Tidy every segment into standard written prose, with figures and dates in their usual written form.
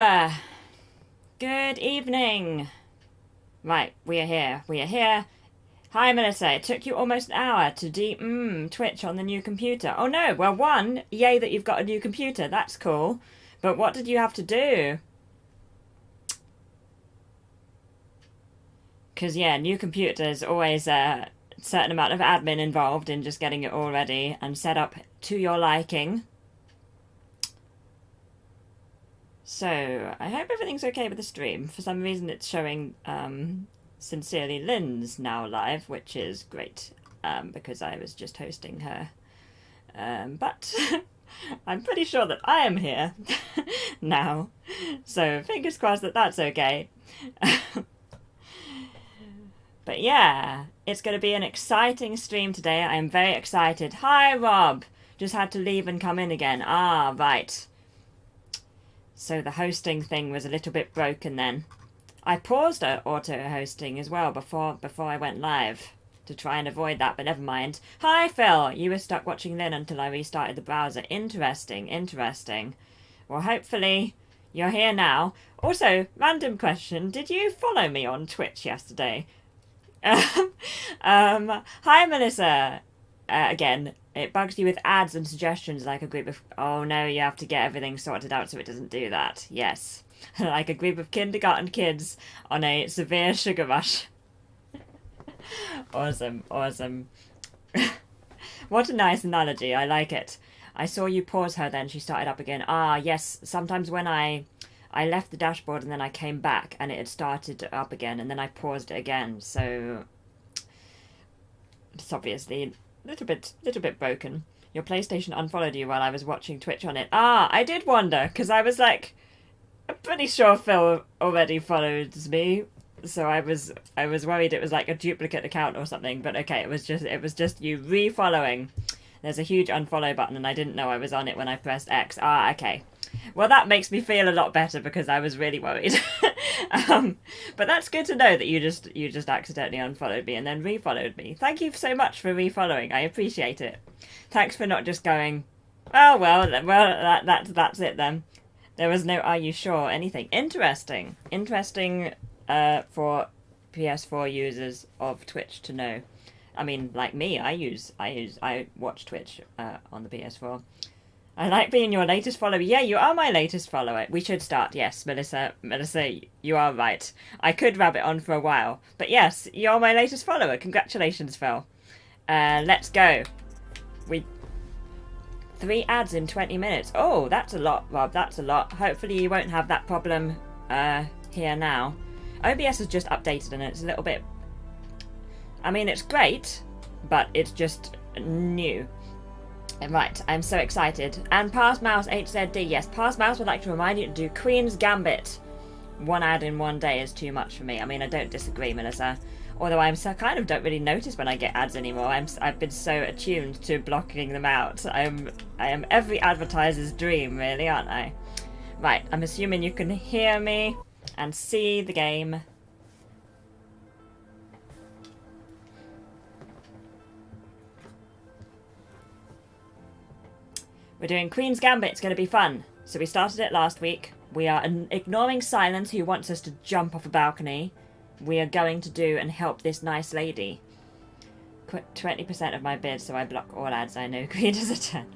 Good evening. Right, we are here. We are here. Hi, Melissa. It took you almost an hour to Twitch on the new computer. Oh no, well, one, yay that you've got a new computer. That's cool. But what did you have to do? Because, yeah, new computers always a certain amount of admin involved in just getting it all ready and set up to your liking. So, I hope everything's okay with the stream. For some reason it's showing Sincerely Lynn's now live, which is great, because I was just hosting her. But I'm pretty sure that I am here now. So, fingers crossed that that's okay. But yeah, it's going to be an exciting stream today. I am very excited. Hi, Rob! Just had to leave and come in again. Ah, right. So the hosting thing was a little bit broken then. I paused auto-hosting as well before I went live to try and avoid that, but never mind. Hi, Phil! You were stuck watching Lynn until I restarted the browser. Interesting, interesting. Well, hopefully you're here now. Also, random question. Did you follow me on Twitch yesterday? Hi, Melissa! Again, it bugs you with ads and suggestions like a group of... Oh no, you have to get everything sorted out so it doesn't do that. Yes. Like a group of kindergarten kids on a severe sugar rush. Awesome, awesome. What a nice analogy, I like it. I saw you pause her then, she started up again. Ah, yes, sometimes when I left the dashboard and then I came back and it had started up again and then I paused it again, so... It's obviously... little bit broken. Your PlayStation unfollowed you while I was watching Twitch on it. Ah, I did wonder, because I was like, I'm pretty sure Phil already follows me, so I was worried it was like a duplicate account or something. But okay, it was just you re-following. There's a huge unfollow button, and I didn't know I was on it when I pressed X. Ah, okay. Well, that makes me feel a lot better because I was really worried. But that's good to know that you just accidentally unfollowed me and then refollowed me. Thank you so much for refollowing. I appreciate it. Thanks for not just going, oh well, that's it then. There was no "Are you sure?" anything. Interesting for PS4 users of Twitch to know. I mean, like me, I watch Twitch on the PS4. I like being your latest follower. Yeah, you are my latest follower. We should start. Yes, Melissa, you are right. I could rabbit on for a while. But yes, you're my latest follower. Congratulations, Phil. Let's go. 3 ads in 20 minutes. Oh, that's a lot, Rob. That's a lot. Hopefully you won't have that problem here now. OBS has just updated and it's a little bit... I mean, it's great, but it's just new. Right, I'm so excited. And Pass Mouse HZD, yes, Pass Mouse would like to remind you to do Queen's Gambit. 1 ad in 1 day is too much for me. I mean, I don't disagree, Melissa. Although I kind of don't really notice when I get ads anymore. I've been so attuned to blocking them out. I am every advertiser's dream, really, aren't I? Right, I'm assuming you can hear me and see the game. We're doing Queen's Gambit. It's going to be fun. So we started it last week. We are ignoring Silence, who wants us to jump off a balcony. We are going to do and help this nice lady. Put 20% of my bid so I block all ads. I know Queen is a 10.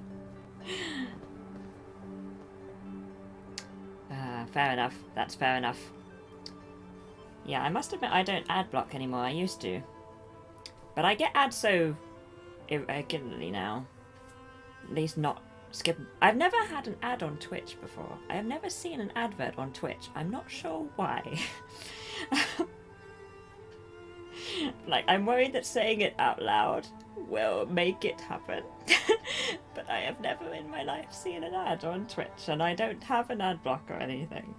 Fair enough. That's fair enough. Yeah, I must admit I don't ad block anymore. I used to. But I get ads so irregularly now. At least not... skip. I've never had an ad on Twitch before. I have never seen an advert on Twitch. I'm not sure why. Like, I'm worried that saying it out loud will make it happen. But I have never in my life seen an ad on Twitch, and I don't have an ad block or anything.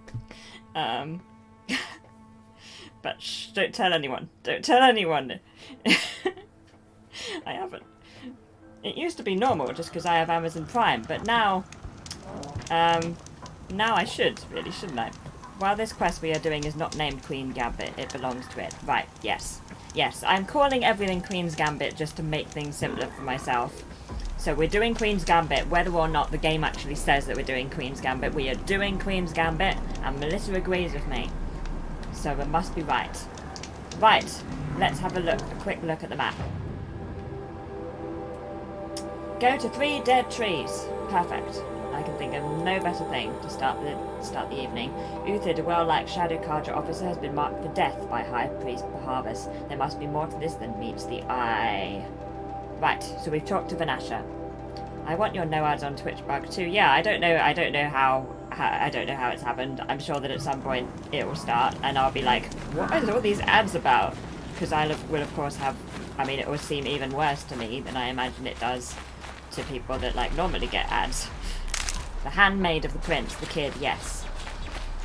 But shh, don't tell anyone. Don't tell anyone. I haven't. It used to be normal just because I have Amazon Prime, but now I should, really, shouldn't I? While this quest we are doing is not named Queen Gambit, it belongs to it. Right, yes. Yes, I'm calling everything Queen's Gambit just to make things simpler for myself. So we're doing Queen's Gambit, whether or not the game actually says that we're doing Queen's Gambit. We are doing Queen's Gambit, and Melissa agrees with me. So it must be right. Right, let's have a quick look at the map. Go to 3 dead trees. Perfect. I can think of no better thing to start the evening. Uthid, a well-liked Shadow Carja officer, has been marked for death by High Priest Bahavas. There must be more to this than meets the eye. Right, so we've talked to Vanasha. I want your no ads on Twitch bug too. Yeah, I don't know how it's happened. I'm sure that at some point it will start, and I'll be like, what are all these ads about? Because will of course have. I mean, it will seem even worse to me than I imagine it does to people that like normally get ads. The handmaid of the prince, the kid, yes.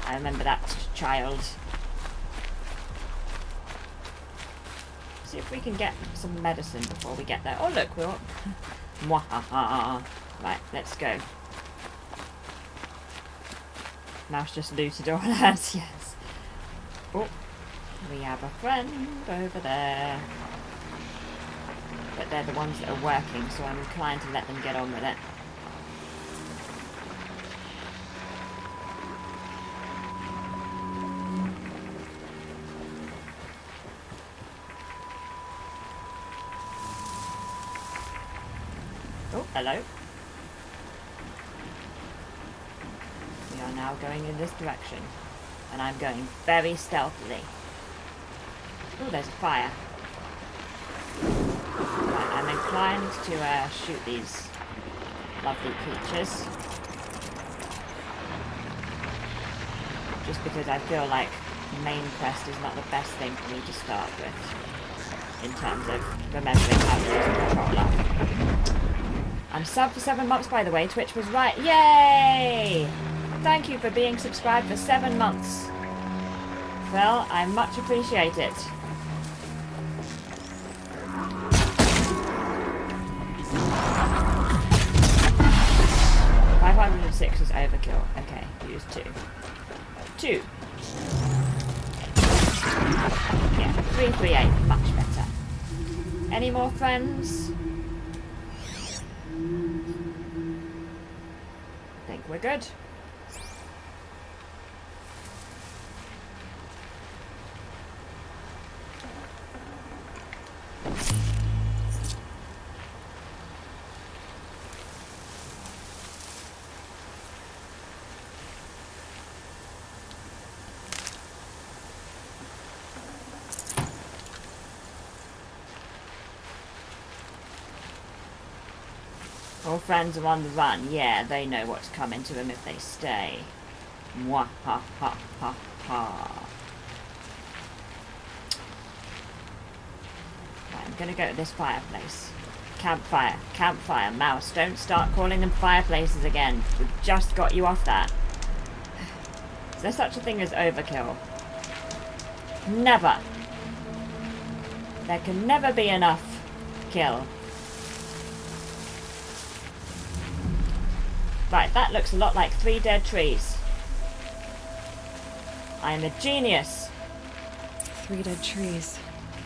I remember that child. See if we can get some medicine before we get there. Oh look, we're all... Mwahaha. Right, let's go. Mouse just looted all that, yes. Oh, we have a friend over there. But they're the ones that are working, so I'm inclined to let them get on with it. Oh, hello. We are now going in this direction. And I'm going very stealthily. Oh, there's a fire. Right, I'm inclined to shoot these lovely creatures. Just because I feel like main quest is not the best thing for me to start with. In terms of remembering how to use the controller. I'm sub for 7 months, by the way. Twitch was right. Yay! Thank you for being subscribed for 7 months. Well, I much appreciate it. $506 is overkill. Okay, use 2. 2. Yeah, 338. Much better. Any more friends? I think we're good. All friends are on the run. Yeah, they know what's coming to them if they stay. Mwah ha ha ha ha. Right, I'm gonna go to this fireplace. Campfire. Campfire. Mouse, don't start calling them fireplaces again. We've just got you off that. Is there such a thing as overkill? Never. There can never be enough kill. Right, that looks a lot like 3 dead trees. I am a genius. 3 dead trees.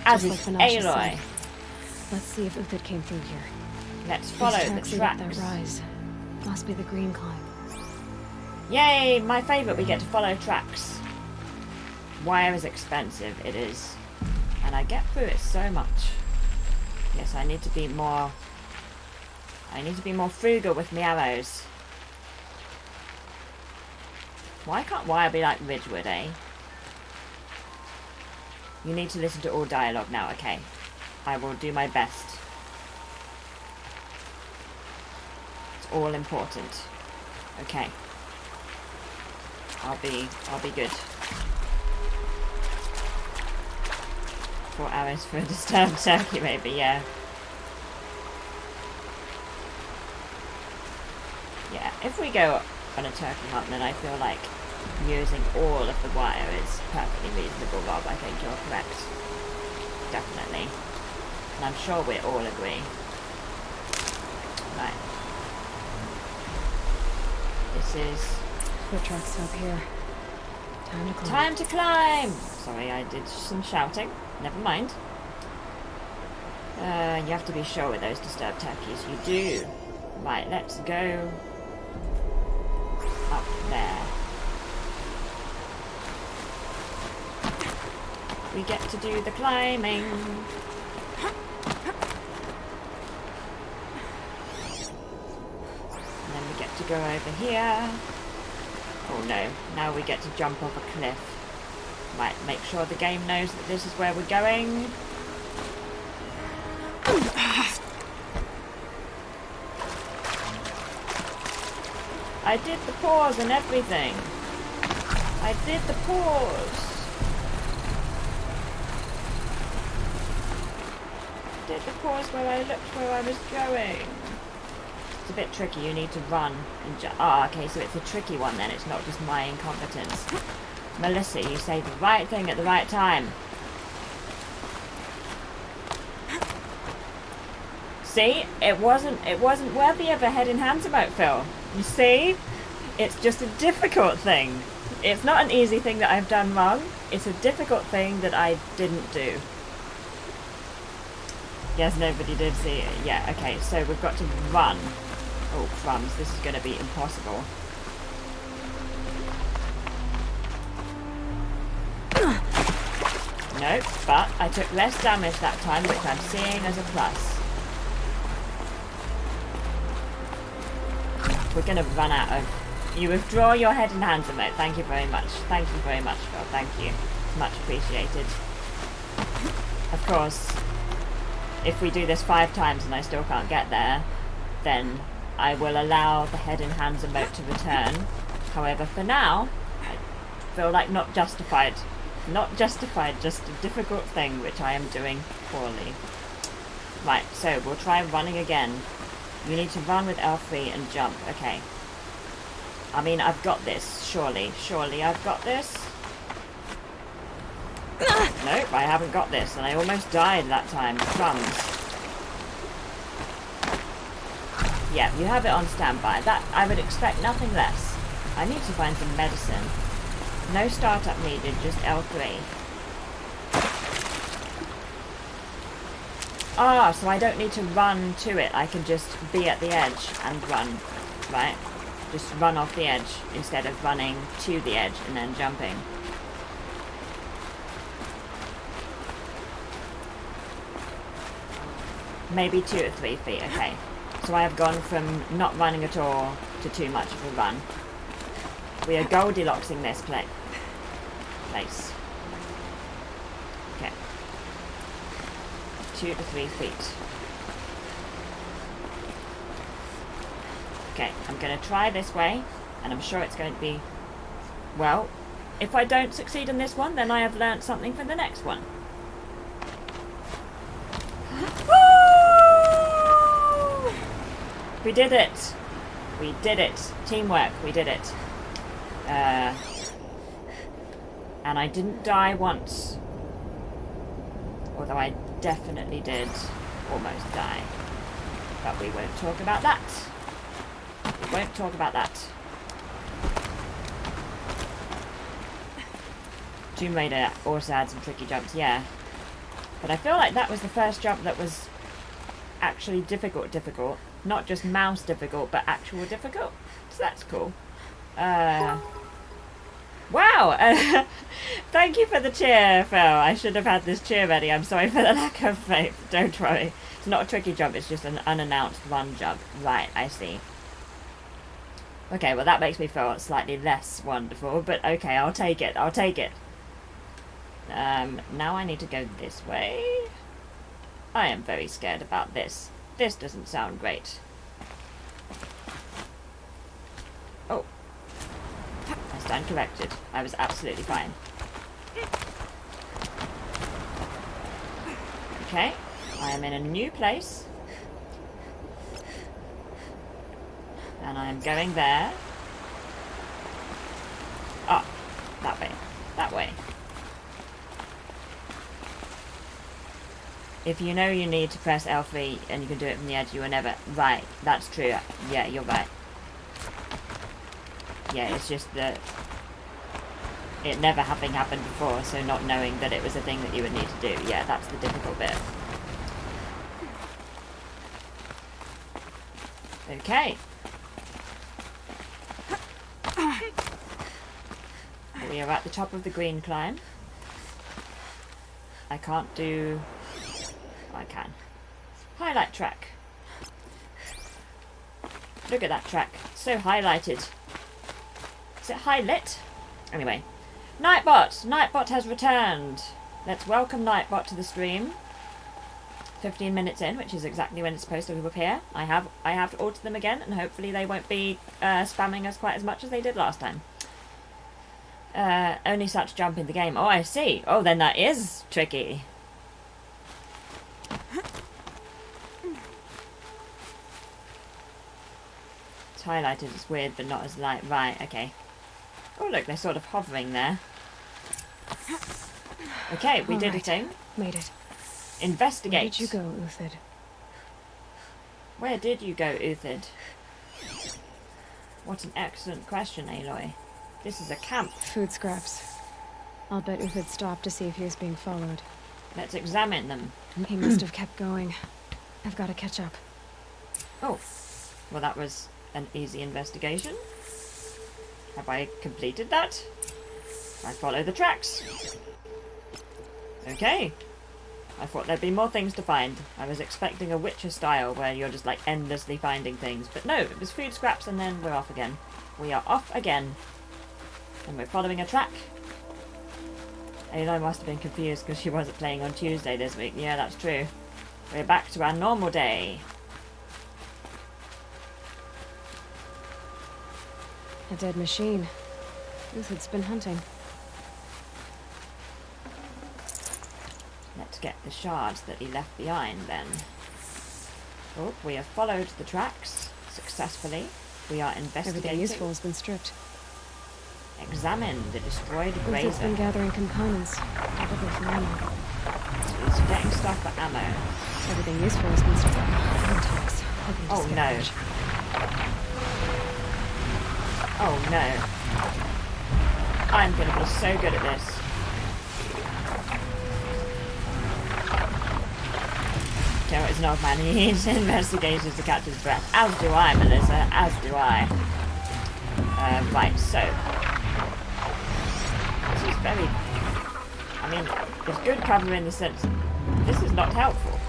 As is Aloy. Let's see if Uthid came through here. Let's follow the tracks. That rise. Must be the green climb. Yay! My favourite, we get to follow tracks. Wire is expensive, it is. And I get through it so much. Yes, I need to be more frugal with my arrows. Why can't wire be like Ridgewood, eh? You need to listen to all dialogue now, okay. I will do my best. It's all important. Okay. I'll be good. 4 arrows for a disturbed turkey, maybe, yeah. Yeah, if we go on a turkey hunt, then I feel like using all of the wire is perfectly reasonable, Rob. I think you're correct. Definitely. And I'm sure we all agree. Right. This is... Foot tracks up here. Time to climb. Time to climb! Sorry, I did some shouting. Never mind. You have to be sure with those disturbed turkeys. You do. Right, let's go up there. We get to do the climbing. And then we get to go over here. Oh no, now we get to jump off a cliff. Right, make sure the game knows that this is where we're going. I did the pause and everything. I did the pause. Did the pause where I looked where I was going. It's a bit tricky, you need to run and okay, so it's a tricky one then, it's not just my incompetence. Melissa, you say the right thing at the right time. See? It wasn't worthy of a head and hands emote, Phil. You see? It's just a difficult thing. It's not an easy thing that I've done wrong. It's a difficult thing that I didn't do. Yes, nobody did see it. Yeah, okay, so we've got to run. Oh, crumbs, this is going to be impossible. Nope, but I took less damage that time, which I'm seeing as a plus. We're going to run out of... You withdraw your head and hands emote. Thank you very much. Thank you very much, Phil. Thank you. It's much appreciated. Of course, if we do this 5 times and I still can't get there, then I will allow the head and hands emote to return. However, for now, I feel like not justified. Not justified, just a difficult thing which I am doing poorly. Right, so we'll try running again. You need to run with L3 and jump. Okay. I mean, I've got this, surely. Surely I've got this. Nope, I haven't got this, and I almost died that time. Crumbs. Yeah, you have it on standby. That I would expect nothing less. I need to find some medicine. No startup needed, just L3. Ah, so I don't need to run to it. I can just be at the edge and run, right? Just run off the edge instead of running to the edge and then jumping. Maybe 2 or 3 feet, okay. So I have gone from not running at all to too much of a run. We are Goldilocksing this place. Okay. 2 to 3 feet. Okay, I'm going to try this way, and I'm sure it's going to be... Well, if I don't succeed in this one, then I have learnt something for the next one. Woo! We did it! We did it. Teamwork, we did it. And I didn't die once. Although I definitely did almost die. But we won't talk about that. We won't talk about that. Tomb Raider also had some tricky jumps, yeah. But I feel like that was the first jump that was actually difficult. Not just mouse difficult, but actual difficult. So that's cool. Wow! Thank you for the cheer, Phil. I should have had this cheer ready. I'm sorry for the lack of faith. Don't worry. It's not a tricky jump, it's just an unannounced run jump. Right, I see. Okay, well that makes me feel slightly less wonderful, but okay, I'll take it. I'll take it. Now I need to go this way. I am very scared about this. This doesn't sound great. Oh. I stand corrected. I was absolutely fine. Okay. I am in a new place. And I'm going there. Oh, that way. That way. If you know you need to press L3 and you can do it from the edge, you will never... Right, that's true. Yeah, you're right. Yeah, it's just that it never having happened before, so not knowing that it was a thing that you would need to do. Yeah, that's the difficult bit. Okay. We are at the top of the green climb. I can't do... Oh, I can. Highlight track. Look at that track. So highlighted. Is it highlit? Anyway. Nightbot! Nightbot has returned. Let's welcome Nightbot to the stream. 15 minutes in, which is exactly when it's supposed to appear. I have altered them again, and hopefully they won't be spamming us quite as much as they did last time. Only such jump in the game. Oh, I see. Oh, then that is tricky. It's highlighted as weird, but not as light. Right, okay. Oh, look, they're sort of hovering there. Okay, we did a thing. Made it. Investigate. Where did you go, Uthid? Where did you go, Uthid? What an excellent question, Aloy. This is a camp. Food scraps. I'll bet Uthid stopped to see if he was being followed. Let's examine them. He must have kept going. I've got to catch up. Oh, well that was an easy investigation. Have I completed that? I follow the tracks. Okay. I thought there'd be more things to find. I was expecting a Witcher style where you're just like endlessly finding things. But no, it was food scraps and then we're off again. We are off again. And we're following a track. Aloy must have been confused because she wasn't playing on Tuesday this week. Yeah, that's true. We're back to our normal day. A dead machine. Uthid's been hunting. Let's get the shards that he left behind then. Oh, we have followed the tracks successfully. We are investigating. Everything useful has been stripped. Examine the destroyed Uthid's grazer. been gathering components, probably for ammo. He's getting stuff for ammo. Everything useful has been stripped. Contacts. Hoping to Oh skip no. much. Oh no. I'm gonna be so good at this. Okay, it's an old man. He needs investigations to catch his breath. As do I, Melissa. As do I. Right, so. This is very... I mean, it's good cover in the sense... This is not helpful.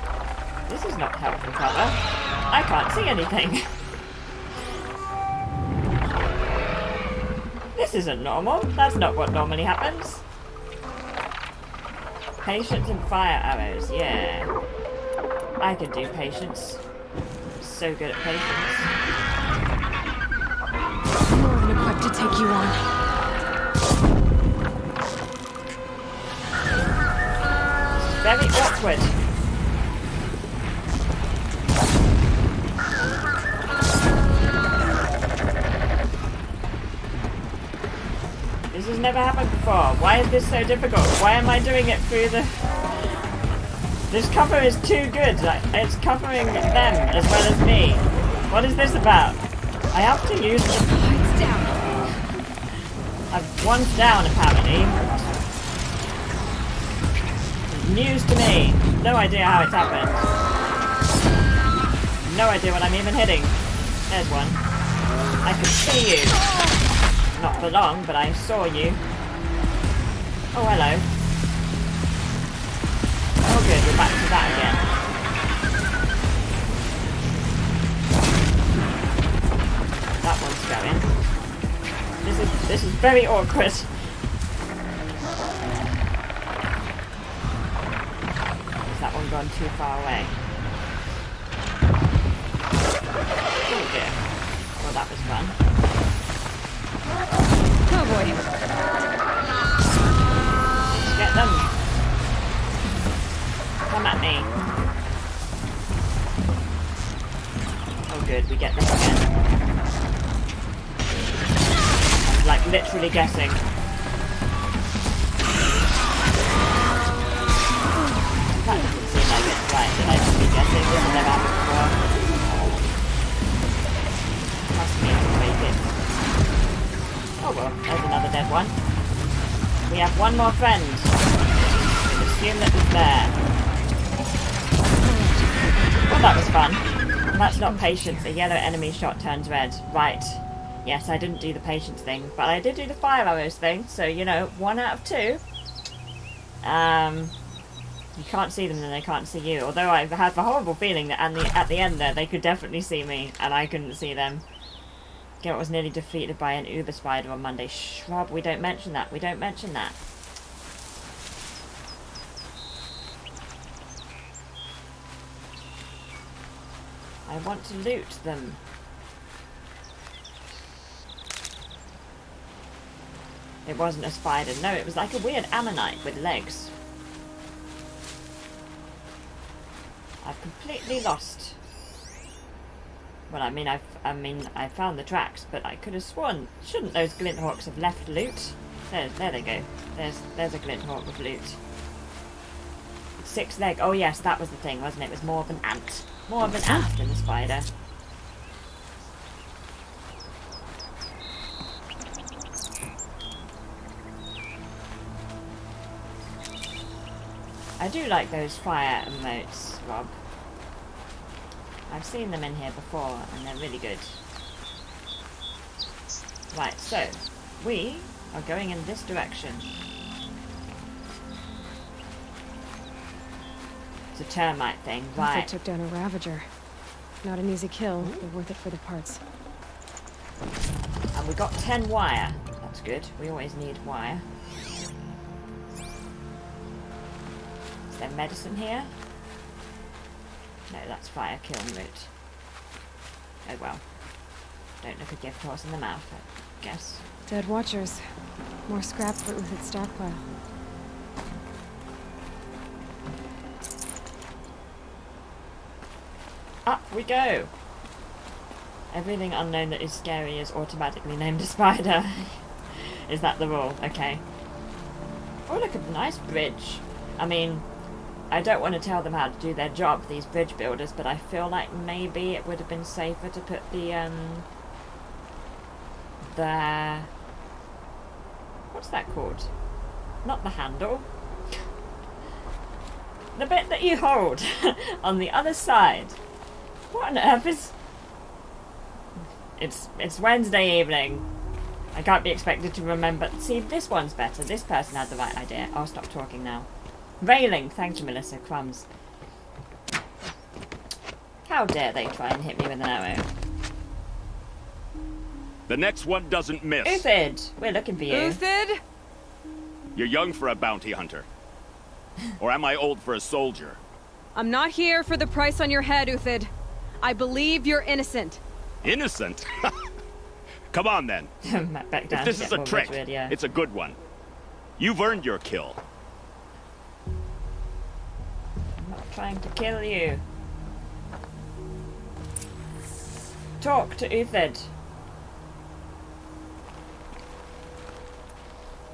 This is not helpful cover. I can't see anything. This isn't normal. That's not what normally happens. Patience and fire arrows, yeah. I can do patience. So good at patience. More than equipped to take you on. Very awkward. This has never happened before. Why is this so difficult? Why am I doing it through the... This cover is too good. Like, it's covering them as well as me. What is this about? I have to use... It's down. I've one's down apparently. News to me. No idea how it's happened. No idea what I'm even hitting. There's one. I can see you. Not for long, but I saw you. Oh, hello. Oh good, we're back to that again. That one's going. This is very awkward. Has that one gone too far away? Oh dear. Well, that was fun. Oh boy. Let's get them. Come at me. Oh good, we get this again. I'm like literally guessing. That doesn't seem like it's right. Did I just be guessing? This has never happened before. Trust me to make it. Oh well, there's another dead one. We have one more friend. We'll assume that it's there. Well, that was fun. That's not patience. A yellow enemy shot turns red. Right. Yes, I didn't do the patience thing, but I did do the fire arrows thing, so, you know, 1 out of 2. You can't see them and they can't see you. Although I have a horrible feeling that at the end there, they could definitely see me, and I couldn't see them. Geralt was nearly defeated by an Uber spider on Monday. Shrub, we don't mention that. We don't mention that. I want to loot them. It wasn't a spider. No, it was like a weird ammonite with legs. I've completely lost. Well, I mean, I found the tracks, but I could have sworn. Shouldn't those glinthawks have left loot? There they go. There's a glinthawk with loot. 6 leg. Oh yes, that was the thing, wasn't it? It was more of an ant. More of an ant than a spider. I do like those fire emotes, Rob. I've seen them in here before, and they're really good. Right, so, we are going in this direction. It's a termite thing, right. They took down a Ravager. Not an easy kill, but worth it for the parts. And we got 10 wire. That's good. We always need wire. Is there medicine here? No, that's fire kiln root. Oh well. Don't look a gift horse in the mouth, I guess. Dead Watchers. More scrap for Uthid's stockpile. Up we go! Everything unknown that is scary is automatically named a spider. Is that the rule? Okay. Oh, look, a nice bridge. I mean, I don't want to tell them how to do their job, these bridge builders, but I feel like maybe it would have been safer to put the what's that called? Not the handle. The bit that you hold on the other side. What on earth is... It's Wednesday evening. I can't be expected to remember. See, this one's better. This person had the right idea. I'll stop talking now. Railing. Thank you, Melissa. Crumbs. How dare they try and hit me with an arrow? The next one doesn't miss. Uthid! We're looking for you. Uthid? You're young for a bounty hunter. Or am I old for a soldier? I'm not here for the price on your head, Uthid. I believe you're innocent. Innocent? Come on, then. Back down If this to is get a more trick, Ridgewood, yeah. it's a good one. You've earned your kill. I'm not trying to kill you. Talk to Uthid.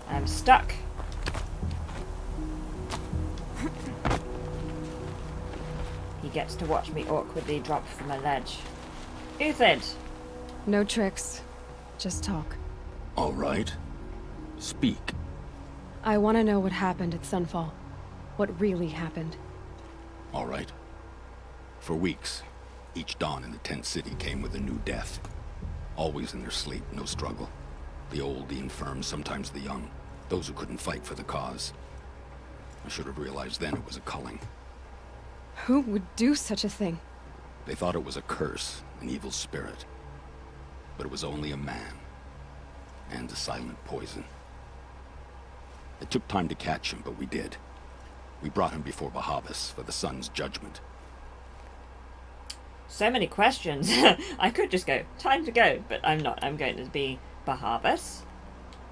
I'm stuck. He gets to watch me awkwardly drop from a ledge. Uthid! No tricks. Just talk. All right. Speak. I want to know what happened at Sunfall. What really happened. All right. For weeks, each dawn in the tent city came with a new death. Always in their sleep, no struggle. The old, the infirm, sometimes the young. Those who couldn't fight for the cause. I should have realized then it was a culling. Who would do such a thing? They thought it was a curse, an evil spirit. But it was only a man. And a silent poison. It took time to catch him, but we did. We brought him before Bahavas for the sun's judgment. So many questions. I could just go, time to go, but I'm not. I'm going to be Bahavas.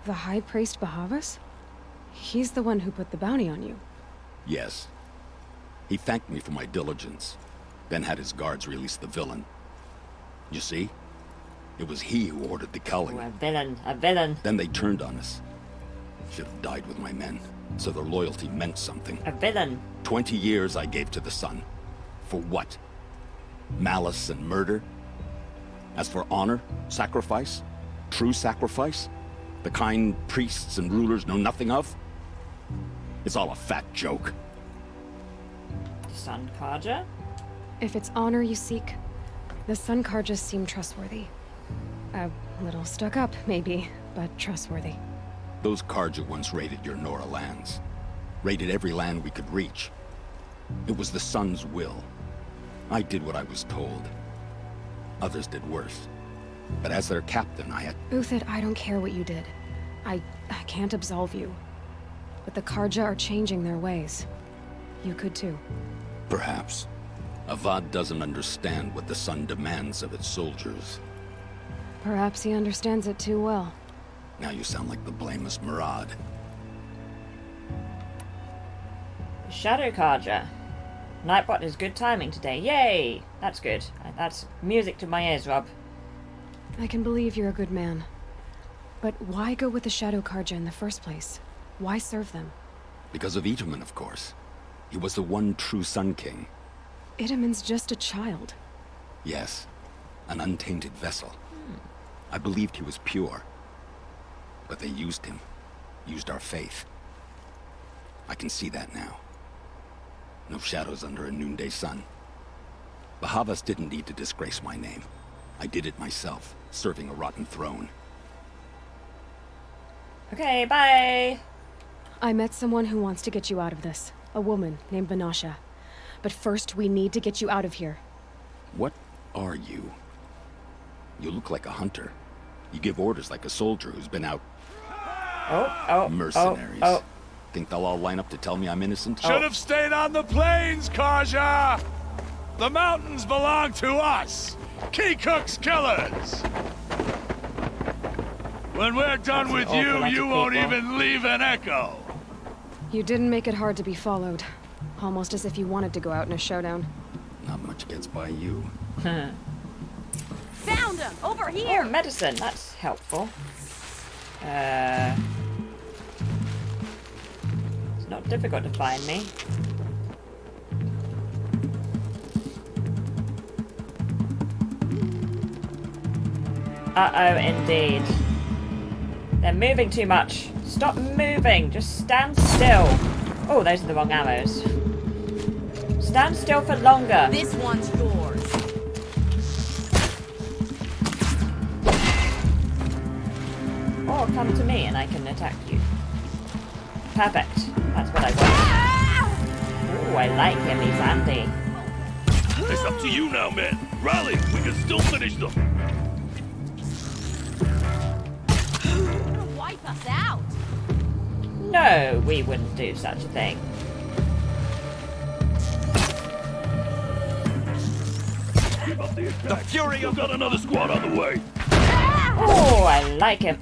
The High Priest Bahavas? He's the one who put the bounty on you. Yes. He thanked me for my diligence, then had his guards release the villain. You see? It was he who ordered the culling. Oh, a villain, a villain. Then they turned on us. Should have died with my men, so their loyalty meant something. A villain. 20 years I gave to the sun. For what? Malice and murder? As for honor, sacrifice, true sacrifice, the kind priests and rulers know nothing of? It's all a fat joke. Sun Carja? If it's honor you seek, The Sun Carjas seem trustworthy. A little stuck up, maybe, but trustworthy. Those Carja once raided your Nora lands. Raided every land we could reach. It was the Sun's will. I did what I was told. Others did worse. But as their captain, I had... Uthid, I don't care what you did. I can't absolve you. But the Carja are changing their ways. You could too. Perhaps. Avad doesn't understand what the Sun demands of its soldiers. Perhaps he understands it too well. Now you sound like the blameless Murad. Shadow Carja. Nightbot is good timing today. Yay! That's good. That's music to my ears, Rob. I can believe you're a good man. But why go with the Shadow Carja in the first place? Why serve them? Because of Itamen, of course. He was the one true Sun King. Itamen's just a child. Yes, an untainted vessel. I believed he was pure. But they used him. Used our faith. I can see that now. No shadows under a noonday sun. Bahavas didn't need to disgrace my name. I did it myself, serving a rotten throne. Okay, bye! I met someone who wants to get you out of this. A woman named Vanasha. But first, we need to get you out of here. What are you? You look like a hunter. You give orders like a soldier who's been out. Mercenaries. Think they'll all line up to tell me I'm innocent? Should have stayed on the plains, Carja! The mountains belong to us! Keecook's killers! When we're done with you, you won't even leave an echo! You didn't make it hard to be followed. Almost as if you wanted to go out in a showdown. Not much gets by you. Found him! Over here! Oh, medicine. That's helpful. It's not difficult to find me. Uh-oh, indeed. They're moving too much. Stop moving. Just stand still. Oh, those are the wrong arrows. Stand still for longer. This one's yours. Or come to me and I can attack you. Perfect. That's what I want. Oh, I like him. He's handy. It's up to you now, man. Rally, we can still finish them. Wipe us out. No, we wouldn't do such a thing. The fury of... Got another squad on the way. Oh, I like him.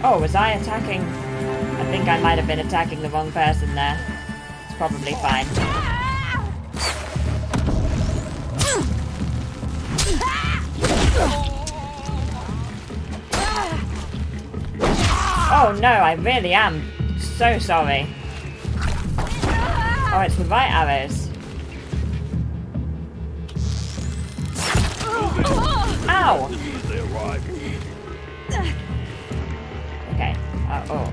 Oh, was I attacking? I think I might have been attacking the wrong person there. It's probably fine. Oh no, I really am so sorry. Oh, it's the right arrows. Ow! Okay.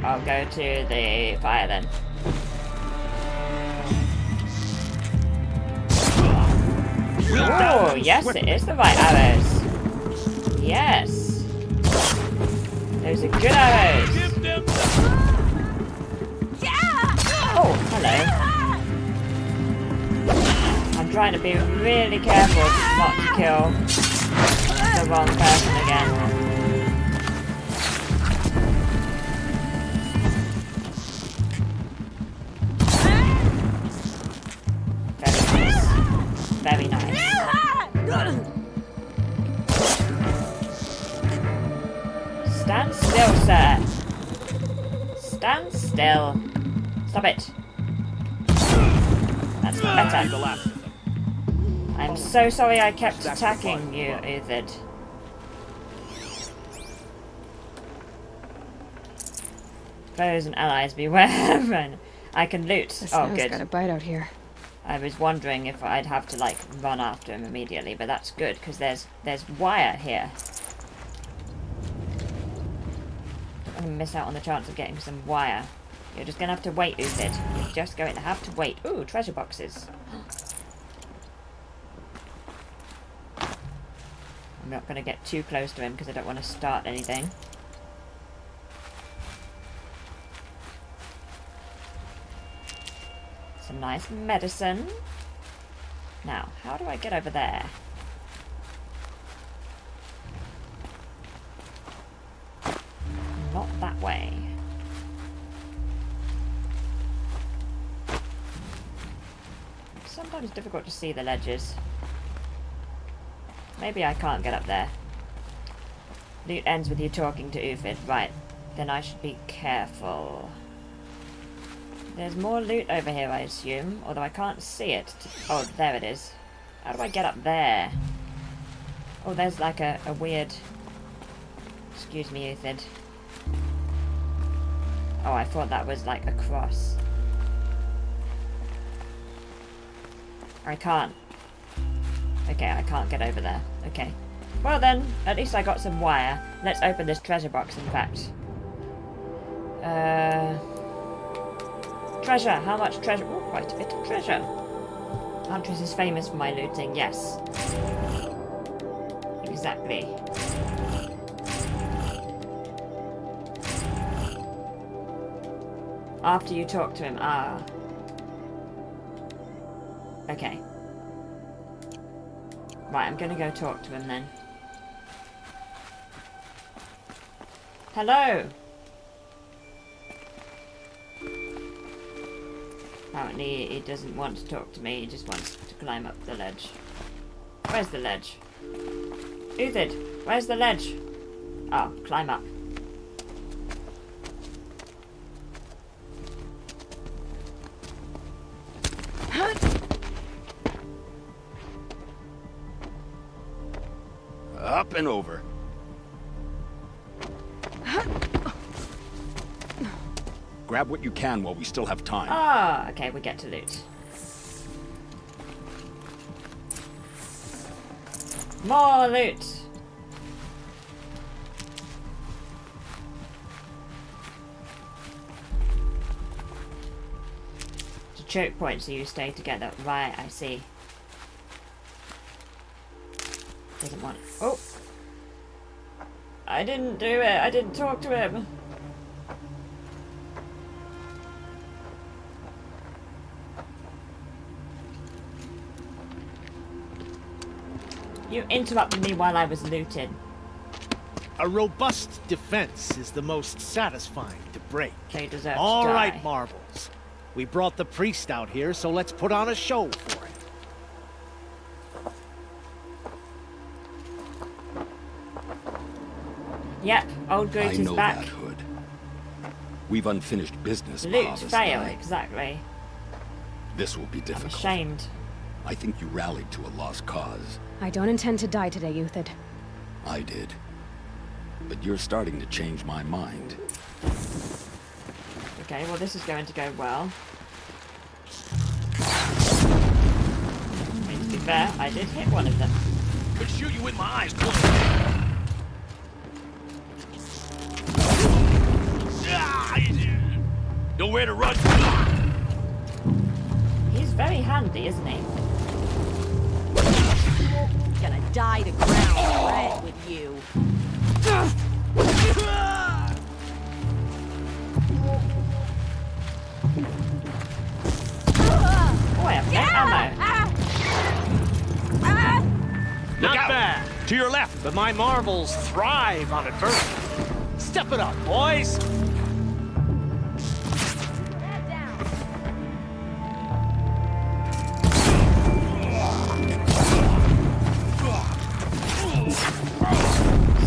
I'll go to the fire then. Oh, yes, it is the right arrows. Yes. Those are good arrows. Oh, hello. I'm trying to be really careful not to kill the wrong person again. Very nice. Stand still, sir. Stand still. Stop it. That's better. I'm so sorry I kept attacking you, Uthid. Foes and allies beware. I can loot. The Oh, snow's good. got a bite out here. I was wondering if I'd have to, like, run after him immediately, but that's good, because there's wire here. I'm gonna miss out on the chance of getting some wire. You're just gonna have to wait, Uthid. You're just going to have to wait. Ooh, treasure boxes. I'm not gonna get too close to him, because I don't want to start anything. Some nice medicine. Now, how do I get over there? Not that way. Sometimes difficult to see the ledges. Maybe I can't get up there. Loot ends with you talking to Uthid. Right. Then I should be careful. There's more loot over here, I assume. Although I can't see it. Oh, there it is. How do I get up there? Oh, there's like a weird... Excuse me, Uthid. Oh, I thought that was like a cross. I can't. Okay, I can't get over there. Okay. Well then, at least I got some wire. Let's open this treasure box, in fact. Treasure! How much treasure? Oh, quite a bit of treasure. Huntress is famous for my looting, yes. Exactly. After you talk to him, ah. Okay. Right, I'm gonna go talk to him then. Hello! Apparently he doesn't want to talk to me, he just wants to climb up the ledge. Where's the ledge? Uthid, where's the ledge? Oh, climb up. Up and over. Grab what you can while we still have time. Ah, okay, we get to loot. More loot! It's a choke point so you stay together. Right, I see. Doesn't want it. Oh! I didn't do it. I didn't talk to him. You interrupted me while I was looted. A robust defense is the most satisfying to break. They deserve to All die. right, Marvels. We brought the priest out here, so let's put on a show for him. Yep, old Groot I is know back. that, Hood. We've unfinished business, Loot Barnabas fail, and I. exactly. This will be I'm difficult. ashamed. I think you rallied to a lost cause. I don't intend to die today, Uthid. I did. But you're starting to change my mind. Okay, well this is going to go well. I mean, to be fair, I did hit one of them. Could shoot you with my eyes closed. Nowhere to run. He's very handy, isn't he? Gonna dye the ground red with you. Oh, I have no ammo. Not out. bad. To your left. But my Marvels thrive on adversity. Step it up, boys. Head down.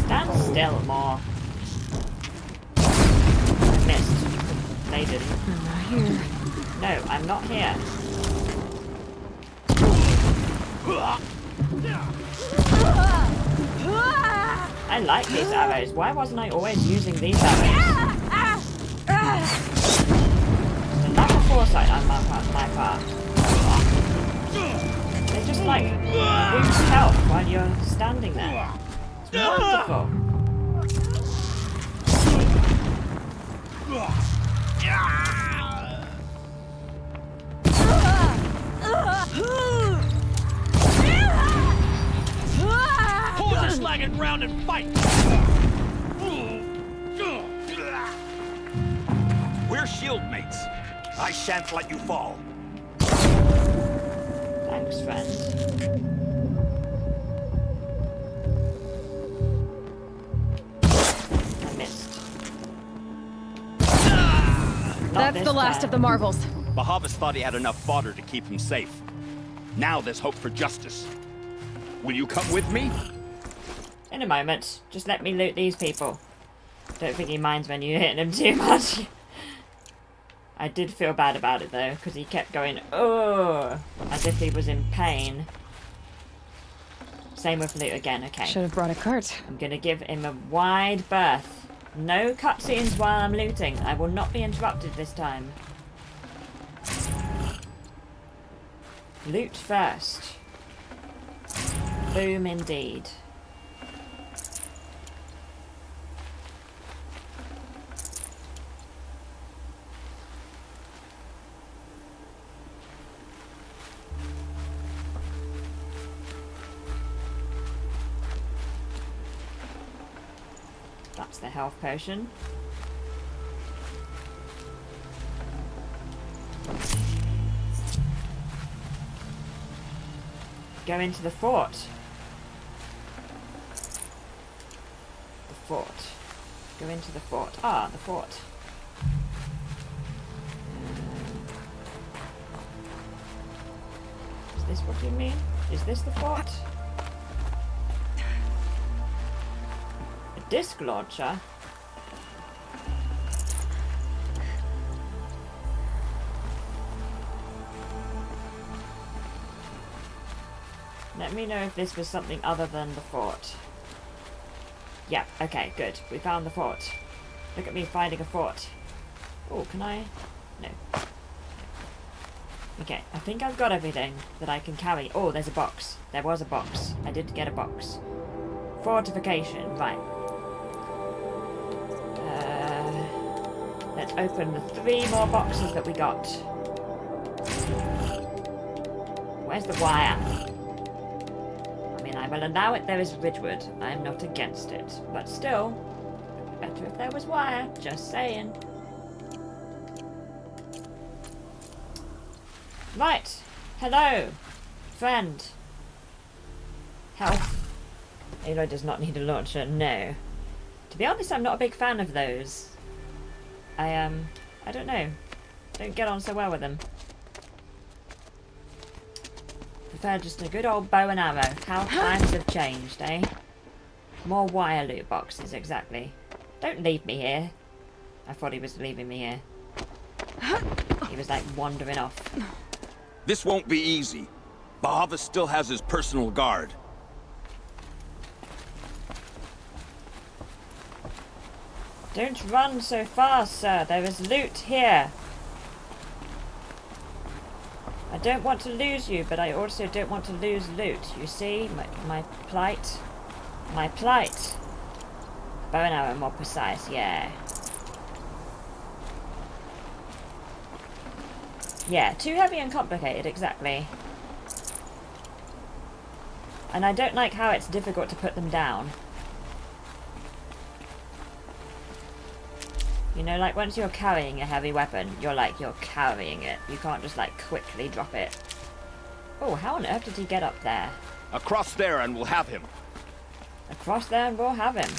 Stand still more. I missed. They didn't. I'm not here. No, I'm not here. I like these arrows. Why wasn't I always using these arrows? The lack of foresight on my part. They just like boost health while you're standing there. It's wonderful. Pull your slagging round and fight! We're shield mates. I shan't let you fall. Thanks, friend. I missed. Not That's this the last time. of the Marvels. Bahavas thought he had enough fodder to keep him safe. Now there's hope for justice. Will you come with me? In a moment. Just let me loot these people. Don't think he minds when you hit him too much. I did feel bad about it though, because he kept going, oh, as if he was in pain. Same with loot again, okay. Should have brought a cart. I'm gonna give him a wide berth. No cutscenes while I'm looting. I will not be interrupted this time. Loot first. Boom indeed. That's the health potion. Go into the fort. The fort. Go into the fort. Ah, the fort. Is this what you mean? Is this the fort? A disc launcher? Let me know if this was something other than the fort. Yeah, okay, good. We found the fort. Look at me finding a fort. Oh, can I? No. Okay, I think I've got everything that I can carry. Oh, there's a box. There was a box. I did get a box. Fortification, right. Let's open the 3 more boxes that we got. Where's the wire? I mean, I will allow it there is Ridgewood. I am not against it. But still, better if there was wire. Just saying. Right. Hello. Friend. Health. Aloy does not need a launcher. No. To be honest, I'm not a big fan of those. I don't know. Don't get on so well with them. Prefer just a good old bow and arrow. How times have changed, eh? More wire loot boxes, exactly. Don't leave me here. I thought he was leaving me here. He was like wandering off. This won't be easy. Bahavas still has his personal guard. Don't run so fast, sir. There is loot here. I don't want to lose you, but I also don't want to lose loot. You see? My plight? My plight. Bow and arrow, more precise, yeah. Yeah, too heavy and complicated, exactly. And I don't like how it's difficult to put them down. You know, like once you're carrying a heavy weapon, you're carrying it. You can't just like quickly drop it. Oh, how on earth did he get up there? Across there and we'll have him. Across there and we'll have him.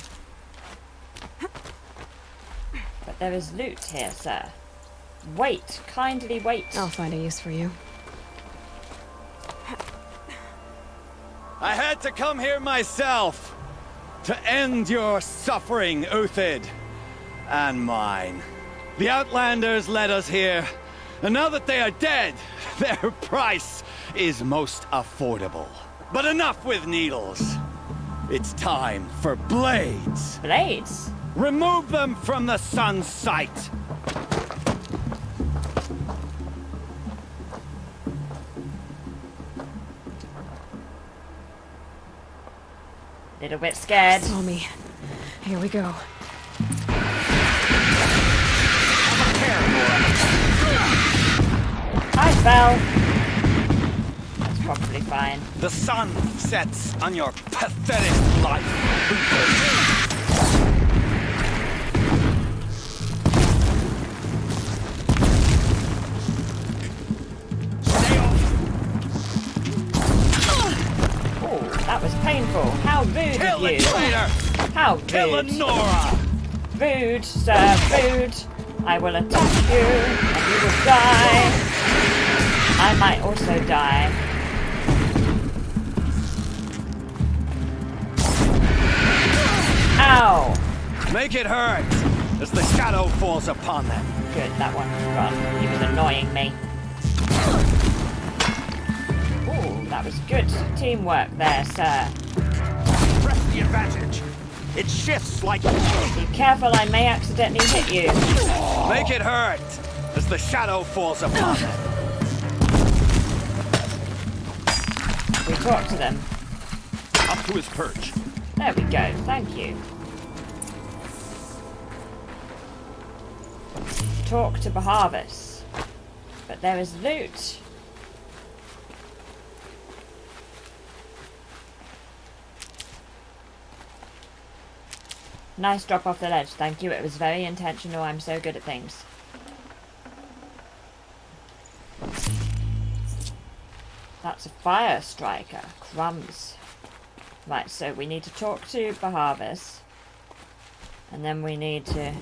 But there is loot here, sir. Wait, kindly wait. I'll find a use for you. I had to come here myself to end your suffering, Uthid. And mine. The Outlanders led us here, and now that they are dead, their price is most affordable. But enough with needles. It's time for blades. Blades? Remove them from the sun's sight. Little bit scared. Saw me. Here we go. I fell. That's probably fine. The sun sets on your pathetic life. Oh, that was painful. How rude Kill of the you. traitor! How Kill rude. Lenora! Rude, sir, rude. I will attack you, and you will die. I might also die. Ow! Make it hurt as the shadow falls upon them. Good, that one's gone. He was annoying me. Ooh, that was good teamwork there, sir. Press the advantage. It shifts like... Be careful, I may accidentally hit you. Make it hurt as the shadow falls upon them. We talk to them. Up to his perch. There we go, thank you. Talk to Bahavas. But there is loot. Nice drop off the ledge, thank you. It was very intentional. I'm so good at things. That's a fire striker. Crumbs. Right, so we need to talk to Bahavas. And then we need to...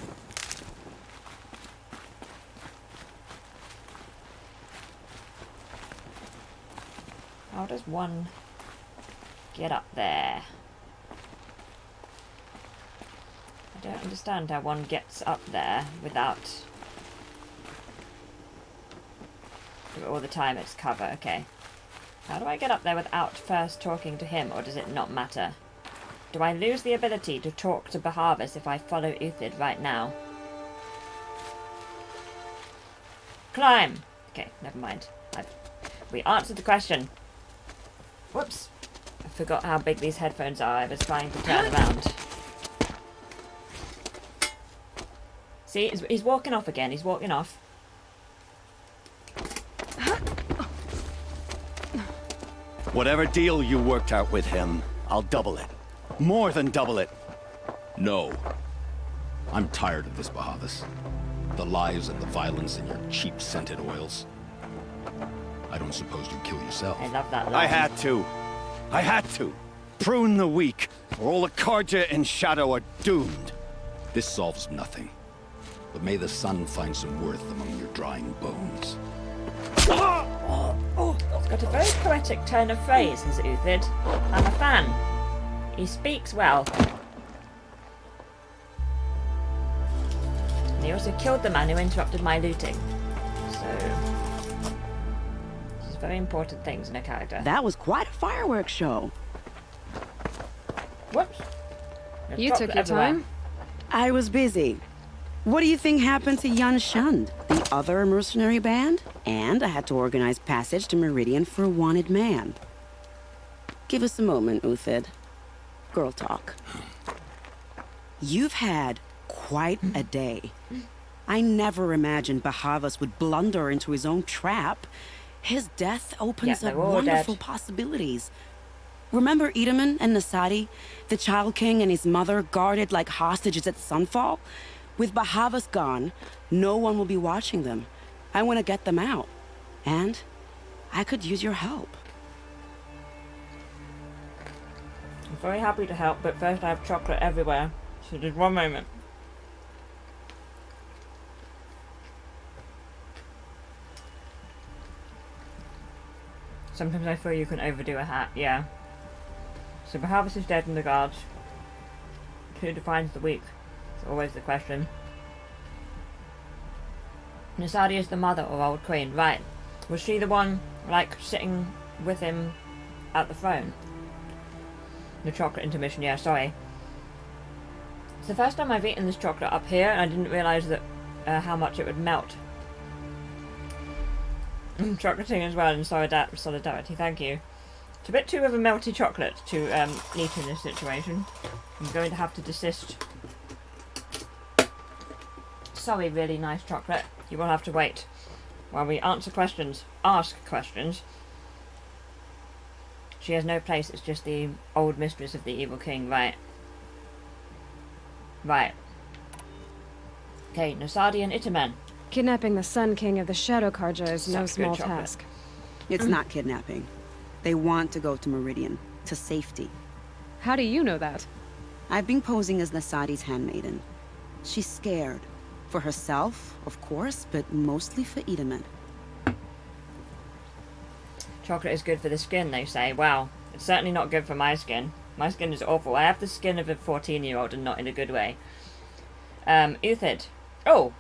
How does one get up there? I don't understand how one gets up there without... All the time it's cover, okay. How do I get up there without first talking to him, or does it not matter? Do I lose the ability to talk to Bahavas if I follow Uthid right now? Climb! Okay, never mind. We answered the question. Whoops. I forgot how big these headphones are. I was trying to turn around. See, he's walking off again. He's walking off. Whatever deal you worked out with him, I'll double it. More than double it. No. I'm tired of this, Bahavas. The lies and the violence in your cheap scented oils. I don't suppose you'd kill yourself. I love that line. I had to. I had to. Prune the weak, or all the Carja in Shadow are doomed. This solves nothing. But may the sun find some worth among your drying bones. He's got a very poetic turn of phrase, has Uthid. I'm a fan. He speaks well. And he also killed the man who interrupted my looting. So... This is very important things in a character. That was quite a fireworks show. Whoops. There's You chocolate took your everywhere. time. I was busy. What do you think happened to Yan Shund, the other mercenary band? And I had to organize passage to Meridian for a wanted man. Give us a moment, Uthid. Girl talk. You've had quite a day. I never imagined Bahavas would blunder into his own trap. His death opens Yeah, up they're all wonderful dead. possibilities. Remember Edaman and Nasadi? The Child King and his mother guarded like hostages at sunfall? With Bahavas gone, no one will be watching them. I want to get them out. And I could use your help. I'm very happy to help, but first I have chocolate everywhere. So just one moment. Sometimes I feel you can overdo a hat, yeah. So Bahavas is dead in the guards. Who defines the weak? It's always the question. Nasadi is the mother of Old Queen, right. Was she the one, like, sitting with him at the throne? The chocolate intermission, yeah, sorry. It's the first time I've eaten this chocolate up here, and I didn't realise that how much it would melt. Chocolating as well in solidarity, thank you. It's a bit too of a melty chocolate to eat in this situation. I'm going to have to desist. Sorry, really nice chocolate. You will have to wait while we answer questions. Ask questions. She has no place, it's just the old mistress of the evil king, right? Right. Okay, Nosadi and Itamen. Kidnapping the Sun King of the Shadow Karja is no Such good small chocolate. task. It's not kidnapping. They want to go to Meridian, to safety. How do you know that? I've been posing as Nasadi's handmaiden. She's scared. For herself, of course, but mostly for Itamen. Chocolate is good for the skin, they say. Wow, it's certainly not good for my skin. My skin is awful. I have the skin of a 14-year-old and not in a good way. Uthid. Oh,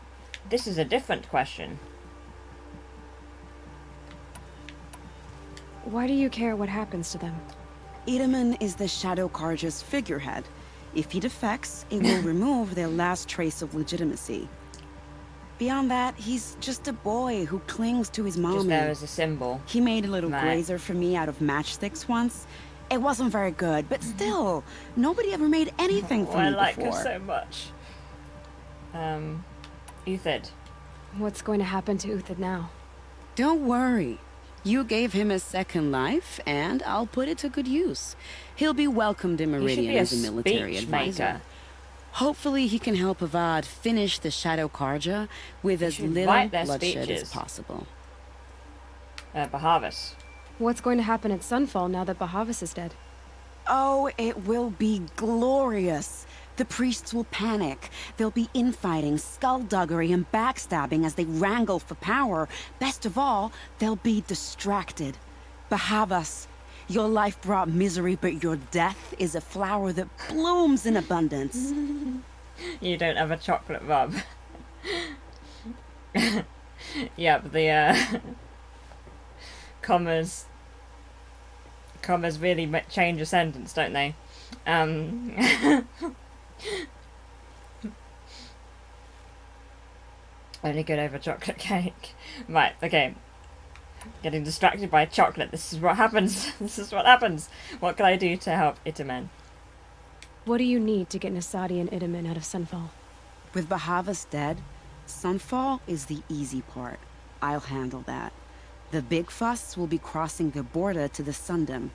this is a different question. Why do you care what happens to them? Itamen is the Shadow Karja's figurehead. If he defects, it will remove their last trace of legitimacy. Beyond that, he's just a boy who clings to his mommy. Just there as a symbol. He made a little Right. grazer for me out of matchsticks once. It wasn't very good, but still, nobody ever made anything for I me like before. her so much. Uthid. What's going to happen to Uthid now? Don't worry. You gave him a second life, and I'll put it to good use. He'll be welcomed in He should Meridian be a as a military speech advisor. maker. Hopefully he can help Avad finish the Shadow Karja with as should little write their bloodshed speeches. as possible. Bahavas. What's going to happen at Sunfall now that Bahavas is dead? Oh, it will be glorious. The priests will panic. There'll be infighting, skullduggery, and backstabbing as they wrangle for power. Best of all, they'll be distracted. Bahavas, your life brought misery, but your death is a flower that blooms in abundance. You don't have a chocolate rub. Yep, the commas really change a sentence, don't they? Only good over chocolate cake. Right, okay. Getting distracted by chocolate. This is what happens. This is what happens. What can I do to help Itamen? What do you need to get Nasadi and Itamen out of Sunfall? With Bahavas dead, Sunfall is the easy part. I'll handle that. The big fuss will be crossing the border to the Sundom.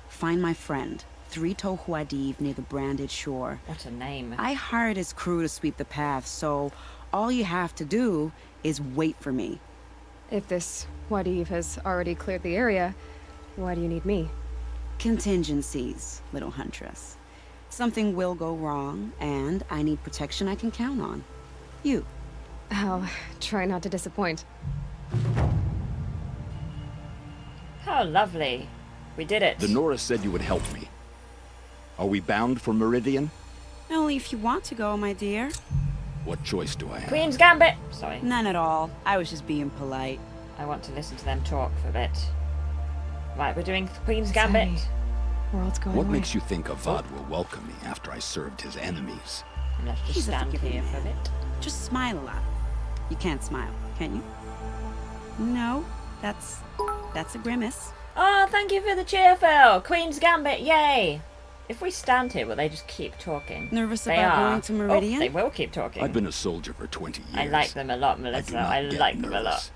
Find my friend, Three-Toe Huadiv, near the Branded Shore. What a name. I hired his crew to sweep the path, so all you have to do is wait for me. If this Wadiv has already cleared the area, why do you need me? Contingencies, little huntress. Something will go wrong, and I need protection I can count on. You. I'll try not to disappoint. How lovely. We did it. The Norris said you would help me. Are we bound for Meridian? Only if you want to go, my dear. What choice do I have? Queen's Gambit! Sorry. None at all. I was just being polite. I want to listen to them talk for a bit. Right, we're doing Queen's Gambit. Sorry. World's going What away. makes you think Avad will welcome me after I served his enemies? And let's just He's a stand forgiving here for a man. bit. Just smile a lot. You can't smile, can you? No, that's a grimace. Oh, thank you for the cheer, Phil! Queen's Gambit, yay! If we stand here, will they just keep talking? Nervous They about are. going to Meridian? Oh, they will keep talking. I've been a soldier for 20 years. I like them a lot, I do Melissa. not I get like them a lot. nervous.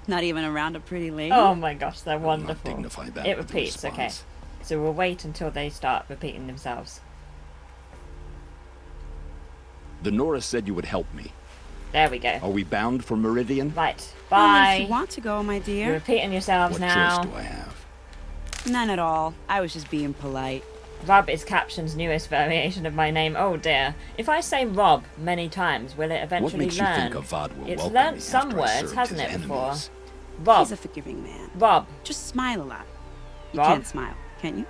Not even around a pretty lady? Oh my gosh, they're I will not wonderful. dignify that It with a repeats, okay. response. So we'll wait until they start repeating themselves. The Norris said you would help me. There we go. Are we bound for Meridian? Right, Only if bye. you want to go, my You're dear. repeating yourselves What now. choice do I have? None at all. I was just being polite. Rob is Caption's newest variation of my name. Oh dear. If I say Rob many times, will it What eventually makes you learn? think Avad will It's welcome learnt me some after I words, served hasn't his it, before? enemies? Rob. He's a forgiving man. Rob. Just smile a lot. You Rob? can't smile, can you?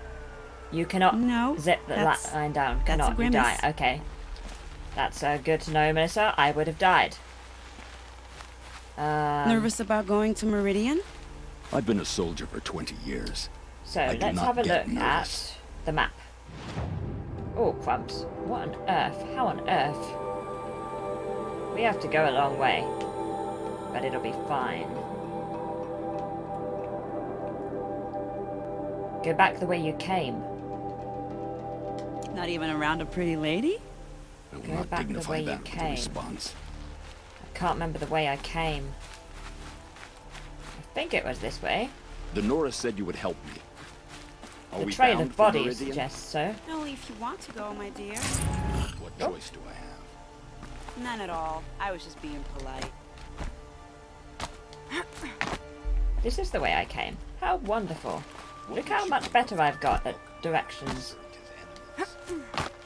You cannot No, zip the that's- line down. that's a Cannot. You grimace. die. Okay. That's good to know, Melissa. I would have died. Nervous about going to Meridian? I've been a soldier for 20 years. So I do let's not have a get look nervous. at the map. Oh, crumbs. What on earth? How on earth? We have to go a long way. But it'll be fine. Go back the way you came. Not even around a pretty lady? I will Go not back the dignify way you that with a came. response. I can't remember the way I came. I think it was this way. The Nora said you would help me. Are The we trail bound of for bodies Meridian? suggests so. Only if you want to go, my dear. What Nope. choice do I have? None at all. I was just being polite. This is the way I came. How wonderful. Look how much better I've got at directions. I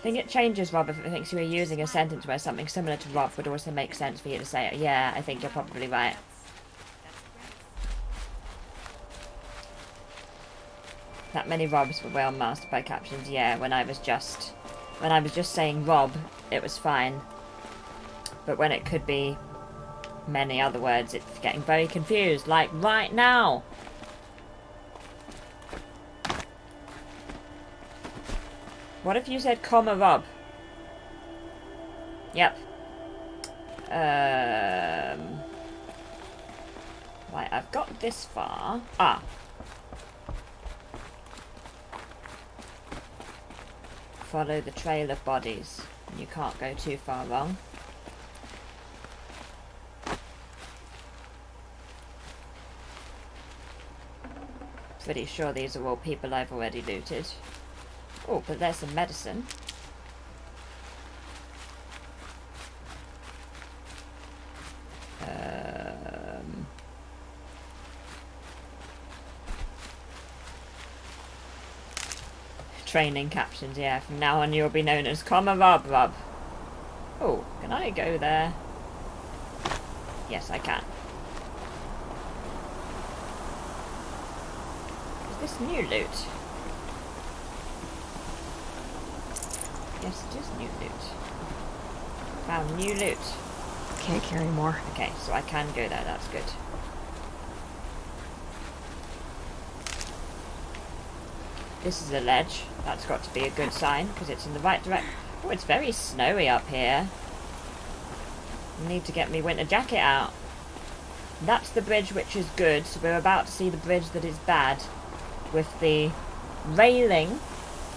think it changes, Rob, if it thinks you were using a sentence where something similar to Rob would also make sense for you to say it. Yeah, I think you're probably right. That many Robs were well mastered by captions. Yeah, when I was just saying Rob, it was fine. But when it could be many other words, it's getting very confused. Like right now. What if you said comma Rob? Yep. Right, I've got this far. Ah. Follow the trail of bodies. You can't go too far wrong. Pretty sure these are all people I've already looted. Oh, but there's some medicine. Training captions, yeah. From now on you'll be known as Comma Rob Rob. Oh, can I go there? Yes, I can. Is this new loot? Yes, it is new loot. Found new loot. Can't carry more. Okay, so I can go there, that's good. This is a ledge. That's got to be a good sign, because it's in the right direction. Oh, it's very snowy up here. I need to get my winter jacket out. That's the bridge which is good, so we're about to see the bridge that is bad. With the railing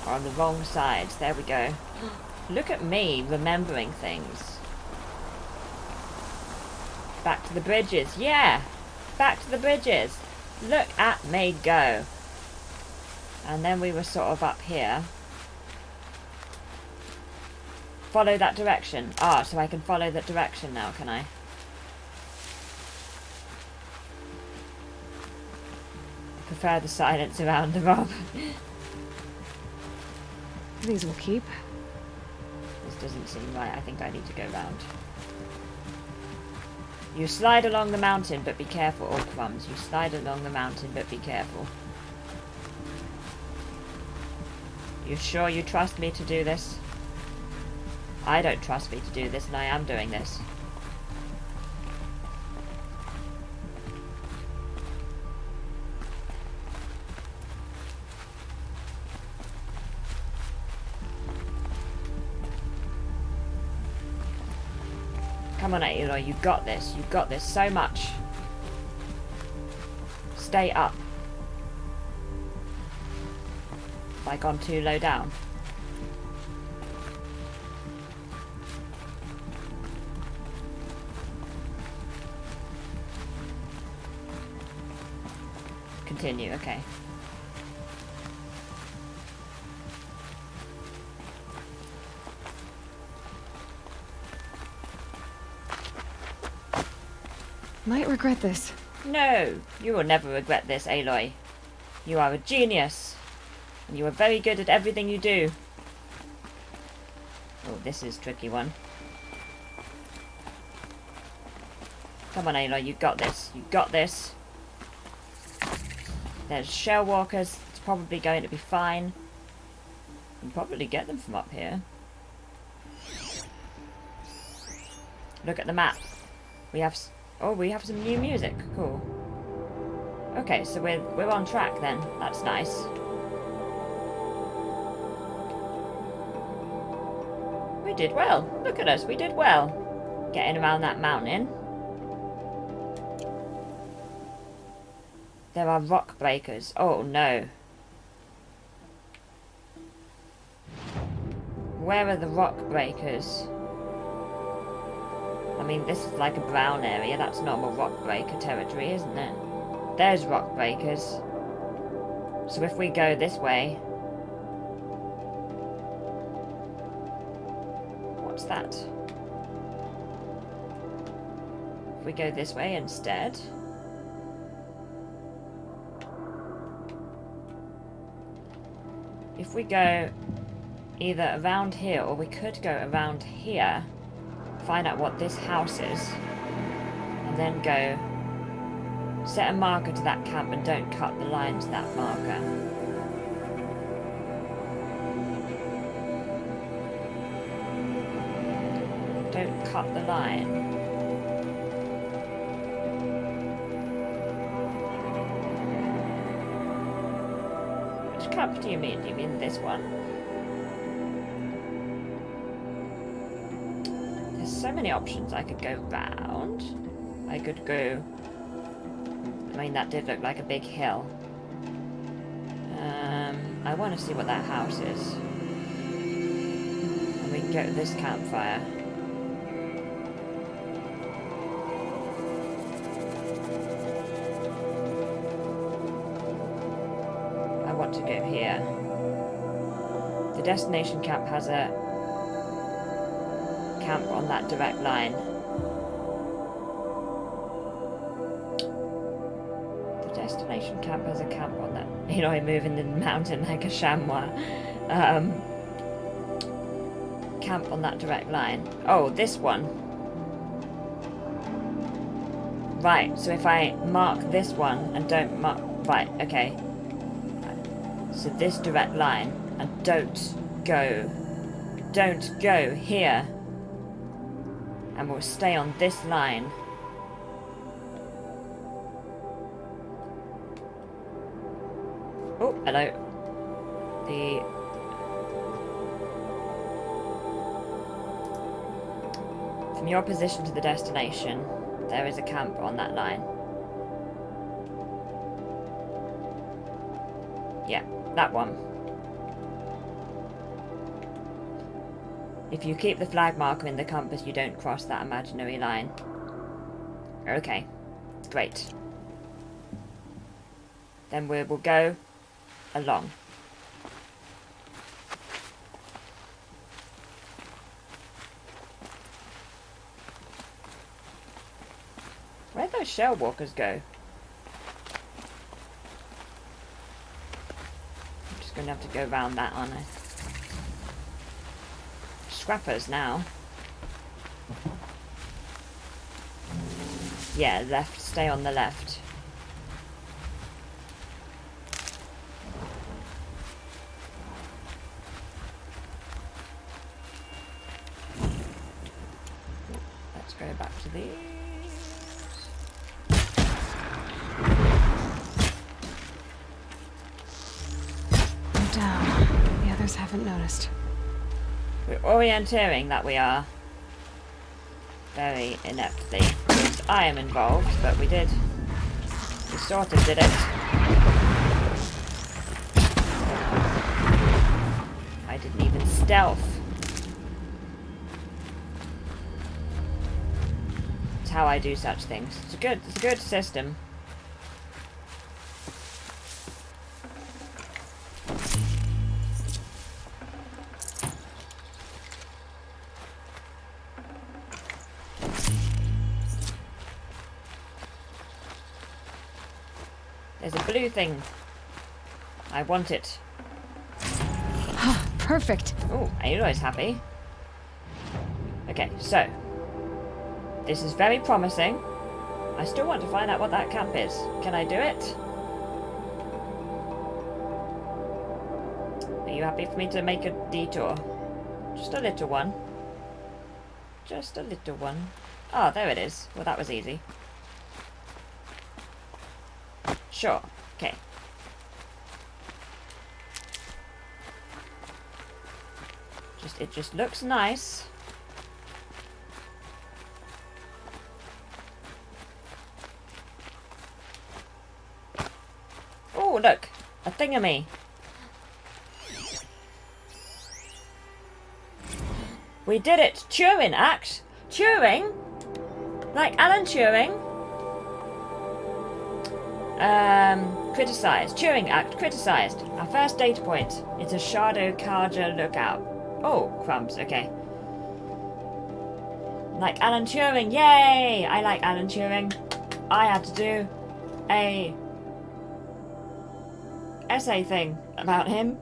on the wrong side. There we go. Look at me remembering things. Back to the bridges. Yeah! Back to the bridges. Look at me go. And then we were sort of up here. Follow that direction. Ah, so I can follow that direction now, can I? Prefer the silence around the Rob. These will keep. This doesn't seem right. I think I need to go round. You slide along the mountain, but be careful. Oh, crumbs. You slide along the mountain, but be careful. You sure you trust me to do this? I don't trust me to do this, and I am doing this. Come on, Aloy, you got this. You got this so much. Stay up. Have I gone too low down? Continue, okay. Might regret this. No, you will never regret this, Aloy. You are a genius. And you are very good at everything you do. Oh, this is a tricky one. Come on, Aloy, you got this. You got this. There's shell walkers. It's probably going to be fine. You can probably get them from up here. Look at the map. We have... Oh, we have some new music. Cool. Okay, so we're on track then. That's nice. We did well. Look at us. We did well. Getting around that mountain. There are rock breakers. Oh no. Where are the rock breakers? I mean, this is like a brown area. That's normal rock breaker territory, isn't it? There's rock breakers. So if we go this way... What's that? If we go this way instead... If we go either around here, or we could go around here, find out what this house is, and then go set a marker to that camp and don't cut the line to that marker. Don't cut the line. Which camp do you mean? Do you mean this one? There's so many options. I could go round. I could go... I mean, that did look like a big hill. I want to see what that house is. And we can go to this campfire. I want to go here. The destination camp has a camp on that direct line. Destination camp has a camp on that. You know, I move in the mountain like a chamois. Camp on that direct line. Oh, this one. Right, so if I mark this one and don't mark... Right, okay. So this direct line, and don't go here. And we'll stay on this line. Oh, hello. From your position to the destination, there is a camp on that line. Yeah, that one. If you keep the flag marker in the compass, you don't cross that imaginary line. Okay, great. Then we will go along. Where'd those shell walkers go? I'm just gonna have to go round that, aren't I? Scrappers now. Yeah, left, stay on the left. Go back to these. I'm down. The others haven't noticed. We're orienteering that we are. Very ineptly. Because I am involved, but we sort of did it. I didn't even stealth. How I do such things. It's a good system. There's a blue thing. I want it. Perfect. Oh, Aloy's happy. Okay, so this is very promising. I still want to find out what that camp is. Can I do it? Are you happy for me to make a detour? Just a little one. Just a little one. Oh, there it is. Well, that was easy. Sure. Okay. It just looks nice. Oh, look! A thingamy! We did it! Turing Act! Turing? Like Alan Turing? Criticised. Turing Act criticised. Our first data point. It's a Shadow Karja lookout. Oh, crumbs, okay. Like Alan Turing, yay! I like Alan Turing. I had to do a essay thing about him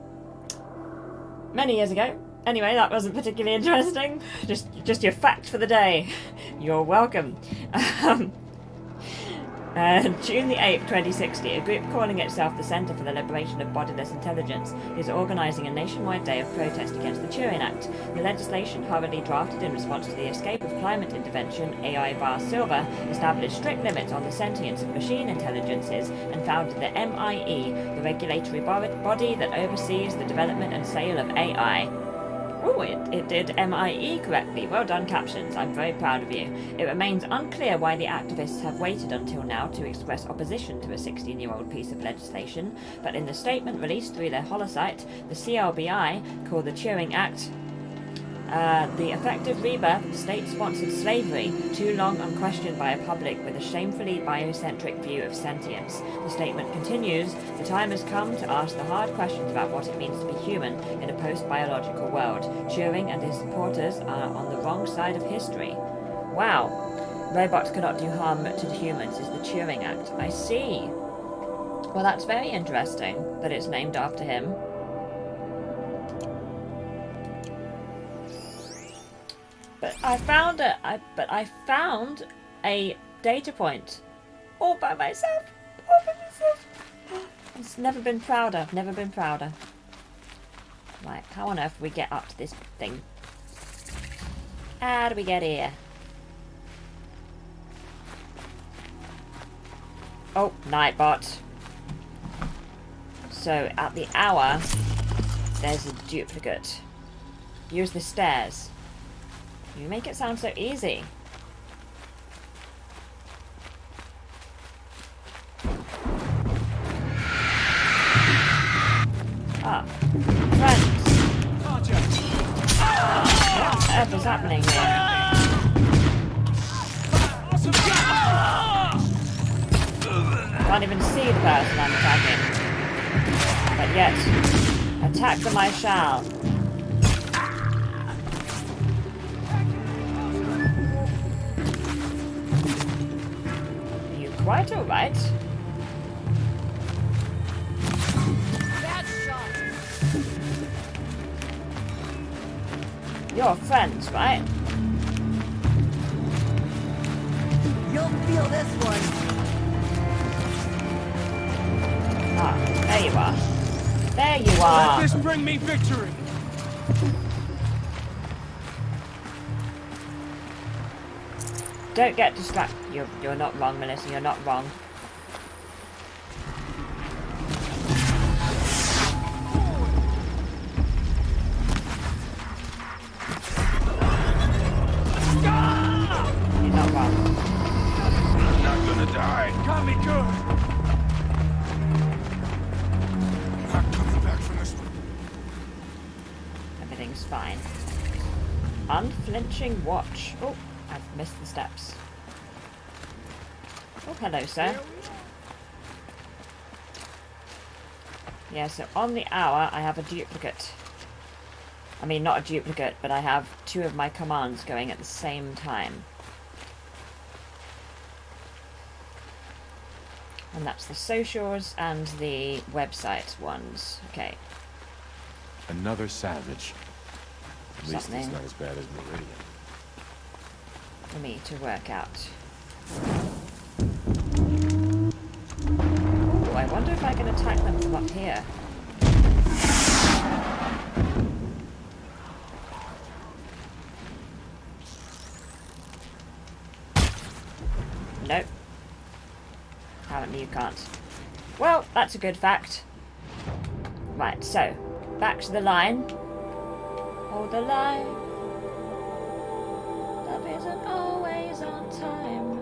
many years ago. Anyway, that wasn't particularly interesting. Just your fact for the day. You're welcome. June the 8th, 2060, a group calling itself the Centre for the Liberation of Bodiless Intelligence is organising a nationwide day of protest against the Turing Act. The legislation, hurriedly drafted in response to the escape of climate intervention, AI Bar Silva, established strict limits on the sentience of machine intelligences and founded the MIE, the regulatory body that oversees the development and sale of AI. Oh, it did MIE correctly. Well done, captions. I'm very proud of you. It remains unclear why the activists have waited until now to express opposition to a 16-year-old piece of legislation, but in the statement released through their holosite, the CLBI called the Turing Act the effective rebirth of state-sponsored slavery, too long unquestioned by a public with a shamefully biocentric view of sentience. The statement continues, the time has come to ask the hard questions about what it means to be human in a post-biological world. Turing and his supporters are on the wrong side of history. Wow. Robots cannot do harm to humans is the Turing Act. I see. Well, that's very interesting that it's named after him. But I found a data point all by myself. I've never been prouder. Never been prouder. Right, how on earth do we get up to this thing? How do we get here? Oh, Nightbot. So at the hour, there's a duplicate. Use the stairs. You make it sound so easy. Ah, friends. What on earth is happening here? Can't even see the person I'm attacking. But yet, attack them I shall. Quite alright. Bad shot. You're friends, right? You'll feel this one. Ah, there you are. There you are. Let this bring me victory. Don't get distracted. You're not wrong, Melissa. You're not wrong. You're not wrong. I'm not gonna die. Got me good. I'm not coming back from this one. Everything's fine. Unflinching watch. Oh, I've missed the steps. Oh, hello, sir. Yeah, so on the hour, I have a duplicate. I mean, not a duplicate, but I have two of my commands going at the same time. And that's the socials and the website ones. Okay. Another savage. At least Something. it's not as bad as Meridian. For me to work out. Ooh, I wonder if I can attack them from up here. Nope. Apparently you can't. Well, that's a good fact. Right, so, back to the line. Hold the line. Love isn't always on time.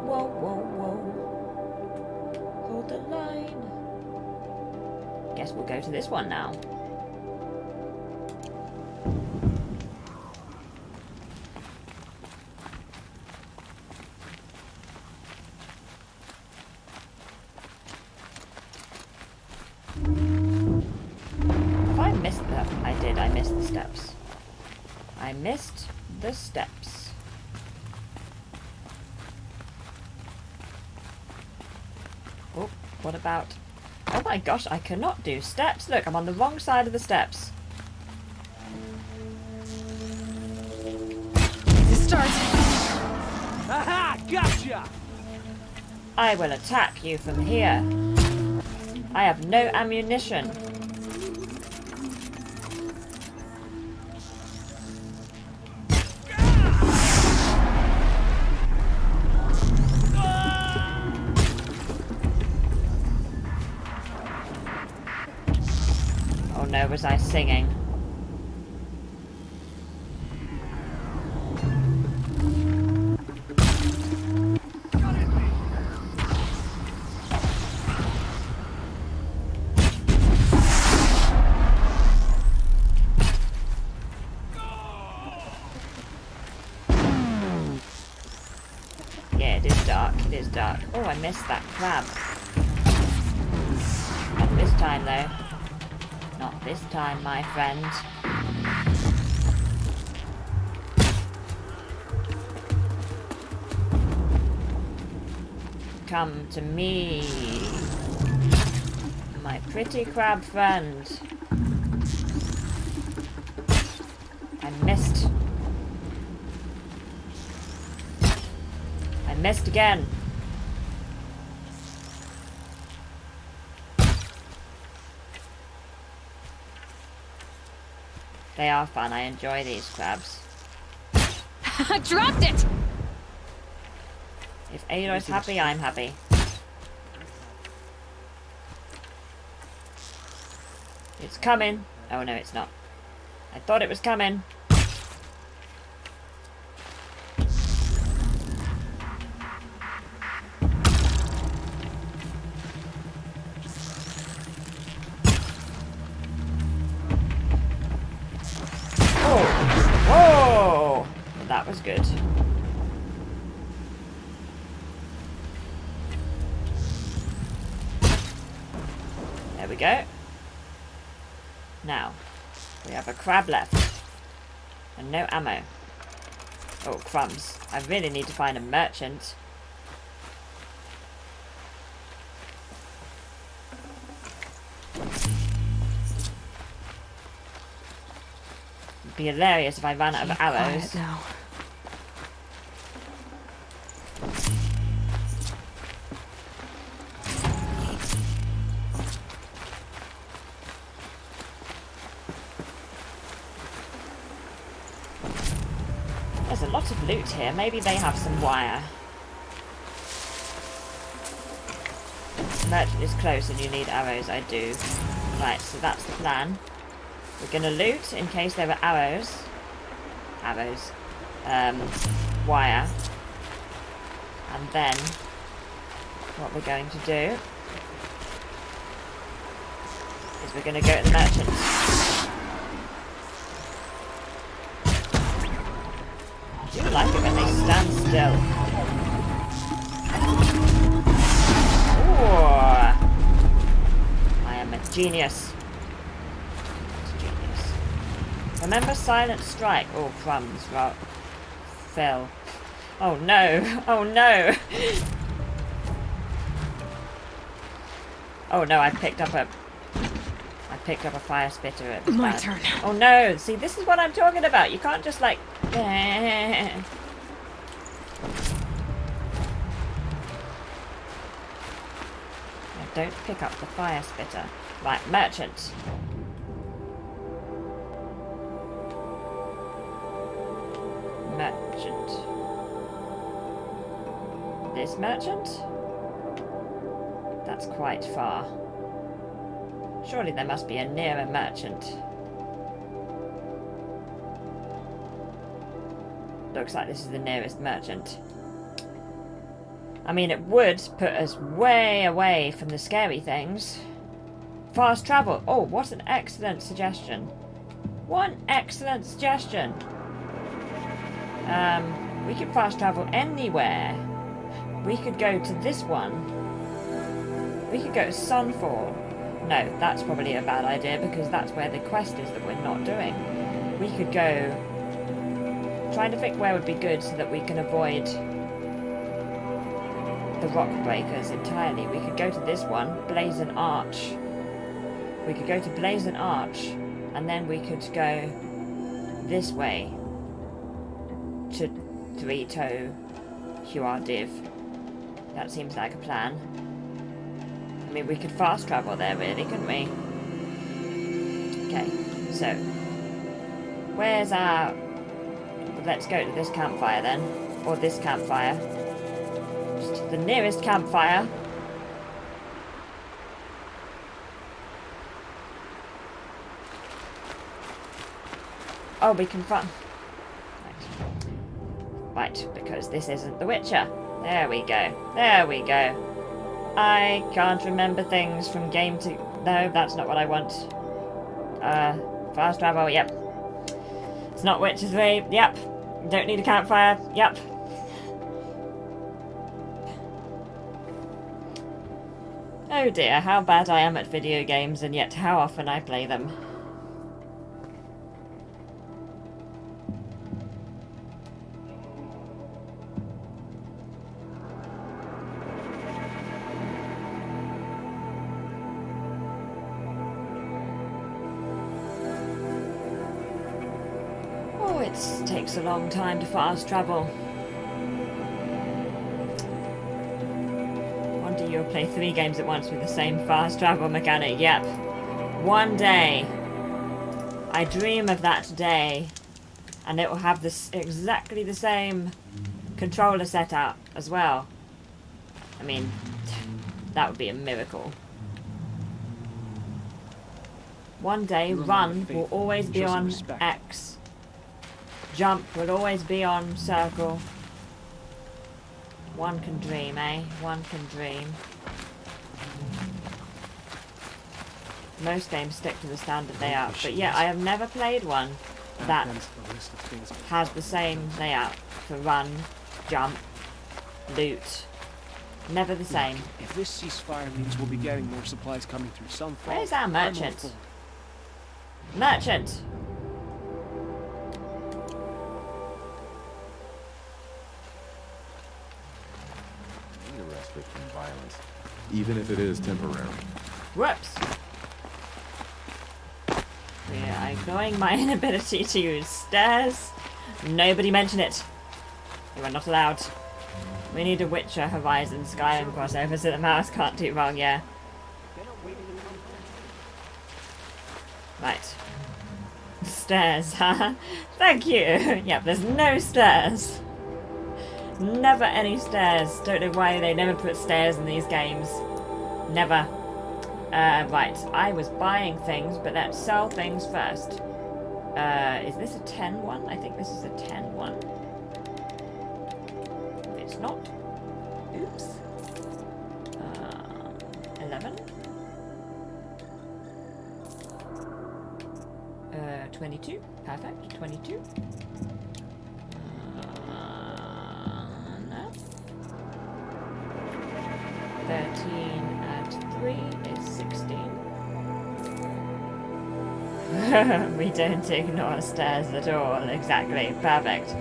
Whoa, whoa, whoa. Hold the line. Guess we'll go to this one now. steps. I missed the steps. Oh, what about... Oh my gosh, I cannot do steps. Look, I'm on the wrong side of the steps. This starts. Aha! Gotcha! I will attack you from here. I have no ammunition. Oh no, was I singing? Yeah, it is dark. It is dark. Oh, I missed that crab. Not this time, though. Not this time, my friend. Come to me, my pretty crab friend. I missed. I missed again. They are fun. I enjoy these crabs. I dropped it! If Aloy's happy, I'm happy. It's coming. Oh no, it's not. I thought it was coming. Whoa! That was good. There we go. Now, we have a crab left. And no ammo. Oh, crumbs. I really need to find a merchant. It'd be hilarious if I ran out of arrows. Quiet now. There's a lot of loot here. Maybe they have some wire. Merchant is close and you need arrows. I do. Right, so that's the plan. We're gonna loot in case there were arrows. Arrows. Wire. And then what we're going to do is we're gonna go to the merchant. I do like it when they stand still. Ooh. I am a genius. Remember Silent Strike? Oh, crumbs. Rock. Fell. Oh no. Oh no. Oh no, I picked up a fire spitter at the My bad. turn. Oh no. See, this is what I'm talking about. You can't just like... No, don't pick up the fire spitter. Right, merchant. Merchant. This merchant? That's quite far. Surely there must be a nearer merchant. Looks like this is the nearest merchant. I mean, it would put us way away from the scary things. Fast travel. Oh, what an excellent suggestion. What an excellent suggestion. We could fast travel anywhere. We could go to this one. We could go to Sunfall. No, that's probably a bad idea because that's where the quest is that we're not doing. we could go... Trying to think where would be good so that we can avoid the rock breakers entirely. We could go to this one, Blazon Arch. We could go to Blazon Arch, and then we could go this way to Three Toe Huardiv. That seems like a plan. I mean, we could fast travel there, really, couldn't we? Okay, so where's our... Let's go to this campfire then, or this campfire. Just the nearest campfire. Oh, we can find... Right, because this isn't The Witcher. There we go. There we go. I can't remember things from game to... No, that's not what I want. Fast travel, yep. It's not Witcher 3, yep. Don't need a campfire, yep. Oh dear, how bad I am at video games, and yet how often I play them. It takes a long time to fast travel. Wonder you'll play 3 games at once with the same fast travel mechanic. Yep. One day. I dream of that day. And it will have this exactly the same controller setup as well. I mean, that would be a miracle. One day, run will always be on X. Jump will always be on circle. One can dream, eh? One can dream. Most games stick to the standard layout, but yeah, I have never played one that has the same layout for run, jump, loot. Never the same. If this ceasefire means we'll be getting more supplies coming through some fall, where's our merchant? Merchant! From violence, even if it is temporary. Whoops! We are ignoring my inability to use stairs. Nobody mention it. You are not allowed. We need a Witcher Horizon Skyrim crossover so the mouse can't do wrong, yeah. Right. Stairs, huh? Thank you! Yep, there's no stairs. Never any stairs. Don't know why they never put stairs in these games. Never. Right. I was buying things, but let's sell things first. Is this a 10 one? I think this is a 10 one. If it's not. Oops. 11. 22. Perfect. 22. No. 13 and 3 is 16. We don't ignore stairs at all. Exactly. Perfect.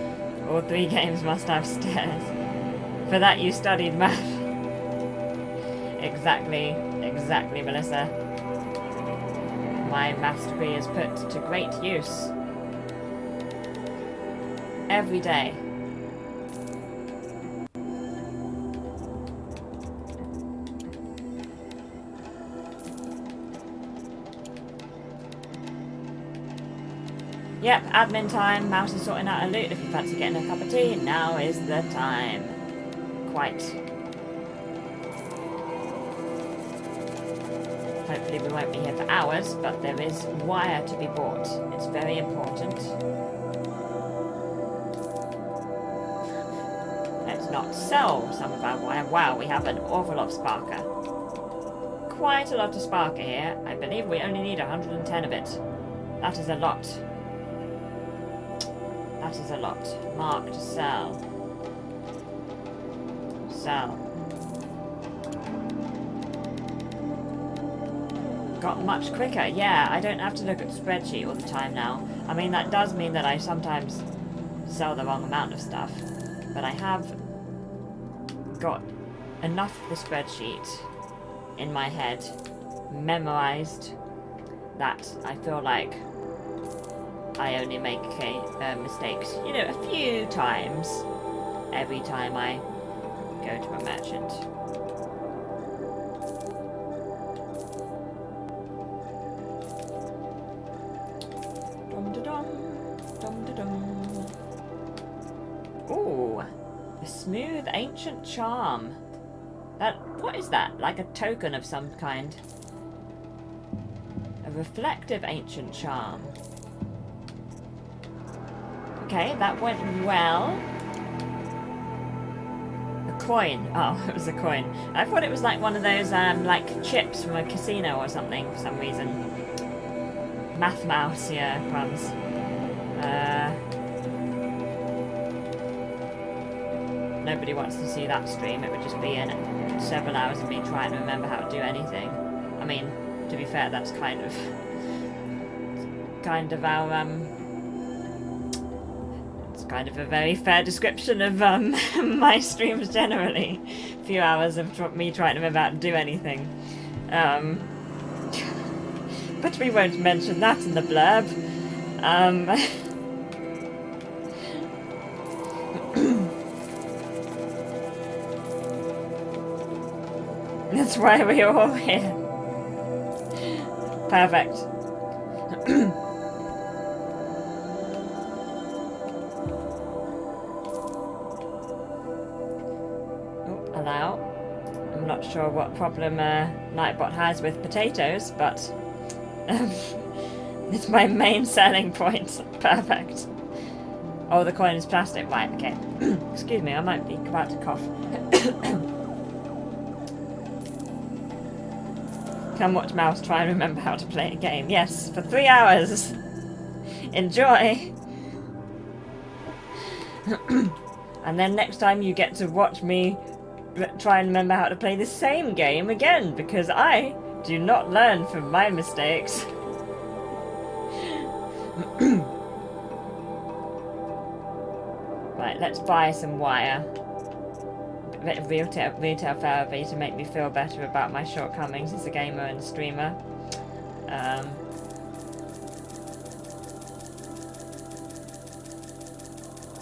All 3 games must have stairs. For that you studied math. Exactly. Exactly, Melissa. My maths degree is put to great use. Every day. Yep, admin time. Mouse is sorting out a loot. If you fancy getting a cup of tea, now is the time. Quite. Hopefully we won't be here for hours, but there is wire to be bought. It's very important. Let's not sell some of our wire. Wow, we have an awful lot of Sparker. Quite a lot of Sparker here. I believe we only need 110 of it. That is a lot. That is a lot. Mark to sell. Sell. got much quicker. Yeah, I don't have to look at the spreadsheet all the time now. I mean, that does mean that I sometimes sell the wrong amount of stuff, but I have got enough of the spreadsheet in my head, memorized, that I feel like I only make mistakes, you know, a few times every time I go to a merchant. Dum-da-dum, dum-da-dum. Ooh, a smooth ancient charm. What is that? Like a token of some kind. A reflective ancient charm. Okay, that went well. A coin. Oh, it was a coin. I thought it was like one of those, like chips from a casino or something for some reason. Math mouse, yeah, crumbs. Nobody wants to see that stream. It would just be in several hours of me trying to remember how to do anything. I mean, to be fair, that's kind of our it's kind of a very fair description of my streams generally. A few hours of me trying to remember how to do anything. But we won't mention that in the blurb. That's why we're all here. Perfect. Oh, allow. I'm not sure what problem Nightbot has with potatoes, but it's my main selling point. Perfect. Oh, the coin is plastic. Right, okay. Excuse me, I might be about to cough. Come watch Mouse try and remember how to play a game. Yes, for 3 hours. Enjoy. And then next time you get to watch me try and remember how to play the same game again, because I do not learn from my mistakes. Right, let's buy some wire. A bit of retail therapy to make me feel better about my shortcomings as a gamer and streamer.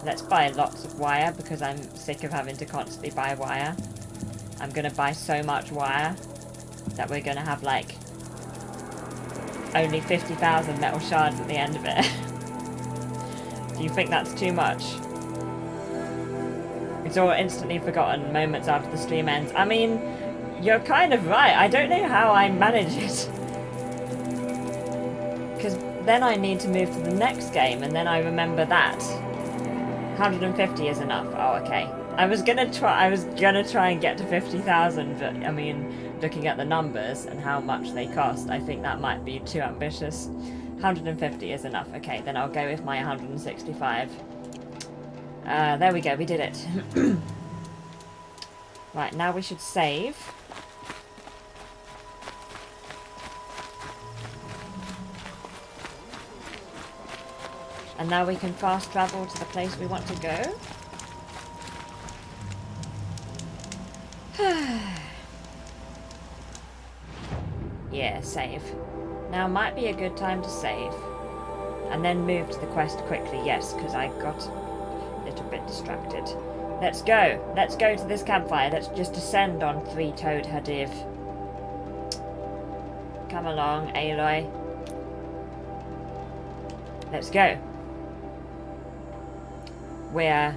Let's buy lots of wire because I'm sick of having to constantly buy wire. I'm gonna buy so much wire that we're gonna have like only 50,000 metal shards at the end of it. Do you think that's too much? It's all instantly forgotten moments after the stream ends. I mean, you're kind of right. I don't know how I manage it. Because then I need to move to the next game, and then I remember that. 150 is enough. Oh, okay. I was gonna try and get to 50,000, but I mean, looking at the numbers and how much they cost, I think that might be too ambitious. 150 is enough. Okay, then I'll go with my 165. There we go, we did it. Right, now we should save. And now we can fast travel to the place we want to go. Yeah, save. Now might be a good time to save. And then move to the quest quickly, yes, because I got a little bit distracted. Let's go. Let's go to this campfire. Let's just descend on Three-Toed Hadiv. Come along, Aloy. Let's go. We've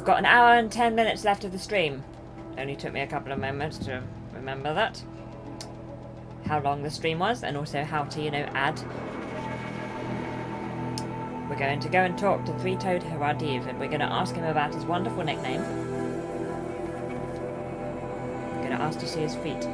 got an hour and 10 minutes left of the stream. Only took me a couple of moments to remember that. How long the stream was, and also how to, add. We're going to go and talk to Three-Toed Hadiv, and we're going to ask him about his wonderful nickname. We're going to ask to see his feet.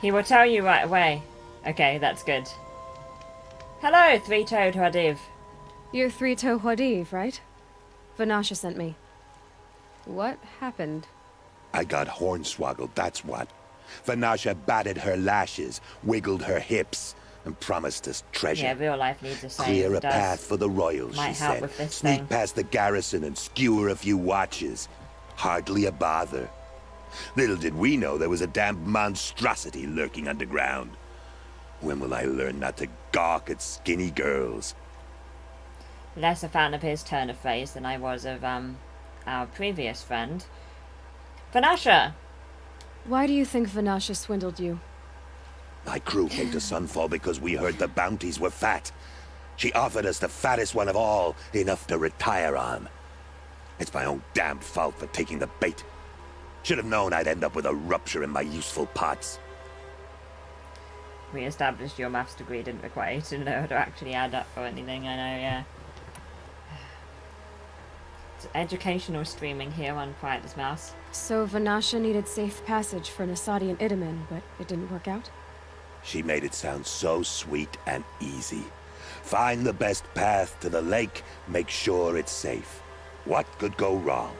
He will tell you right away. Okay, that's good. Hello, three-toed Hadiv. You're Three-Toe Hadiv, right? Vanasha sent me. What happened? I got hornswoggled, that's what. Vanasha batted her lashes, wiggled her hips, and promised us treasure. Yeah, real life needs a save. Clear a It does. path for the royals, Might she help said. with this Sneak thing. past the garrison and skewer a few watches. Hardly a bother. Little did we know there was a damned monstrosity lurking underground. When will I learn not to gawk at skinny girls? Less a fan of his turn of phrase than I was of our previous friend. Vanasha! Why do you think Vanasha swindled you? My crew came to Sunfall because we heard the bounties were fat. She offered us the fattest one of all, enough to retire on. It's my own damn fault for taking the bait. Should have known I'd end up with a rupture in my useful parts. We established your maths degree didn't require you to know how to actually add up or anything, I know, yeah. It's educational streaming here on Quiet as Mouse. So Vanasha needed safe passage for Nasadi and Idaman, but it didn't work out? She made it sound so sweet and easy. Find the best path to the lake, make sure it's safe. What could go wrong?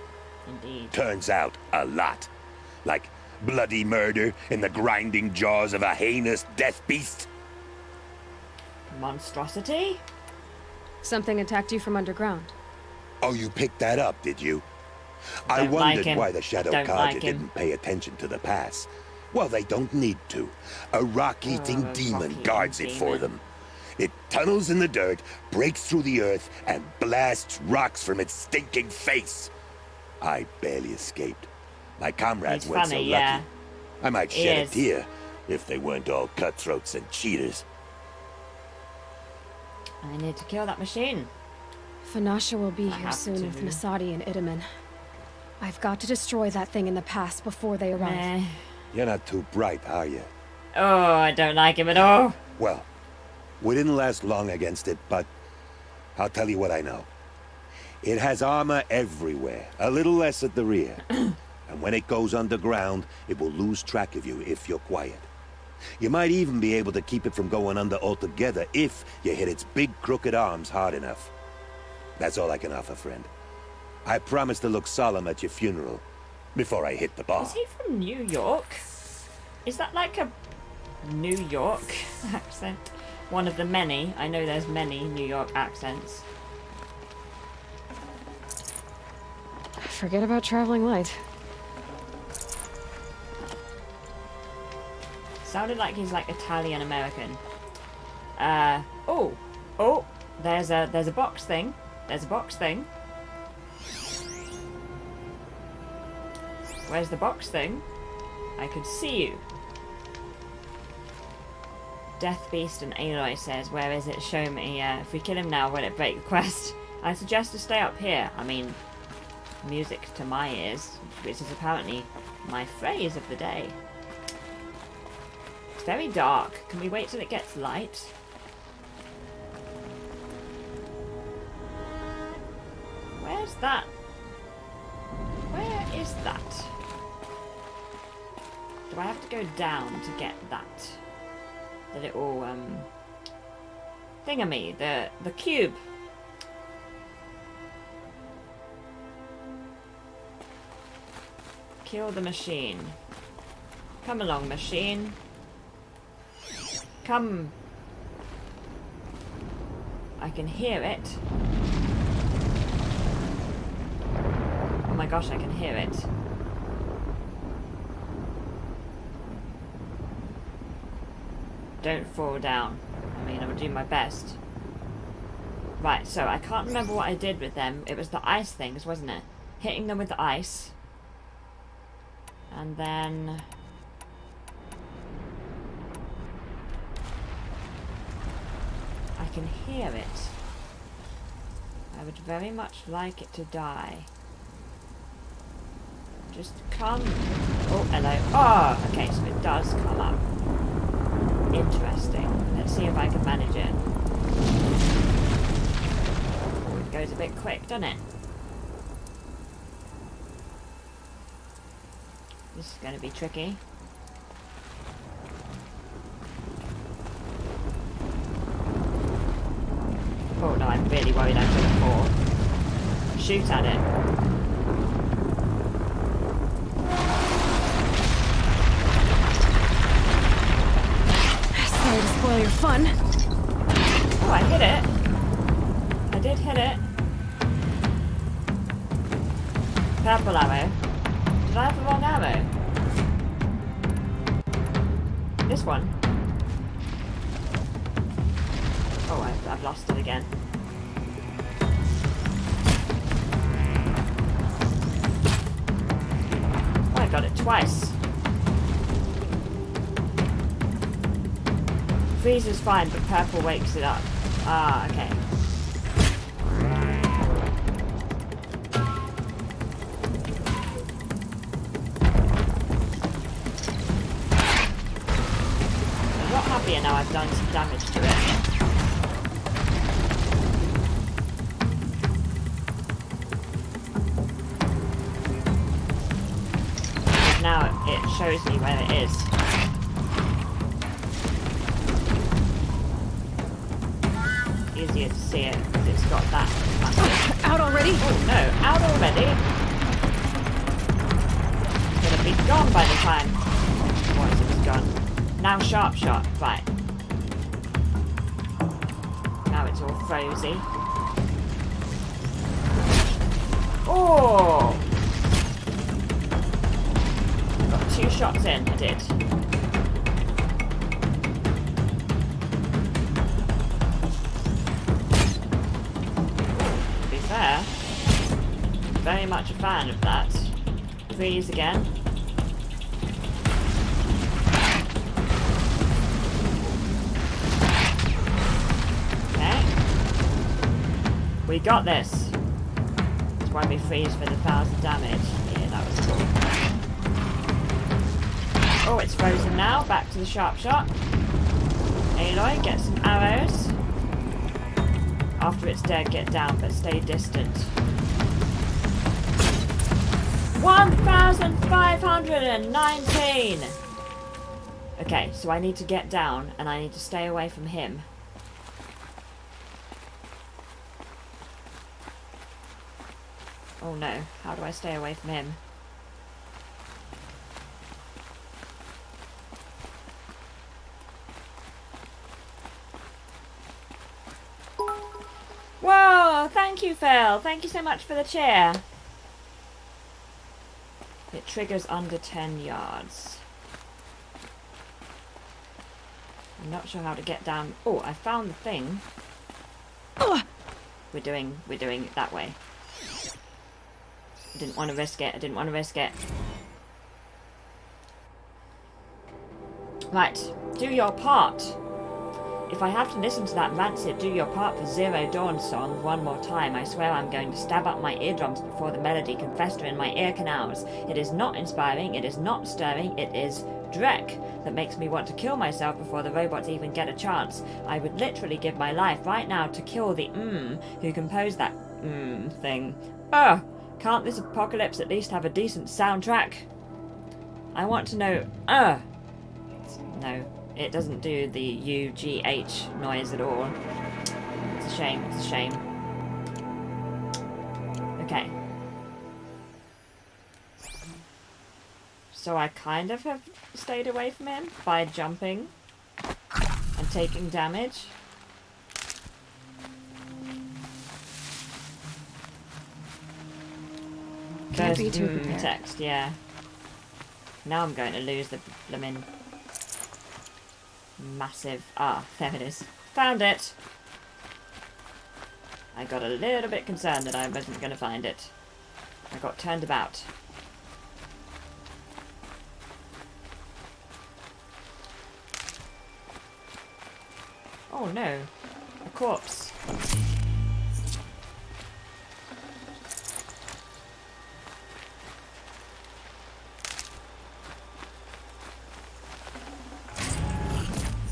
Indeed. Turns out, a lot. Like bloody murder in the grinding jaws of a heinous death beast. Monstrosity? Something attacked you from underground. Oh, you picked that up, did you? I Don't like wondered him. why the Shadow Don't Carja like him. didn't pay attention to the pass. Well, they don't need to. A rock-eating Oh, demon rock-eating guards it for demon. them. It tunnels in the dirt, breaks through the earth, and blasts rocks from its stinking face. I barely escaped. My comrades He's weren't funny, so yeah. lucky. I might He shed is. a tear if they weren't all cutthroats and cheaters. I need to kill that machine. Vanasha will be I here have soon to. with Nasadi and Idaman. I've got to destroy that thing in the pass before they arrive. Meh. You're not too bright, are you? Oh, I don't like him at all. Well, we didn't last long against it, but I'll tell you what I know. It has armor everywhere, a little less at the rear. And when it goes underground, it will lose track of you if you're quiet. You might even be able to keep it from going under altogether if you hit its big crooked arms hard enough. That's all I can offer, friend. I promise to look solemn at your funeral before I hit the bar. Is he from New York? Is that like a New York accent? One of the many. I know there's many New York accents. Forget about traveling light. Sounded like he's like Italian American. Oh, there's a box thing. There's a box thing. Where's the box thing? I could see you. Death Beast and Aloy says, where is it? Show me. If we kill him now, will it break the quest? I suggest to stay up here. I mean, music to my ears, which is apparently my phrase of the day. It's very dark. Can we wait till it gets light? Where's that? Where is that? Do I have to go down to get that? The little thingamy, the cube. Kill the machine. Come along, machine. Come. I can hear it. Oh my gosh, I can hear it. Don't fall down. I mean, I'll do my best. Right, so I can't remember what I did with them. It was the ice things, wasn't it? Hitting them with the ice. And then... I can hear it. I would very much like it to die. Just come... Oh, hello. Oh, okay, so it does come up. Interesting. Let's see if I can manage it. Oh, it goes a bit quick, doesn't it? This is going to be tricky. really worried I'm gonna fall. Shoot at it. Sorry to spoil your fun. Oh, I hit it. I did hit it. Purple arrow. Did I have the wrong arrow? This one. Oh, I've lost it again. Oh, I got it twice. Freeze is fine, but purple wakes it up. Ah, okay. I'm not happier now I've done some damage to it. Now it shows me where it is. Easier to see it because it's got that massive. Out already? Oh no, out already? It's gonna be gone by the time. Once it's gone. Now sharp shot, right. Now it's all frozy. Oh! Got 2 shots in, I did. To be fair, very much a fan of that. Freeze again. Okay. We got this. That's why we freeze for the 1,000 damage. Yeah, that was cool. Oh, it's frozen now. Back to the sharp shot. Aloy, get some arrows. After it's dead, get down, but stay distant. 1,519! Okay, so I need to get down, and I need to stay away from him. Oh no, how do I stay away from him? Whoa, thank you, Phil. Thank you so much for the cheer. It triggers under 10 yards. I'm not sure how to get down. Oh, I found the thing. We're doing it that way. I didn't want to risk it. I didn't want to risk it. Right, do your part. If I have to listen to that rancid Do Your Part for Zero Dawn song one more time, I swear I'm going to stab up my eardrums before the melody can fester in my ear canals. It is not inspiring, it is not stirring, it is dreck that makes me want to kill myself before the robots even get a chance. I would literally give my life right now to kill the who composed that thing. Ugh! Can't this apocalypse at least have a decent soundtrack? I want to know, No. It doesn't do the UGH noise at all. It's a shame, it's a shame. Okay. So I kind of have stayed away from him by jumping and taking damage. Can't be too prepared. Text, yeah. Now I'm going to lose the blimmin' massive... Ah, there it is. Found it! I got a little bit concerned that I wasn't going to find it. I got turned about. Oh no. A corpse.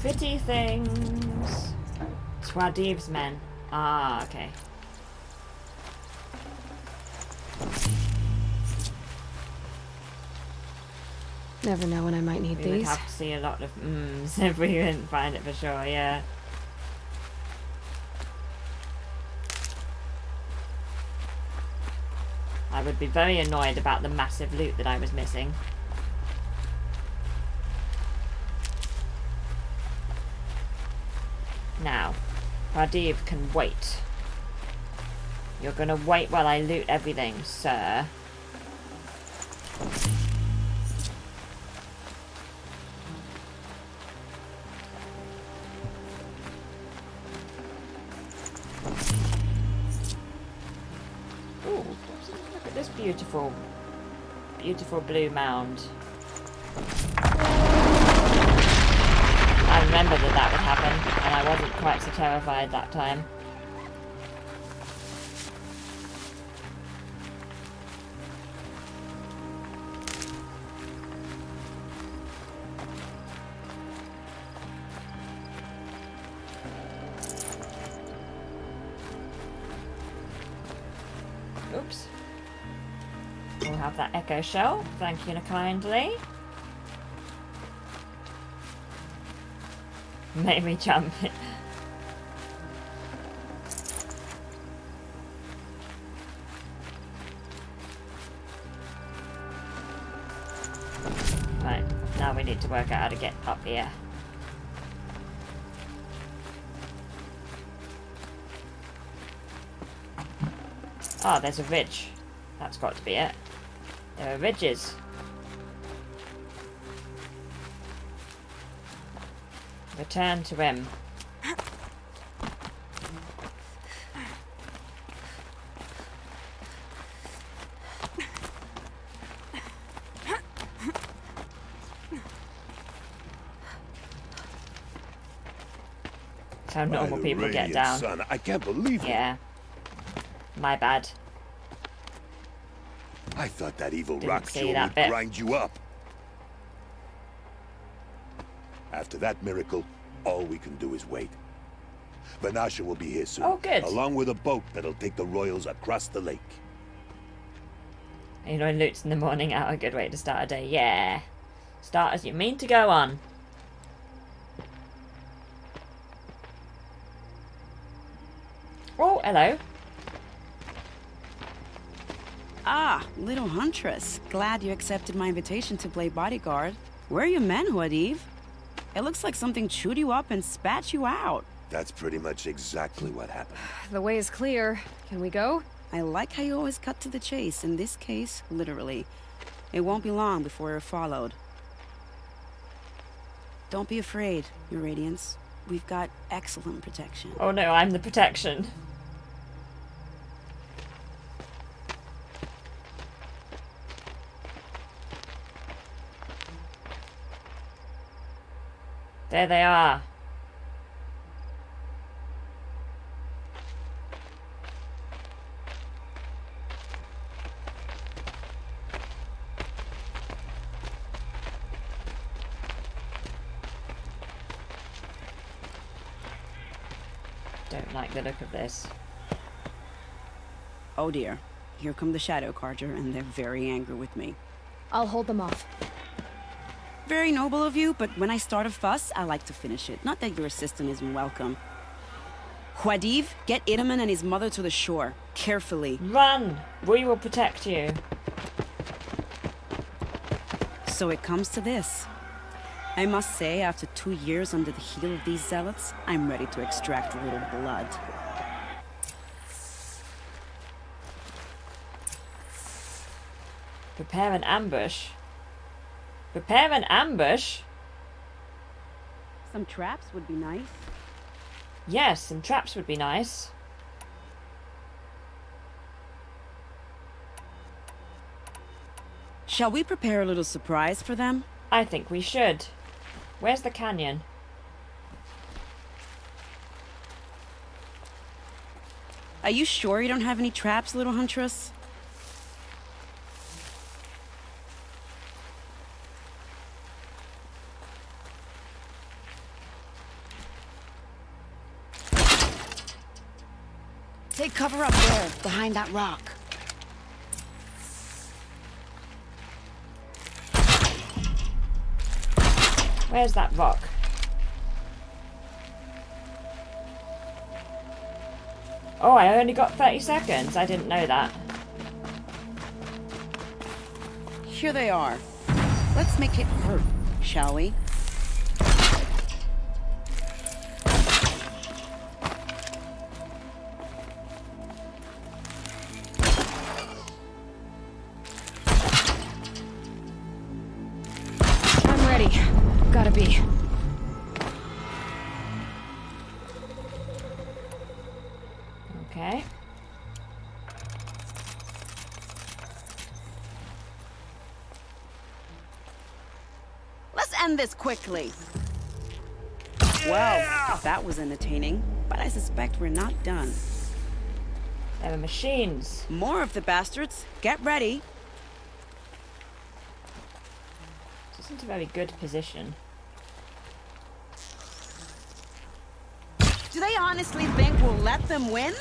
Pretty things. Swadiv's men. Ah, okay. Never know when I might need We these. would have to see a lot of if we didn't find it for sure, yeah. I would be very annoyed about the massive loot that I was missing. Now, Pradeep can wait. You're gonna wait while I loot everything, sir. Ooh, look at this beautiful, beautiful blue mound. I remember that would happen, and I wasn't quite so terrified that time. Oops. We'll have that echo shell. Thank you kindly. Made me jump. Right, now we need to work out how to get up here. Ah, there's a ridge. That's got to be it. There are ridges. Return to him. That's how normal people get down. Son, I can't believe it. Yeah. My bad. I thought that evil Didn't rock see jewel that would bit. grind you up. After that miracle, all we can do is wait. Vanasha will be here soon. Oh, good. Along with a boat that'll take the royals across the lake. You know, loots in the morning are a good way to start a day. Yeah. Start as you mean to go on. Oh, hello. Ah, little huntress. Glad you accepted my invitation to play bodyguard. Where are your men, Huadiv? It looks like something chewed you up and spat you out. That's pretty much exactly what happened. The way is clear. Can we go? I like how you always cut to the chase. In this case, literally. It won't be long before we're followed. Don't be afraid, Your Radiance. We've got excellent protection. Oh no, I'm the protection. There they are. Don't like the look of this. Oh dear. Here come the Shadow Carja, and they're very angry with me. I'll hold them off. Very noble of you, but when I start a fuss, I like to finish it. Not that your assistant isn't welcome. Huadiv, get Itaman and his mother to the shore. Carefully. Run! We will protect you. So it comes to this. I must say, after 2 years under the heel of these zealots, I'm ready to extract a little blood. Prepare an ambush. Prepare an ambush? Some traps would be nice. Yes, some traps would be nice. Shall we prepare a little surprise for them? I think we should. Where's the canyon? Are you sure you don't have any traps, little huntress? Take cover up there, behind that rock. Where's that rock? Oh, I only got 30 seconds. I didn't know that. Here they are. Let's make it hurt, shall we? I'm ready. Gotta be. Okay. Let's end this quickly. Well, that was entertaining, but I suspect we're not done. They were machines. More of the bastards. Get ready. This isn't a very good position. Do they honestly think we'll let them win?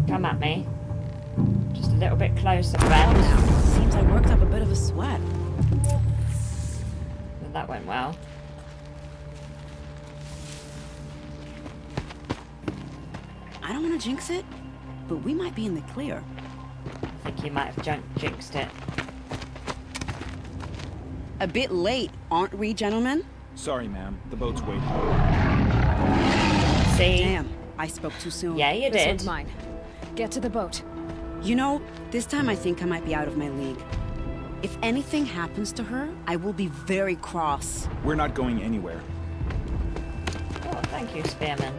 Come at me. Just a little bit closer, Well friend. now, seems I worked up a bit of a sweat. That went well. I don't want to jinx it, but we might be in the clear. I think you might have jinxed it. A bit late, aren't we, gentlemen? Sorry, ma'am. The boat's waiting. See? Damn, I spoke too soon. Yeah, you This did. one's mine. Get to the boat. You know, this time I think I might be out of my league. If anything happens to her, I will be very cross. We're not going anywhere. Oh, thank you, Spearman.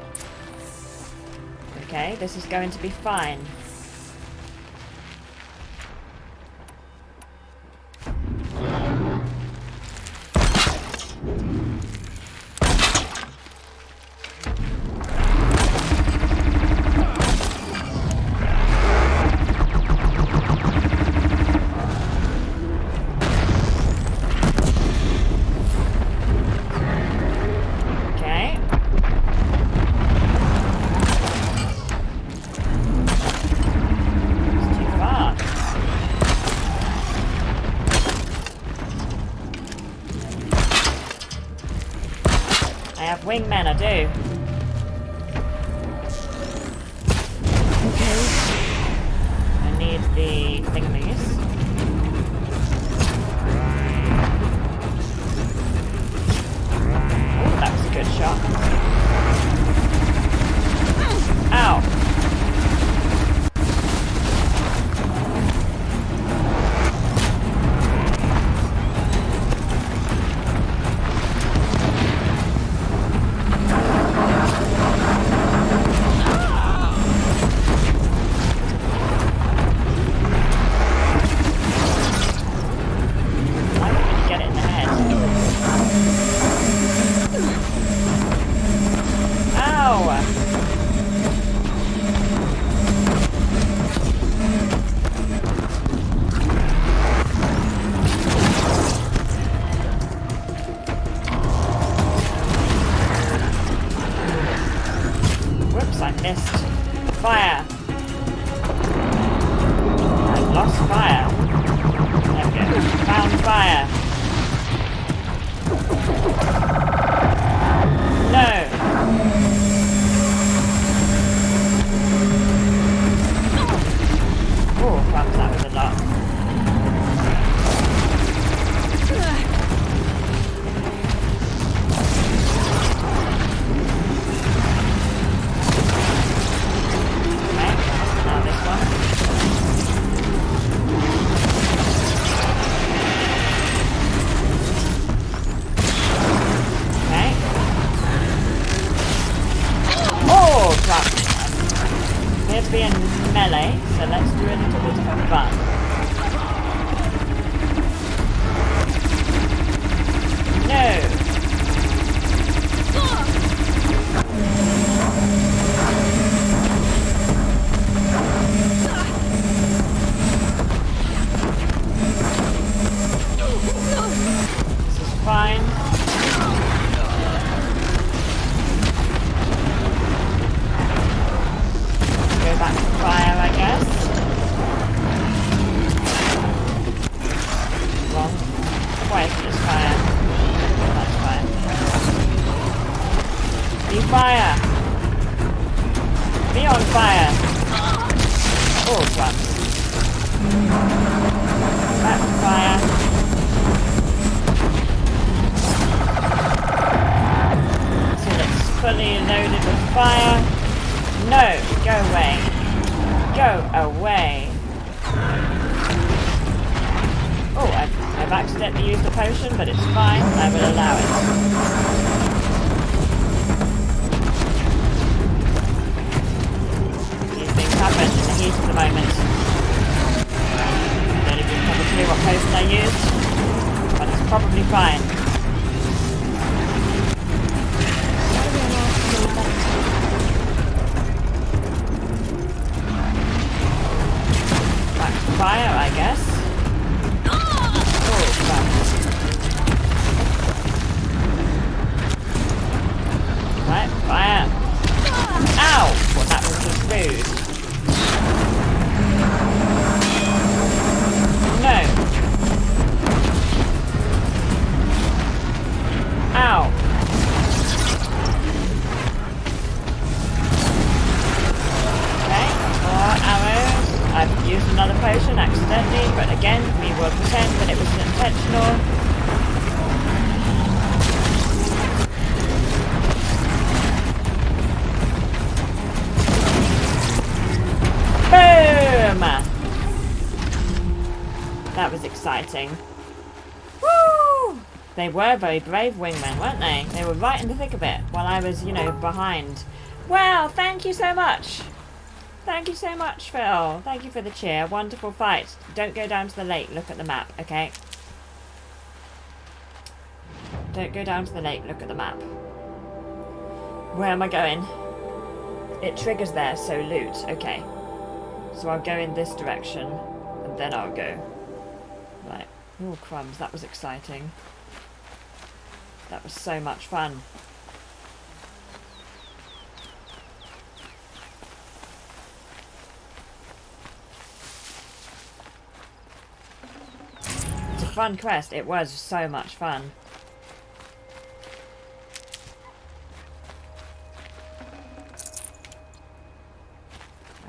Okay, this is going to be fine. Okay. It's too far. I have wingmen, I do. Okay. I need the thingamies. Oh, that was a good shot. Ow. Why didn't you get it in the head? Ow! Whoops, I missed. Fire! I lost fire. There we go. Found fire. No! Oh, perhaps that was a lot. Okay, now this one. Okay. Oh, crap. Appear to be in melee, so let's do a little bit of a run. No! This is fine. Go back to fire, I guess. That's fire. So it's fully loaded with fire. No, go away. Go away. Oh, I've accidentally used a potion, but it's fine. I will allow it. These things happen in the heat of the moment. I don't even have a clue what potion I used, but it's probably fine. Back to fire, I guess. Right, fire. Ow! Well, that was just rude. No. Ow. Okay, more arrows. I've used another potion accidentally, but again, we will pretend that it was intentional. Boom! That was exciting. Woo! They were very brave wingmen, weren't they? They were right in the thick of it while I was, you know, behind. Well, thank you so much. Thank you so much, Phil. Thank you for the cheer. Wonderful fight. Don't go down to the lake. Look at the map, okay? Don't go down to the lake. Look at the map. Where am I going? It triggers there, so loot. Okay. So I'll go in this direction, and then I'll go. Right. Oh, crumbs. That was exciting. That was so much fun. It's a fun quest. It was so much fun.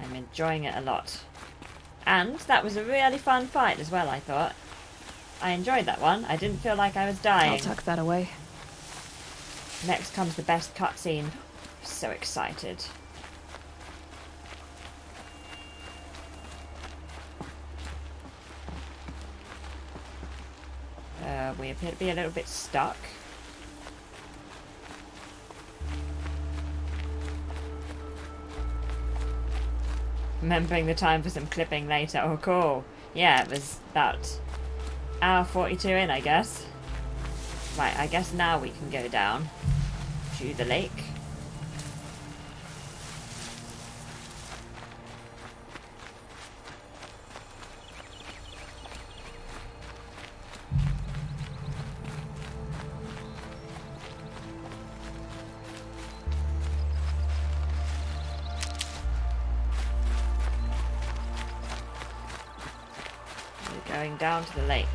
I'm enjoying it a lot. And that was a really fun fight as well, I thought. I enjoyed that one. I didn't feel like I was dying. I'll tuck that away. Next comes the best cutscene. So excited. We appear to be a little bit stuck. Remembering the time for some clipping later. Oh, cool. Yeah, it was about hour 42 in, I guess. Right, I guess now we can go down to the lake. Going down to the lake.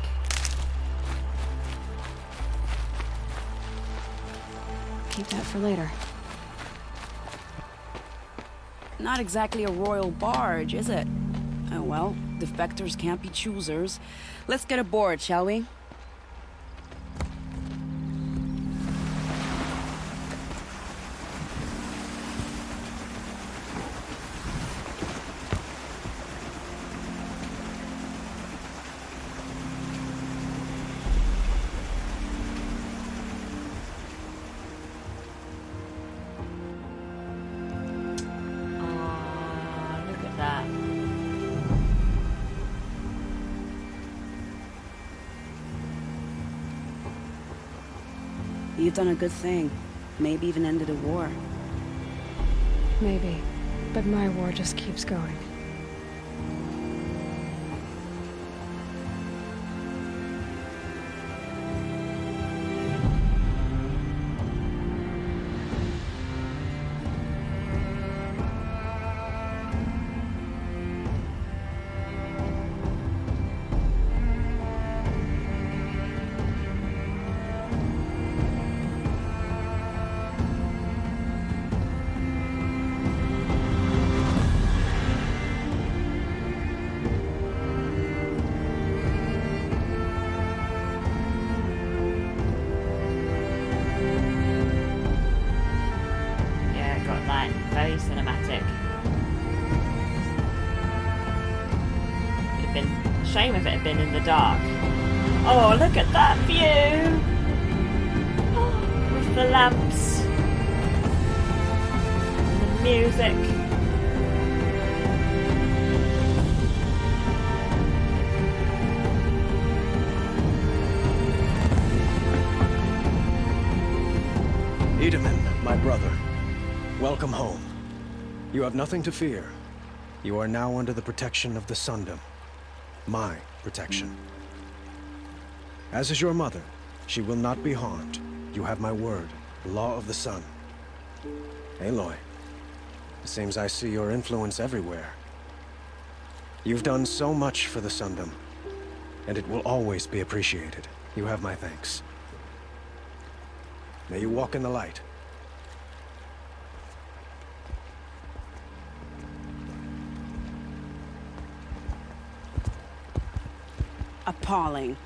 Keep that for later. Not exactly a royal barge, is it? Oh well, defectors can't be choosers. Let's get aboard, shall we? You've done a good thing. Maybe even ended a war. Maybe. But my war just keeps going. have been a shame if it had been in the dark. Oh, look at that view! With the lamps. And the music. Edaman, my brother, welcome home. You have nothing to fear. You are now under the protection of the Sundom. My protection. As is your mother, she will not be harmed. You have my word, the law of the sun. Aloy, it seems I see your influence everywhere. You've done so much for the Sundom, and it will always be appreciated. You have my thanks. May you walk in the light. Appalling.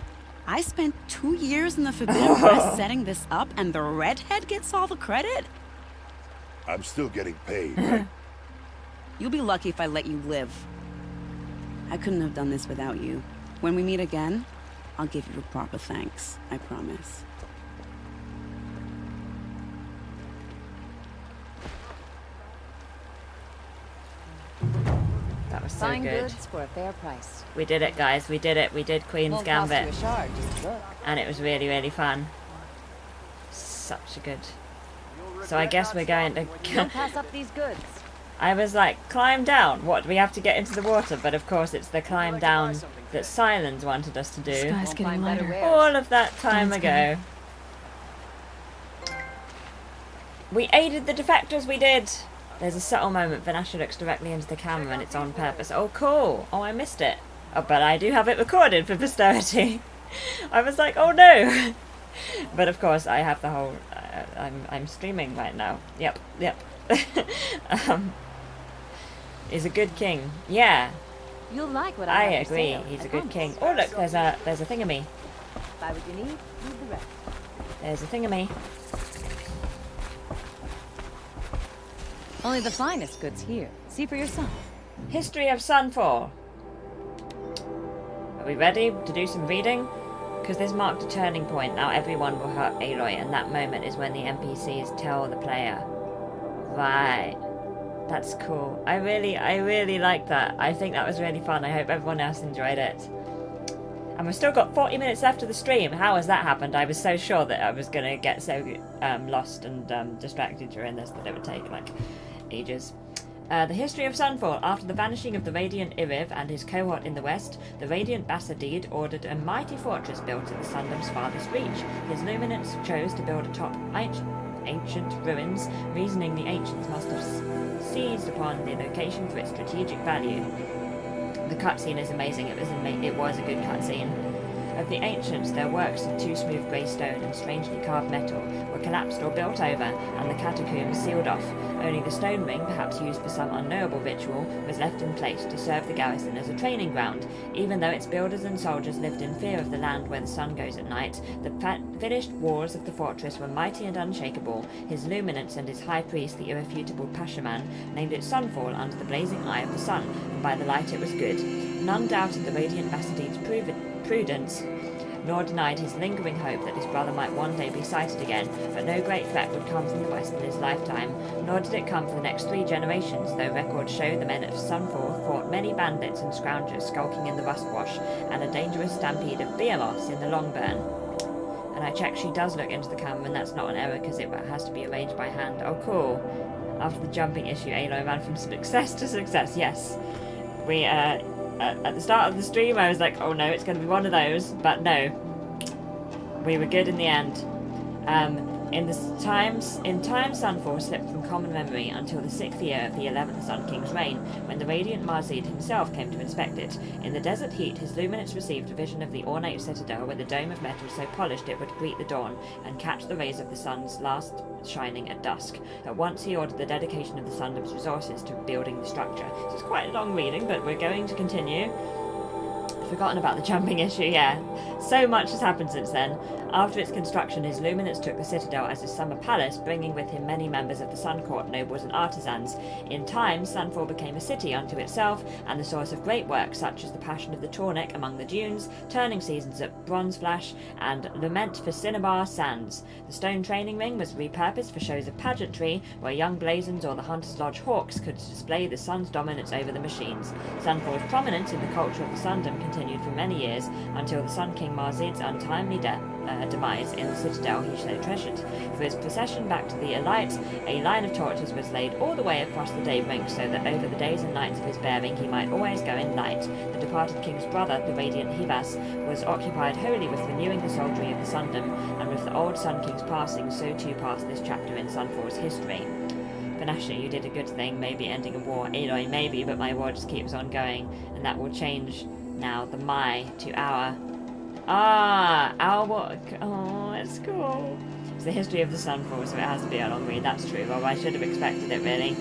I spent 2 years in the Forbidden West setting this up, and the redhead gets all the credit? I'm still getting paid, right? You'll be lucky if I let you live. I couldn't have done this without you. When we meet again, I'll give you a proper thanks. I promise. That was so Fine good. goods for a fair price. We did it, guys. We did it. We did Queen's Won't cost you Gambit. a shard, just look. And it was really, really fun. Such a good... So I guess we're going to... Don't pass up these goods. I was like, climb down. What, do we have to get into the water? But of course it's the climb down that Silence wanted us to do. Sky's getting lighter. All of that time Dawn's ago. We aided the defectors, we did! There's a subtle moment. Vanasha looks directly into the camera and it's on purpose. Oh, cool. Oh, I missed it. Oh, but I do have it recorded for posterity. I was like, oh no! But of course, I have the whole... I'm streaming right now. Yep. He's a good king. Yeah. You'll like what I I have to agree. say, He's I a good promise. king. Oh look, there's a thingammy. Buy what you need, leave the rest. There's a thingammy. Only the finest goods here. See for yourself. History of Sunfall. Are we ready to do some reading? Because this marked a turning point. Now everyone will hurt Aloy, and that moment is when the NPCs tell the player. Right. That's cool. I really like that. I think that was really fun. I hope everyone else enjoyed it. And we've still got 40 minutes left of the stream. How has that happened? I was so sure that I was going to get so lost and distracted during this that it would take like ages. The history of Sunfall. After the vanishing of the Radiant Iriv and his cohort in the west, the Radiant Bassadid ordered a mighty fortress built at the Sundom's farthest reach. His luminance chose to build atop ancient ruins, reasoning the ancients must have seized upon the location for its strategic value. The cutscene is amazing. It was a good cutscene. Of the ancients, their works of too smooth grey stone and strangely carved metal were collapsed or built over, and the catacombs sealed off. Only the stone ring, perhaps used for some unknowable ritual, was left in place to serve the garrison as a training ground. Even though its builders and soldiers lived in fear of the land where the sun goes at night, the finished walls of the fortress were mighty and unshakable. His luminance and his high priest, the irrefutable Pashaman, named it Sunfall under the blazing eye of the sun, and by the light it was good. None doubted the Radiant Bassadid's prudence, nor denied his lingering hope that his brother might one day be sighted again, but no great threat would come from the west in his lifetime, nor did it come for the next 3 generations, though records show the men of Sunfall fought many bandits and scroungers skulking in the Rustwash, and a dangerous stampede of Beamos in the Longburn. And I checked, she does look into the camera, and that's not an error because it has to be arranged by hand. Oh cool. After the jumping issue, Aloy ran from success to success, yes. We, at the start of the stream, I was like, oh no, it's going to be one of those, but no. We were good in the end. In time, Sunfall slipped from common memory until the 6th year of the 11th Sun King's reign, when the Radiant Marzid himself came to inspect it. In the desert heat, his luminance received a vision of the ornate citadel with a dome of metal so polished it would greet the dawn and catch the rays of the sun's last shining at dusk. At once he ordered the dedication of the Sundom's resources to building the structure. So it's quite a long reading, but we're going to continue. Forgotten about the jumping issue, yeah. So much has happened since then. After its construction, his luminance took the citadel as his summer palace, bringing with him many members of the Sun Court, nobles and artisans. In time, Sunfall became a city unto itself, and the source of great works such as the Passion of the Tornik among the dunes, Turning Seasons at Bronzeflash, and Lament for Cinnabar Sands. The stone training ring was repurposed for shows of pageantry, where young blazons or the Hunter's Lodge hawks could display the sun's dominance over the machines. Sunfall's prominence in the culture of the Sundom continued for many years, until the Sun King Marzid's untimely demise in the citadel he so treasured. For his procession back to the Elite, a line of torches was laid all the way across the Daybreak, so that over the days and nights of his bearing he might always go in light. The departed king's brother, the radiant Hivas, was occupied wholly with renewing the soldiery of the Sundom, and with the old Sun King's passing, so too passed this chapter in Sunfall's history. Vanasha, you did a good thing, maybe ending a war. Aloy, maybe, but my war just keeps on going, and that will change now the my to our. Our what? Oh, it's cool. It's the history of the Sunfall, so it has to be a long read. That's true. Well, I should have expected it, really.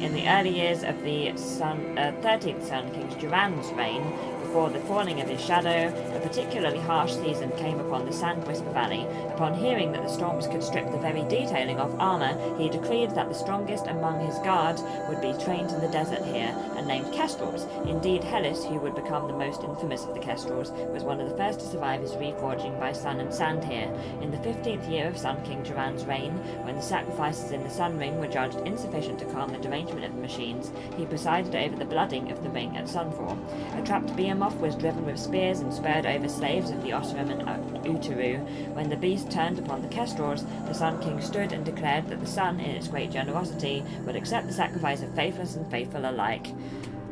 In the early years of the 13th Sun King Duran's reign, before the falling of his shadow, a particularly harsh season came upon the Sandwhisper Valley. Upon hearing that the storms could strip the very detailing off armour, he decreed that the strongest among his guards would be trained in the desert here, and named Kestrels. Indeed, Hellis, who would become the most infamous of the Kestrels, was one of the first to survive his reforging by sun and sand here. In the 15th year of Sun King Duran's reign, when the sacrifices in the Sun Ring were judged insufficient to calm the derangement of the machines, he presided over the blooding of the ring at Sunfall. A trapped Behemoth was driven with spears and spurred over slaves of the Osram and Utaru. When the beast turned upon the Kestrels, the Sun King stood and declared that the sun, in its great generosity, would accept the sacrifice of faithless and faithful alike.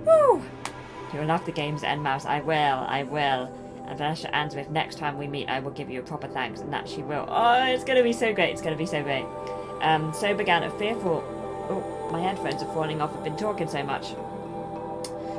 Woo! You'll love the game's end mouse. I will. And Vanessa Ansmith, next time we meet, I will give you a proper thanks, and that she will. Oh, it's going to be so great. So began a fearful... Oh, my headphones are falling off. I've been talking so much.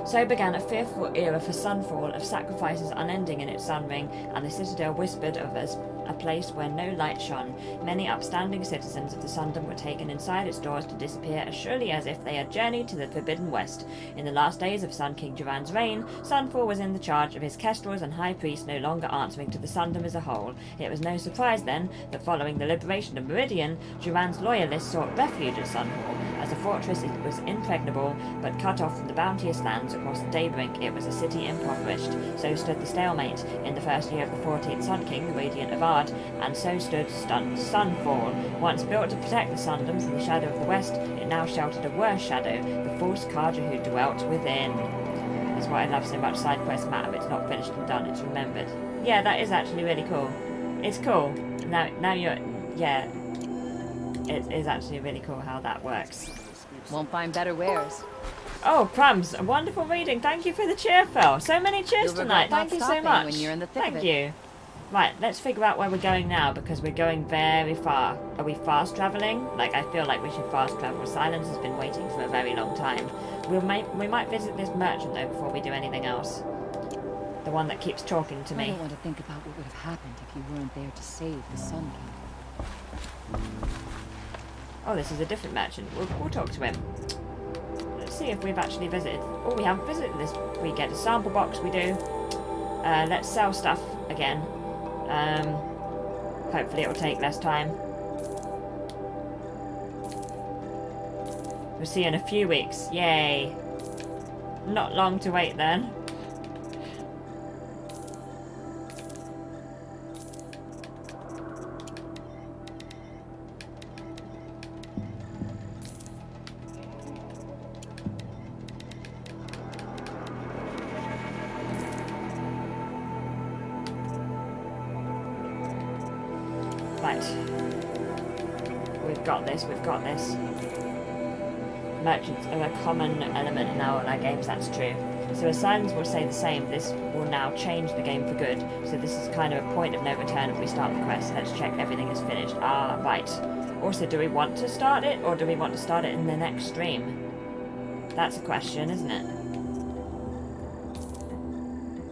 So began a fearful era for Sunfall, of sacrifices unending in its sun ring, and the citadel whispered of as a place where no light shone. Many upstanding citizens of the Sundom were taken inside its doors to disappear as surely as if they had journeyed to the Forbidden West. In the last days of Sun King Duran's reign, Sunfall was in the charge of his Kestrels and High Priest, no longer answering to the Sundom as a whole. It was no surprise, then, that following the liberation of Meridian, Duran's loyalists sought refuge at Sunfall. As a fortress, it was impregnable, but cut off from the bounteous lands across the Daybrink, it was a city impoverished. So stood the stalemate in the first year of the 14th Sun King, the Radiant Avad, and so stood Sunfall. Once built to protect the Sundom from the shadow of the West, it now sheltered a worse shadow, the false Karja who dwelt within. That's why I love so much side quest matter. It's not finished and done, it's remembered. Yeah, that is actually really cool. It's cool. Now you're... Yeah. It is actually really cool how that works. Won't find better wares. Oh, crumbs! A wonderful reading. Thank you for the cheer, Phil. So many cheers tonight. Thank you so much. When you're in the thick Thank of it. you. Right, let's figure out where we're going now, because we're going very far. Are we fast travelling? Like, I feel like we should fast travel. Silence has been waiting for a very long time. We might visit this merchant, though, before we do anything else. The one that keeps talking to me. I don't want to think about what would have happened if you weren't there to save the Sun King. Oh, this is a different merchant. We'll talk to him. Let's see if we've actually visited. Oh, we haven't visited this. We get a sample box, we do. Let's sell stuff again. Hopefully it'll take less time. We'll see you in a few weeks. Yay. Not long to wait then. Right. We've got this. Merchants are a common element in all our games, that's true. So as Silence will say the same, this will now change the game for good. So this is kind of a point of no return if we start the quest. Let's check everything is finished. Right. Also, do we want to start it, or do we want to start it in the next stream? That's a question, isn't it?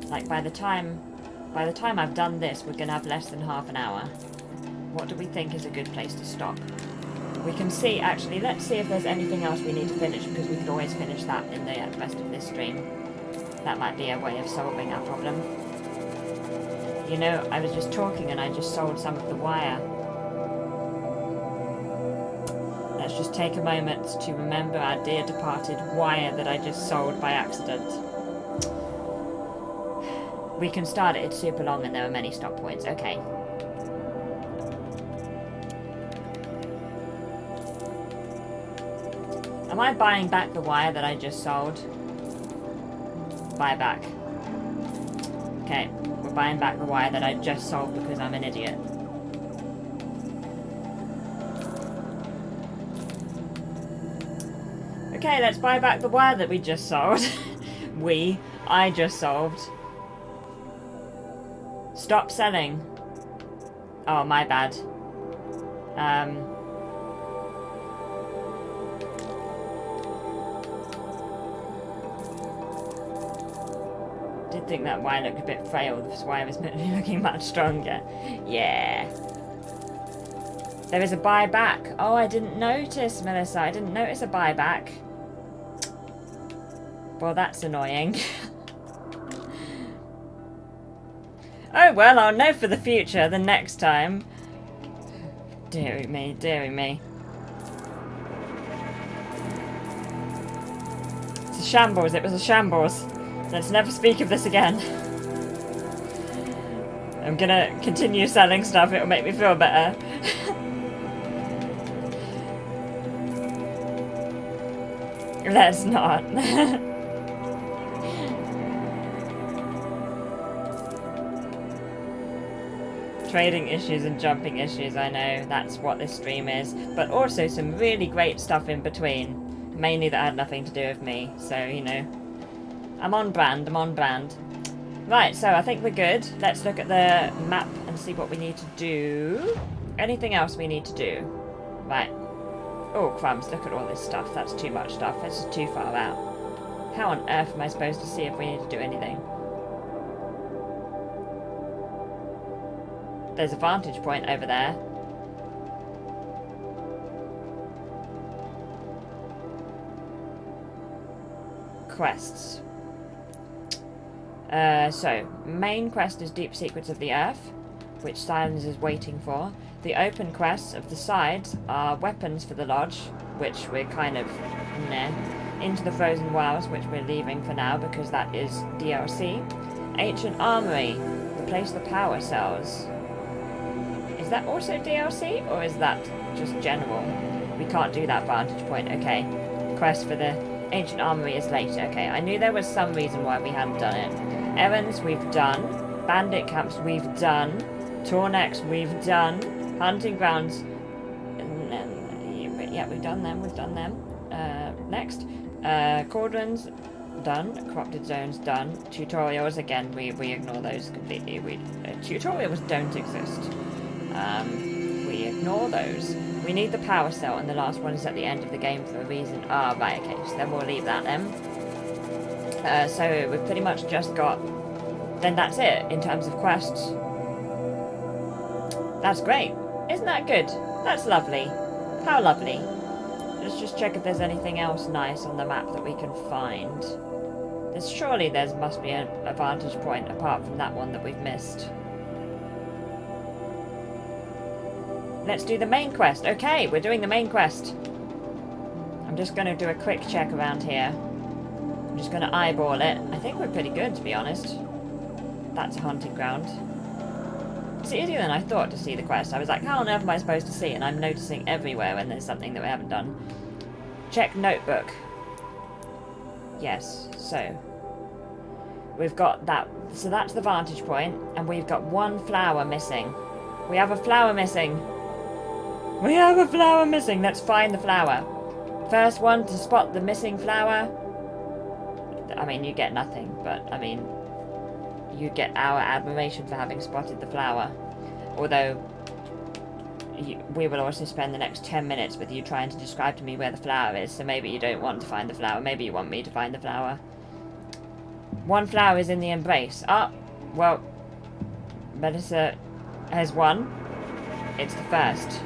Like, by the time I've done this, we're going to have less than half an hour. What do we think is a good place to stop? We can see, actually, let's see if there's anything else we need to finish, because we could always finish that in the rest of this stream. That might be a way of solving our problem. You know, I was just talking and I just sold some of the wire. Let's just take a moment to remember our dear departed wire that I just sold by accident. We can start it, it's super long and there are many stop points. Okay. Am I buying back the wire that I just sold? Buy back. Okay, we're buying back the wire that I just sold because I'm an idiot. Okay, let's buy back the wire that we just sold. I just solved. Stop selling. Oh, my bad. Did think that wire looked a bit frail. This wire is looking much stronger. Yeah. There is a buyback. Oh, I didn't notice, Melissa. I didn't notice a buyback. Well, that's annoying. Oh, well, I'll know for the future the next time. Deary me, deary me. It's a shambles. It was a shambles. Let's never speak of this again. I'm gonna continue selling stuff. It'll make me feel better. Let's not. Trading issues and jumping issues, I know. That's what this stream is. But also some really great stuff in between. Mainly that had nothing to do with me. So, you know. I'm on brand, I'm on brand. Right, so I think we're good. Let's look at the map and see what we need to do. Anything else we need to do? Right. Oh, crumbs, look at all this stuff. That's too much stuff. This is too far out. How on earth am I supposed to see if we need to do anything? There's a vantage point over there. Quests. So, main quest is Deep Secrets of the Earth, which Silence is waiting for. The open quests of the sides are Weapons for the Lodge, which we're kind of meh. Into the Frozen Wilds, which we're leaving for now because that is DLC. Ancient Armory, replace the power cells. Is that also DLC, or is that just general? We can't do that vantage point, okay. Quest for the Ancient Armory is later, okay. I knew there was some reason why we hadn't done it. Errands, we've done. Bandit camps, we've done. Tornex, we've done. Hunting grounds, yeah, we've done them, next. Cauldrons, done. Corrupted zones, done. Tutorials, again, we ignore those completely. Tutorials don't exist. We ignore those. We need the power cell, and the last one is at the end of the game for a reason. Ah, right, okay, so then we'll leave that then. So we've pretty much just got... Then that's it, in terms of quests. That's great. Isn't that good? That's lovely. How lovely. Let's just check if there's anything else nice on the map that we can find. Surely there must be a vantage point apart from that one that we've missed. Let's do the main quest. Okay, we're doing the main quest. I'm just going to do a quick check around here. I'm just going to eyeball it. I think we're pretty good, to be honest. That's a hunting ground. It's easier than I thought to see the quest. I was like, how on earth am I supposed to see? And I'm noticing everywhere when there's something that we haven't done. Check notebook. Yes, so we've got that. So that's the vantage point, and we've got one flower missing. We have a flower missing. We have a flower missing. Let's find the flower. First one to spot the missing flower. I mean, you get nothing, but I mean, you get our admiration for having spotted the flower. Although, we will also spend the next 10 minutes with you trying to describe to me where the flower is, so maybe you don't want to find the flower, maybe you want me to find the flower. One flower is in the embrace. Ah, well, Melissa has one. It's the first.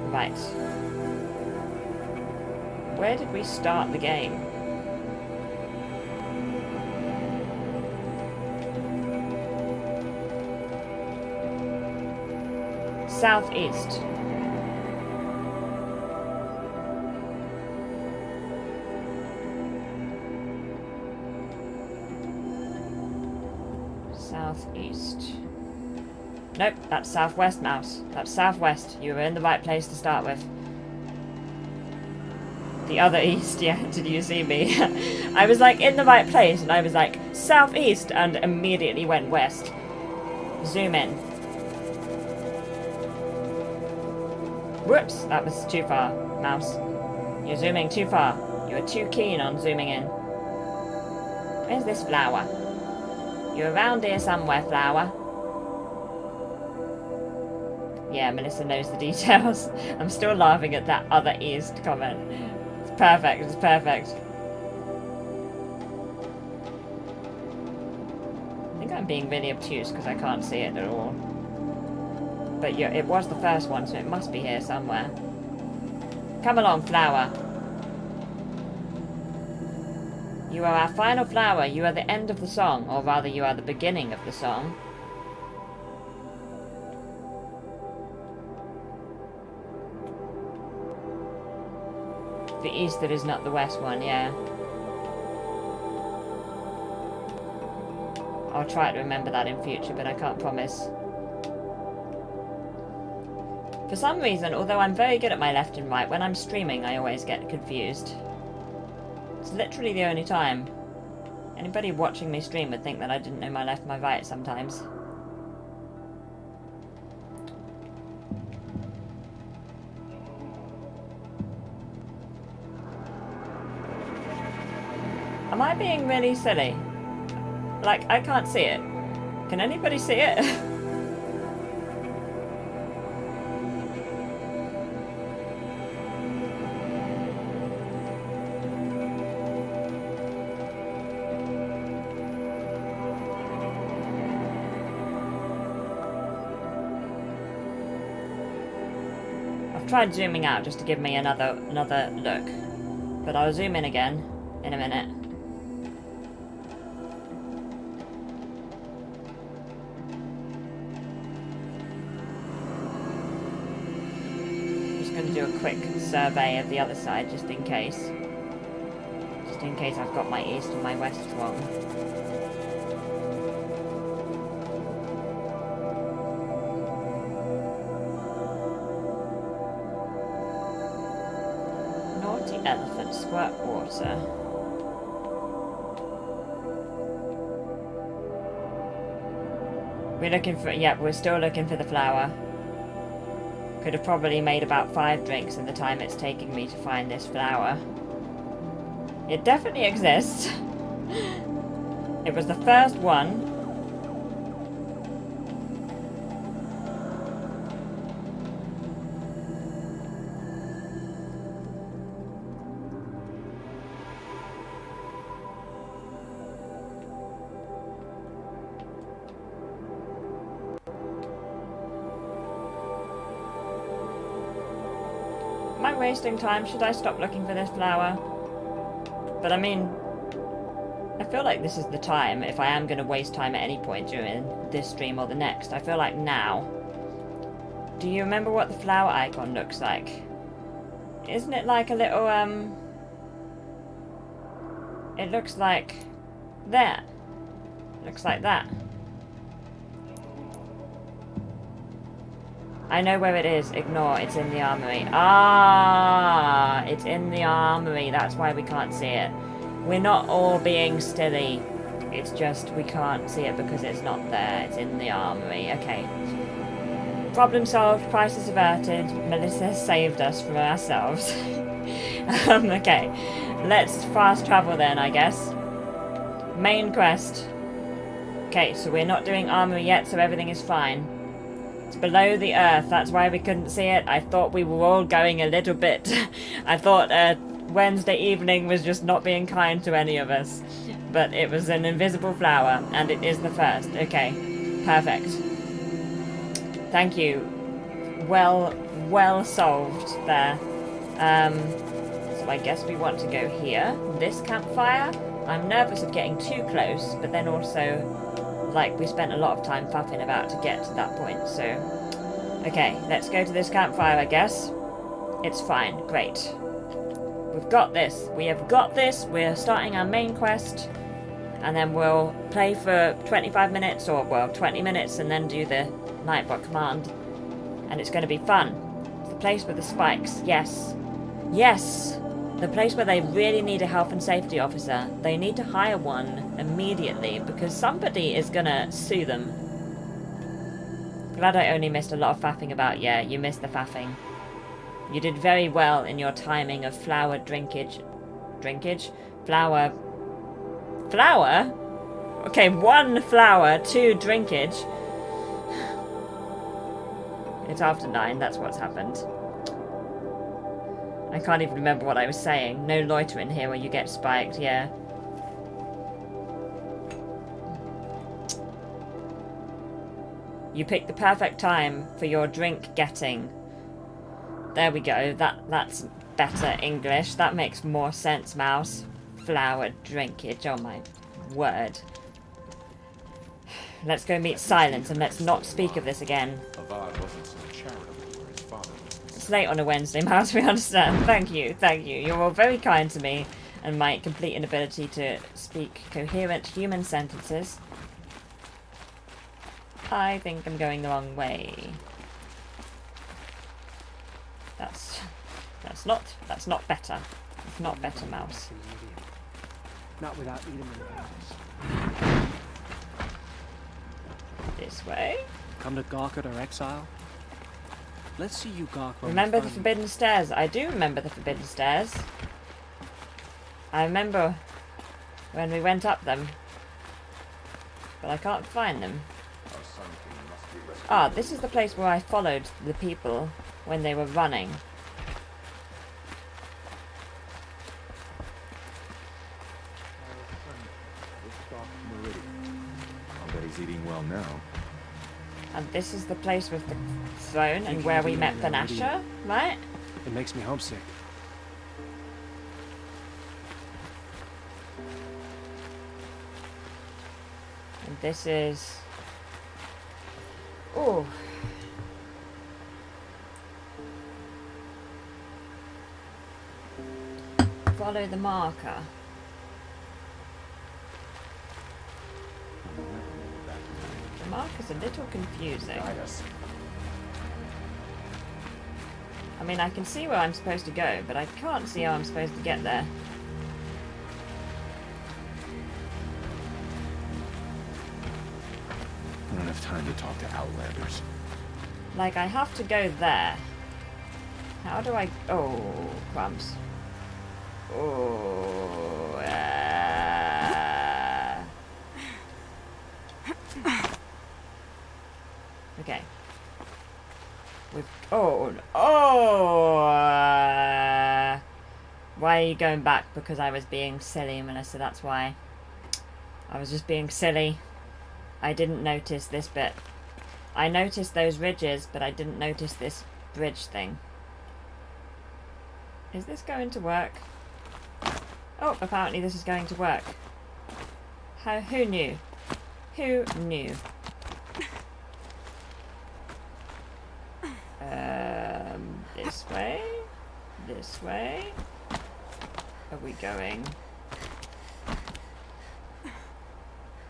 Right. Where did we start the game? Southeast. Southeast. Nope, that's southwest, mouse. That's southwest. You were in the right place to start with. The other east, yeah, did you see me? I was like in the right place and I was like southeast and immediately went west. Zoom in. Whoops, that was too far, mouse. You're zooming too far. You're too keen on zooming in. Where's this flower? You're around here somewhere, flower. Yeah, Melissa knows the details. I'm still laughing at that other east comment. It's perfect, it's perfect. I think I'm being really obtuse because I can't see it at all. But yeah, it was the first one, so it must be here somewhere. Come along, flower. You are our final flower. You are the end of the song, or rather you are the beginning of the song. The east that is not the west one, yeah. I'll try to remember that in future, but I can't promise. For some reason, although I'm very good at my left and right, when I'm streaming I always get confused. It's literally the only time. Anybody watching me stream would think that I didn't know my left and my right sometimes. Am I being really silly? Like, I can't see it. Can anybody see it? I've tried zooming out just to give me another look. But I'll zoom in again in a minute. Do a quick survey of the other side just in case. Just in case I've got my east and my west wrong. Naughty elephant squirt water. We're looking for, yeah, we're still looking for the flower. Could have probably made about 5 drinks in the time it's taking me to find this flower. It definitely exists. It was the first one. Am I wasting time? Should I stop looking for this flower? But I mean, I feel like this is the time, if I am going to waste time at any point during this stream or the next, I feel like now. Do you remember what the flower icon looks like? Isn't it like a little, it looks like there. Looks like that. I know where it is. Ignore. It's in the armory. Ah, it's in the armory. That's why we can't see it. We're not all being silly. It's just we can't see it because it's not there. It's in the armory. Okay. Problem solved. Crisis averted. Melissa saved us from ourselves. Okay. Let's fast travel then, I guess. Main quest. Okay, so we're not doing armory yet, so everything is fine. It's below the earth, that's why we couldn't see it. I thought we were all going a little bit. I thought Wednesday evening was just not being kind to any of us. But it was an invisible flower, and it is the first. Okay, perfect. Thank you. Well solved there. So so I guess we want to go here. This campfire. I'm nervous of getting too close, but then also, like, we spent a lot of time faffing about to get to that point, so... Okay, let's go to this campfire, I guess. It's fine. Great. We've got this. We have got this. We're starting our main quest. And then we'll play for 25 minutes, or, well, 20 minutes, and then do the Nightbot command. And it's going to be fun. It's the place with the spikes. Yes. Yes! The place where they really need a health and safety officer. They need to hire one immediately, because somebody is going to sue them. Glad I only missed a lot of faffing about. Yeah, you missed the faffing. You did very well in your timing of flower drinkage. Drinkage? Flower... Flower? Okay, 1 flower, 2 drinkage. It's after 9, that's what's happened. I can't even remember what I was saying. No loitering here where you get spiked, yeah. You picked the perfect time for your drink getting. There we go. That's better English. That makes more sense, Mouse. Flower drinkage. Oh my word. Let's go meet Silence and let's not speak of this again. It's late on a Wednesday, Mouse, we understand. Thank you, thank you. You're all very kind to me and my complete inability to speak coherent human sentences. I think I'm going the wrong way. That's not better. It's not better, Mouse. Not without Edom. This way. Come to gawk at our exile? Let's see you gawk. Remember the Forbidden Stairs. I do remember the Forbidden Stairs. I remember when we went up them. But I can't find them. Ah, this is the place where I followed the people when they were running. I bet he's eating well now. And this is the place with the throne and where we met Vanasha, right? It makes me homesick. And this is... Oh. Follow the marker. The marker's a little confusing. I mean, I can see where I'm supposed to go, but I can't see how I'm supposed to get there. I don't have time to talk to Outlanders. Like, I have to go there. How do I... Oh, crumbs. Oh, Okay. Oh! Why are you going back? Because I was being silly, Melissa, that's why. I was just being silly. I didn't notice this bit. I noticed those ridges, but I didn't notice this bridge thing. Is this going to work? Oh, apparently this is going to work. Who knew? Who knew? This way? This way? Are we going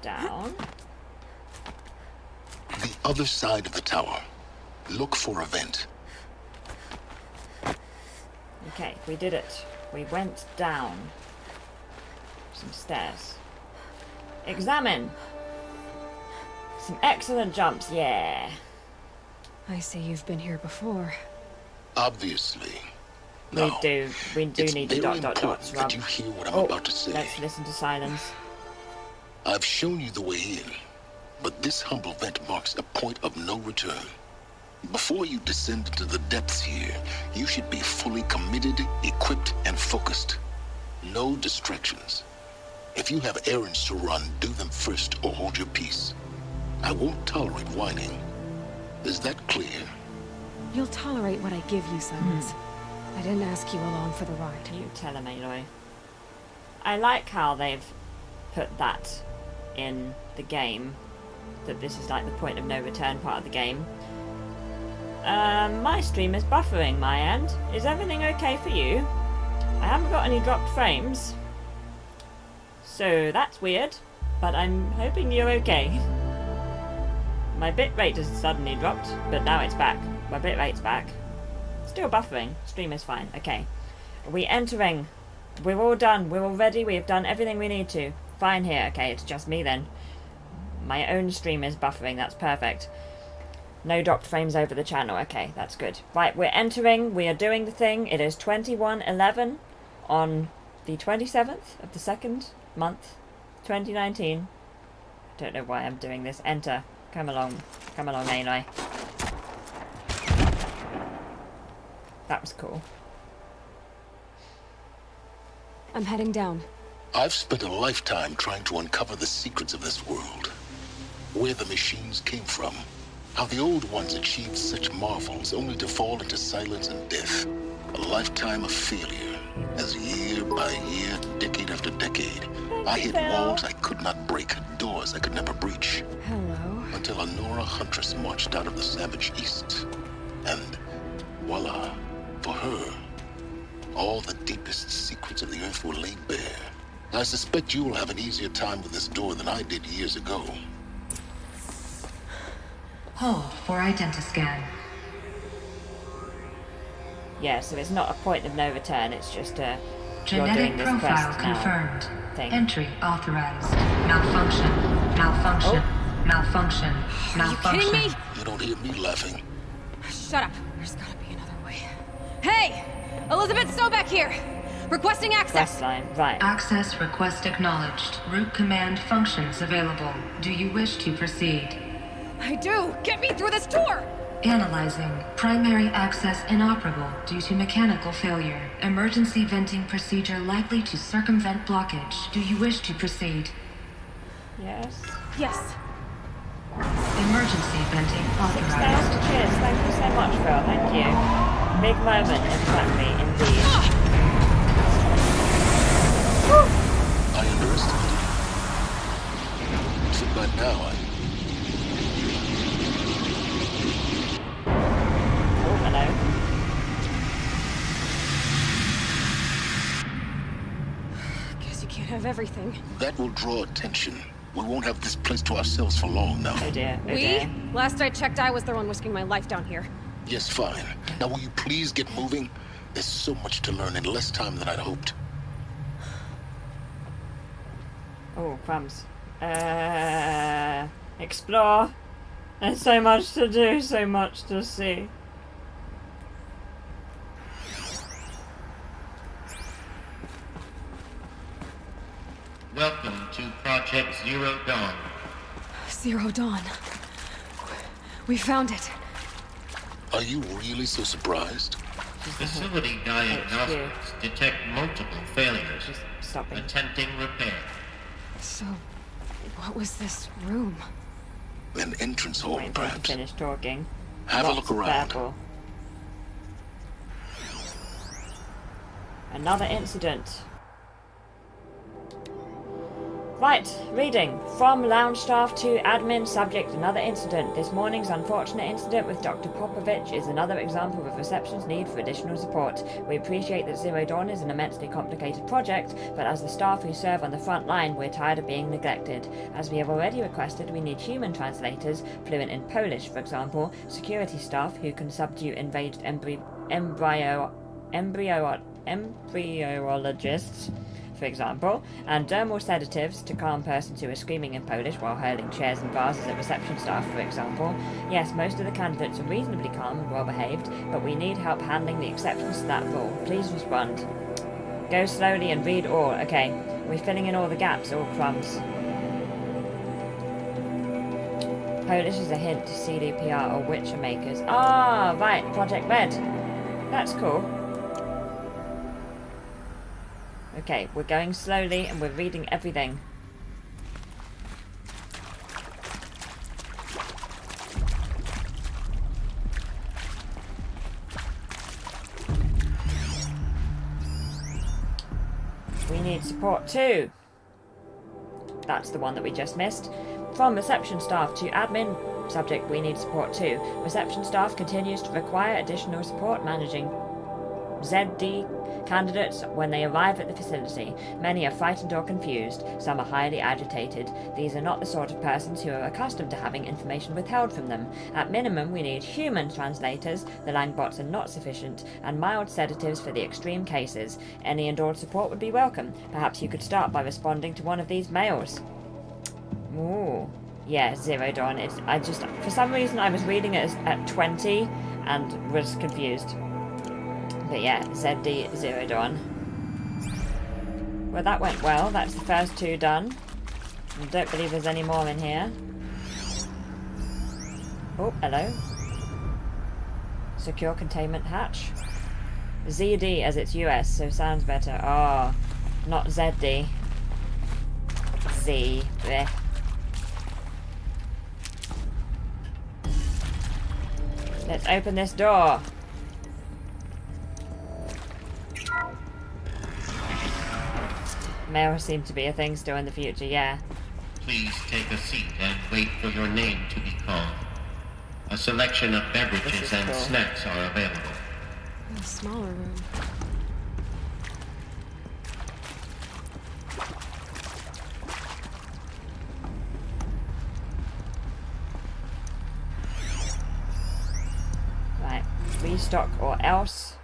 down? The other side of the tower. Look for a vent. Okay, we did it. We went down some stairs. Examine! Some excellent jumps, yeah. I see you've been here before. Obviously. We do need the ... That Rob. you hear what I'm about to say. Let's listen to Silence. I've shown you the way in, but this humble vent marks a point of no return. Before you descend into the depths here, you should be fully committed, equipped, and focused. No distractions. If you have errands to run, do them first or hold your peace. I won't tolerate whining. Is that clear? You'll tolerate what I give you, Silence. I didn't ask you along for the ride. You tell him, Aloy. I like how they've put that in the game, that this is like the point of no return part of the game. My stream is buffering my end. Is everything okay for you? I haven't got any dropped frames. So that's weird, but I'm hoping you're okay. My bitrate has suddenly dropped, but now it's back. My bitrate's back. Still buffering. Stream is fine. Okay. Are we entering? We're all done. We're all ready. We have done everything we need to. Fine here. Okay, it's just me then. My own stream is buffering. That's perfect. No dropped frames over the channel. Okay, that's good. Right, we're entering. We are doing the thing. It is 21/11 on the 27th of the 2nd month, 2019. I don't know why I'm doing this. Enter. Come along, Aloy. That was cool. I'm heading down. I've spent a lifetime trying to uncover the secrets of this world. Where the machines came from. How the old ones achieved such marvels only to fall into silence and death. A lifetime of failure. As year by year, decade after decade, I hit walls I could not break, doors I could never breach. Hello. Until a Nora huntress marched out of the savage east. And voila, for her, all the deepest secrets of the earth were laid bare. I suspect you will have an easier time with this door than I did years ago. Hold for identiscan. Yeah, so it's not a point of no return, it's just a... Genetic profile confirmed. Thing. Entry authorized. Malfunction. Malfunction. Oh. Malfunction. Are Malfunction. you kidding me? You don't hear me laughing. Shut up. There's gotta be another way. Hey! Elizabeth Sobeck here! Requesting access! Quest line, right. Access request acknowledged. Root command functions available. Do you wish to proceed? I do! Get me through this door! Analyzing. Primary access inoperable due to mechanical failure. Emergency venting procedure likely to circumvent blockage. Do you wish to proceed? Yes. Yes. Emergency venting 6,000 authorized. cheers, thank you so much, Phil, thank you. Big moment, exactly, indeed. I underestimated you. So by now, Oh, hello. Guess you can't have everything. that will draw attention. We won't have this place to ourselves for long now. Oh dear, oh We? dear. Last I checked, I was the one risking my life down here. Yes, fine. Now will you please get moving? There's so much to learn in less time than I'd hoped. Oh, crumbs. Explore. There's so much to do, so much to see. Welcome to Project Zero Dawn. Zero Dawn. We found it. Are you really so surprised? Facility diagnostics detect multiple failures, Stopping. attempting repair. So, what was this room? An entrance hall, Wait until I perhaps. finish talking. Have a Lots look of around. purple. Another incident. Right, reading. From lounge staff to admin subject, another incident. This morning's unfortunate incident with Dr. Popovich is another example of reception's need for additional support. We appreciate that Zero Dawn is an immensely complicated project, but as the staff who serve on the front line, we're tired of being neglected. As we have already requested, we need human translators, fluent in Polish, for example, security staff who can subdue enraged embryologists, for example, and dermal sedatives to calm persons who are screaming in Polish while hurling chairs and vases at reception staff, for example. Yes, most of the candidates are reasonably calm and well behaved, but we need help handling the exceptions to that rule. Please respond. Go slowly and read all. Okay, we're filling in all the gaps, all crumbs. Polish is a hint to CDPR or Witcher makers. Ah, right, Project Red. That's cool. Okay, we're going slowly and we're reading everything. need support too. That's the one that we just missed. From reception staff to admin. Subject, we need support too. Reception staff continues to require additional support managing ZD candidates when they arrive at the facility. Many are frightened or confused. Some are highly agitated. These are not the sort of persons who are accustomed to having information withheld from them. At minimum, we need human translators. The Langbots are not sufficient, and mild sedatives for the extreme cases. Any and all support would be welcome. Perhaps you could start by responding to one of these mails. Ooh. Yeah, Zero Dawn. For some reason, I was reading it at 20 and was confused. But yeah, ZD Zero Dawn. Well, that went well. That's the first 2 done. I don't believe there's any more in here. Oh, hello. Secure containment hatch. ZD as it's US, so sounds better. Oh, not ZD. Z. Blech. Let's open this door. Mail seemed to be a thing still in the future, yeah. Please take a seat and wait for your name to be called. A selection of beverages and snacks are available. A smaller room. Right, restock or else.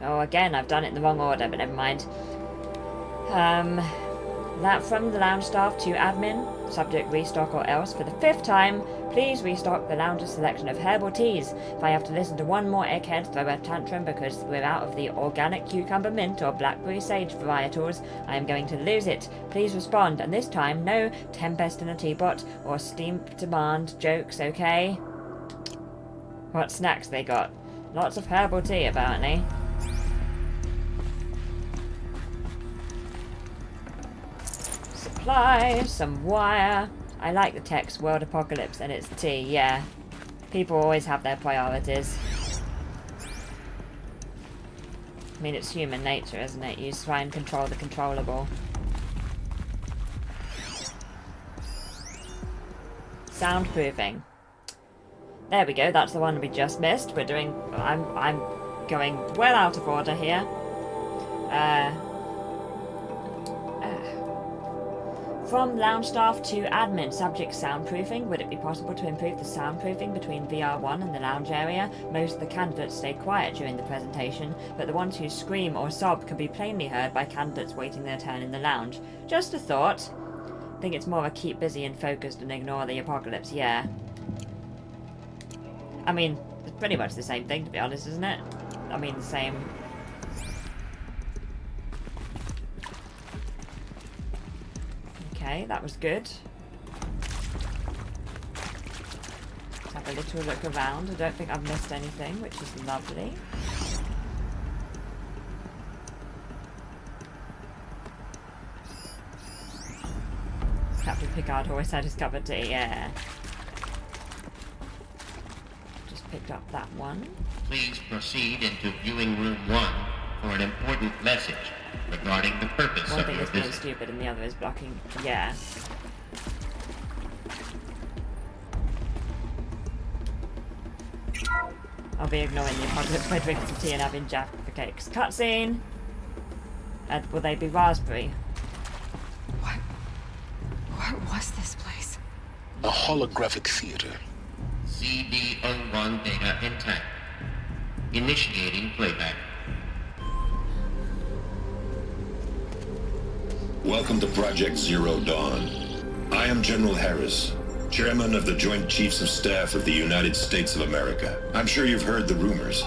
Oh, again, I've done it in the wrong order, but never mind. That from the lounge staff to admin. Subject, restock or else. For the 5th time, please restock the lounge's selection of herbal teas. If I have to listen to one more egghead throw a tantrum because we're out of the organic cucumber mint or blackberry sage varietals, I am going to lose it. Please respond, and this time, no tempest in a teapot or steam demand jokes, okay? What snacks they got? Lots of herbal tea, apparently. Supplies, some wire. I like the text World Apocalypse and it's tea, yeah. People always have their priorities. I mean, it's human nature, isn't it? You try and control the controllable. Soundproofing. There we go, that's the one we just missed. We're doing... I'm going well out of order here. From lounge staff to admin, subject soundproofing. Would it be possible to improve the soundproofing between VR1 and the lounge area? Most of the candidates stay quiet during the presentation, but the ones who scream or sob can be plainly heard by candidates waiting their turn in the lounge. Just a thought. I think it's more a keep busy and focused and ignore the apocalypse, yeah. I mean, it's pretty much the same thing, to be honest, isn't it? I mean, the same... Okay, that was good. Let's have a little look around. I don't think I've missed anything, which is lovely. Captain Picard always had his cup of tea, yeah. Just picked up that one. Please proceed into viewing room 1 for an important message regarding the purpose one of thing your is really visit. stupid and the other is blocking. Yeah. I'll be ignoring the apocalypse by drinking some tea and having Jaffa cakes. Cutscene. Will they be raspberry? What was this place? A holographic theater. CD01 data intact. Initiating playback. Welcome to Project Zero Dawn. I am General Harris, Chairman of the Joint Chiefs of Staff of the United States of America. I'm sure you've heard the rumors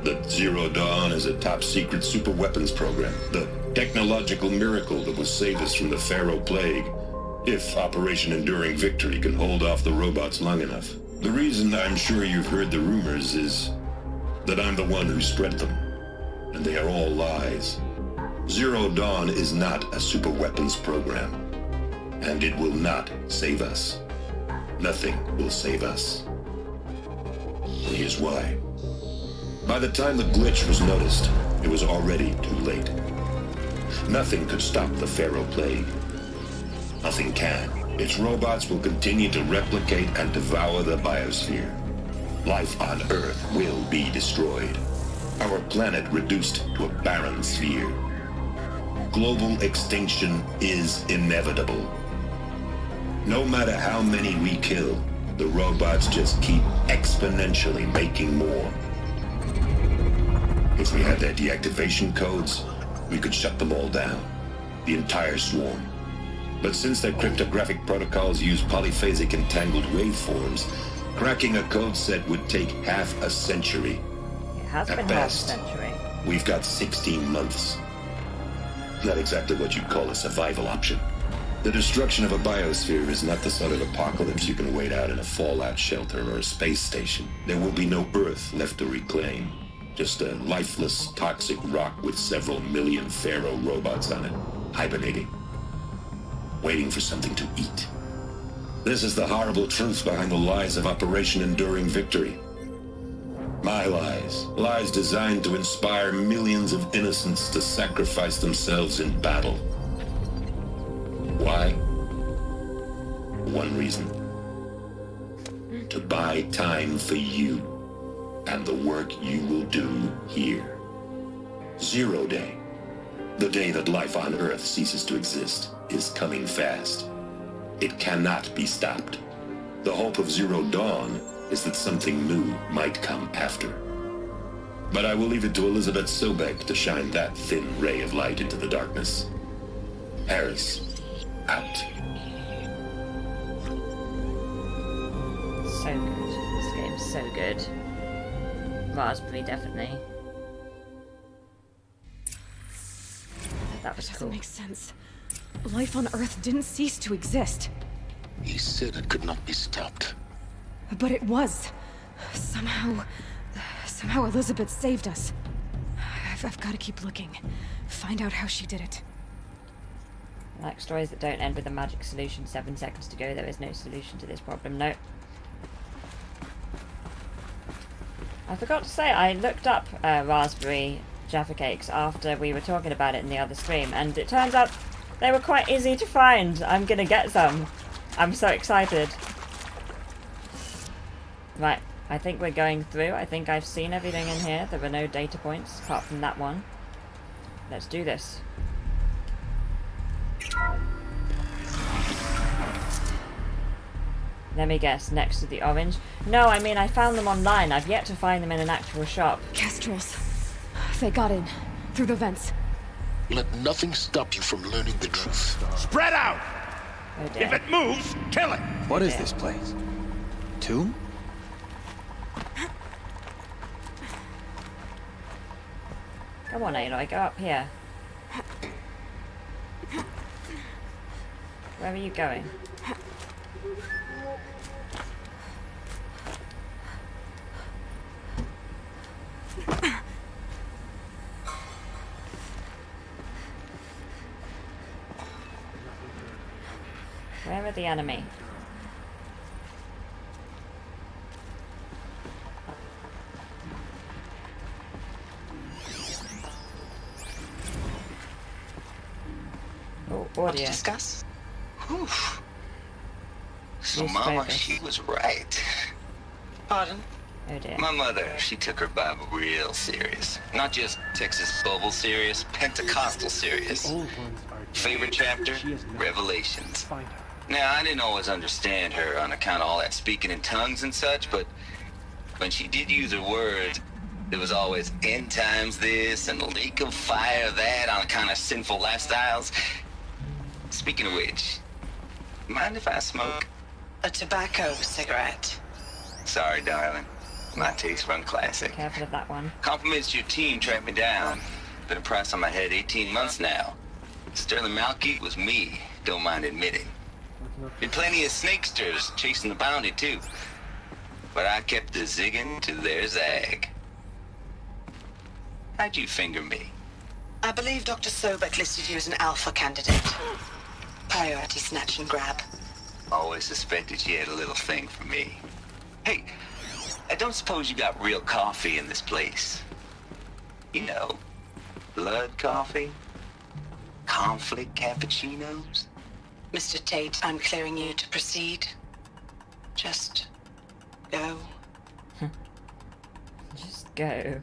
that Zero Dawn is a top-secret superweapons program, the technological miracle that will save us from the Pharaoh Plague, if Operation Enduring Victory can hold off the robots long enough. The reason I'm sure you've heard the rumors is that I'm the one who spread them, and they are all lies. Zero Dawn is not a superweapons program, and it will not save us. Nothing will save us. And here's why. By the time the glitch was noticed, it was already too late. Nothing could stop the Pharaoh Plague. Nothing can. Its robots will continue to replicate and devour the biosphere. Life on Earth will be destroyed. Our planet reduced to a barren sphere. Global extinction is inevitable. No matter how many we kill, the robots just keep exponentially making more. If we had their deactivation codes, we could shut them all down. The entire swarm. But since their cryptographic protocols use polyphasic entangled waveforms, cracking a code set would take half a century. It has At been best, half a century. We've got 16 months. Not exactly what you'd call a survival option. The destruction of a biosphere is not the sort of apocalypse you can wait out in a fallout shelter or a space station. There will be no Earth left to reclaim. Just a lifeless, toxic rock with several million Pharaoh robots on it, hibernating, waiting for something to eat. This is the horrible truth behind the lies of Operation Enduring Victory. My lies. Lies designed to inspire millions of innocents to sacrifice themselves in battle. Why? One reason. To buy time for you and the work you will do here. Zero Day, the day that life on Earth ceases to exist, is coming fast. It cannot be stopped. The hope of Zero Dawn is that something new might come after. But I will leave it to Elizabeth Sobek to shine that thin ray of light into the darkness. Harris, out. So good. This game's so good. Raspberry, definitely. That was cool. Doesn't make sense. Life on Earth didn't cease to exist. He said it could not be stopped. But it was. Somehow Elizabeth saved us. I've got to keep looking. Find out how she did it. I like stories that don't end with a magic solution. 7 seconds to go. There is no solution to this problem. No. I forgot to say, I looked up raspberry Jaffa cakes after we were talking about it in the other stream, and it turns out they were quite easy to find. I'm gonna get some. I'm so excited. Right, I think we're going through. I think I've seen everything in here. There were no data points apart from that one. Let's do this. Let me guess, next to the orange? No, I mean, I found them online. I've yet to find them in an actual shop. Kestrels. They got in. Through the vents. Let nothing stop you from learning the truth. Spread out! Oh dear. If it moves, kill it! What is this place? Tomb? Come on, Aloy, go up here. Where are you going? Where are the enemy? Oh, What to audio. discuss? Whew. So, Use Mama, focus. she was right. Pardon? Oh dear. My mother, she took her Bible real serious. Not just Texas Bible serious, Pentecostal serious. Favorite chapter? Revelations. Now, I didn't always understand her on account of all that speaking in tongues and such, but when she did use her words, there was always end times this and lake of fire that on account of sinful lifestyles. Speaking of which, mind if I smoke? A tobacco cigarette. Sorry, darling. My taste run classic. Careful of that one. Compliments to your team tracked me down. Been a price on my head 18 months now. Sterling Malky was me, don't mind admitting. Been plenty of snakesters chasing the bounty too. But I kept the zigging to their zag. How'd you finger me? I believe Dr. Sobek listed you as an alpha candidate. Priority snatch and grab. Always suspected she had a little thing for me. Hey, I don't suppose you got real coffee in this place. You know, blood coffee? conflict cappuccinos? Mr. Tate, I'm clearing you to proceed. Just go. Just go.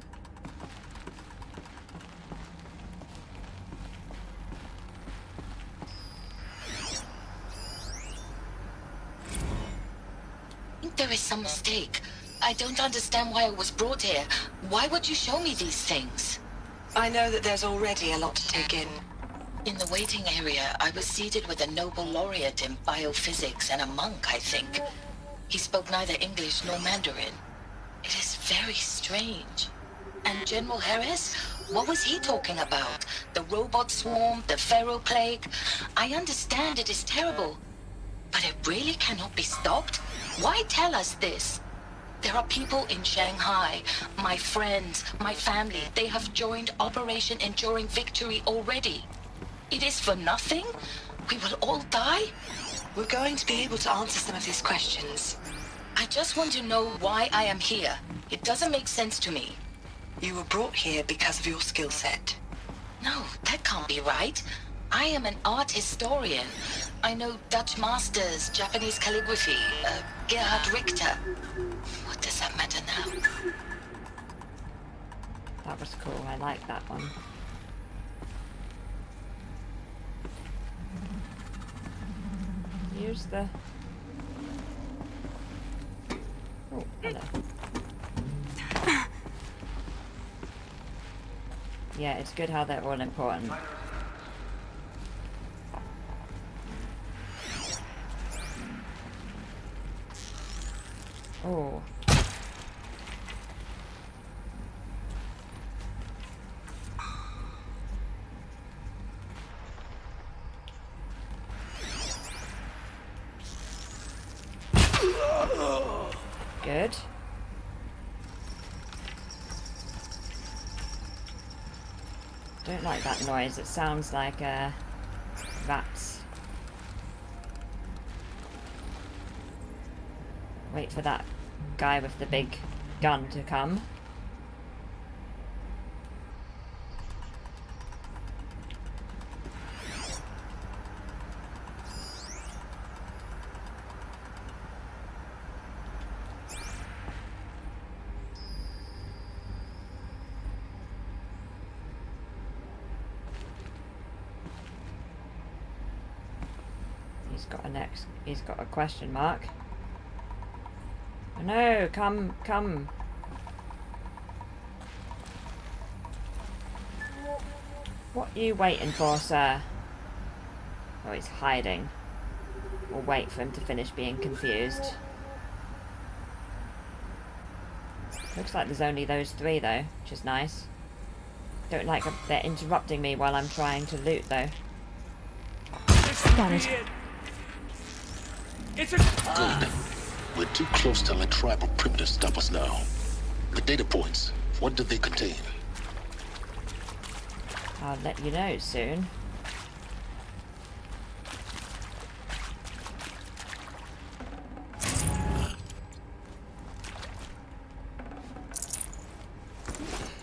I think there is some mistake. I don't understand why I was brought here. Why would you show me these things? I know that there's already a lot to take in. In the waiting area, I was seated with a Nobel laureate in biophysics and a monk, I think. He spoke neither English nor Mandarin. It is very strange. And General Harris? What was he talking about? The robot swarm, the Pharaoh plague? I understand it is terrible, but it really cannot be stopped? Why tell us this? There are people in Shanghai, my friends, my family. They have joined Operation Enduring Victory already. It is for nothing? We will all die? We're going to be able to answer some of these questions. I just want to know why I am here. It doesn't make sense to me. You were brought here because of your skill set. No, that can't be right. I am an art historian. I know Dutch masters, Japanese calligraphy, Gerhard Richter. What does that matter now? That was cool. I like that one. Use the... Oh, hello. Yeah, it's good how they're all important. Oh. Good. Don't like that noise. It sounds like rats. Wait for that guy with the big gun to come. He's got a question mark. Oh no, come. What are you waiting for, sir? Oh, he's hiding. We'll wait for him to finish being confused. Looks like there's only those three though, which is nice. Don't like they're interrupting me while I'm trying to loot though. Got it. Good. We're too close to let tribal primitives stop us now. The data points, what do they contain? I'll let you know soon.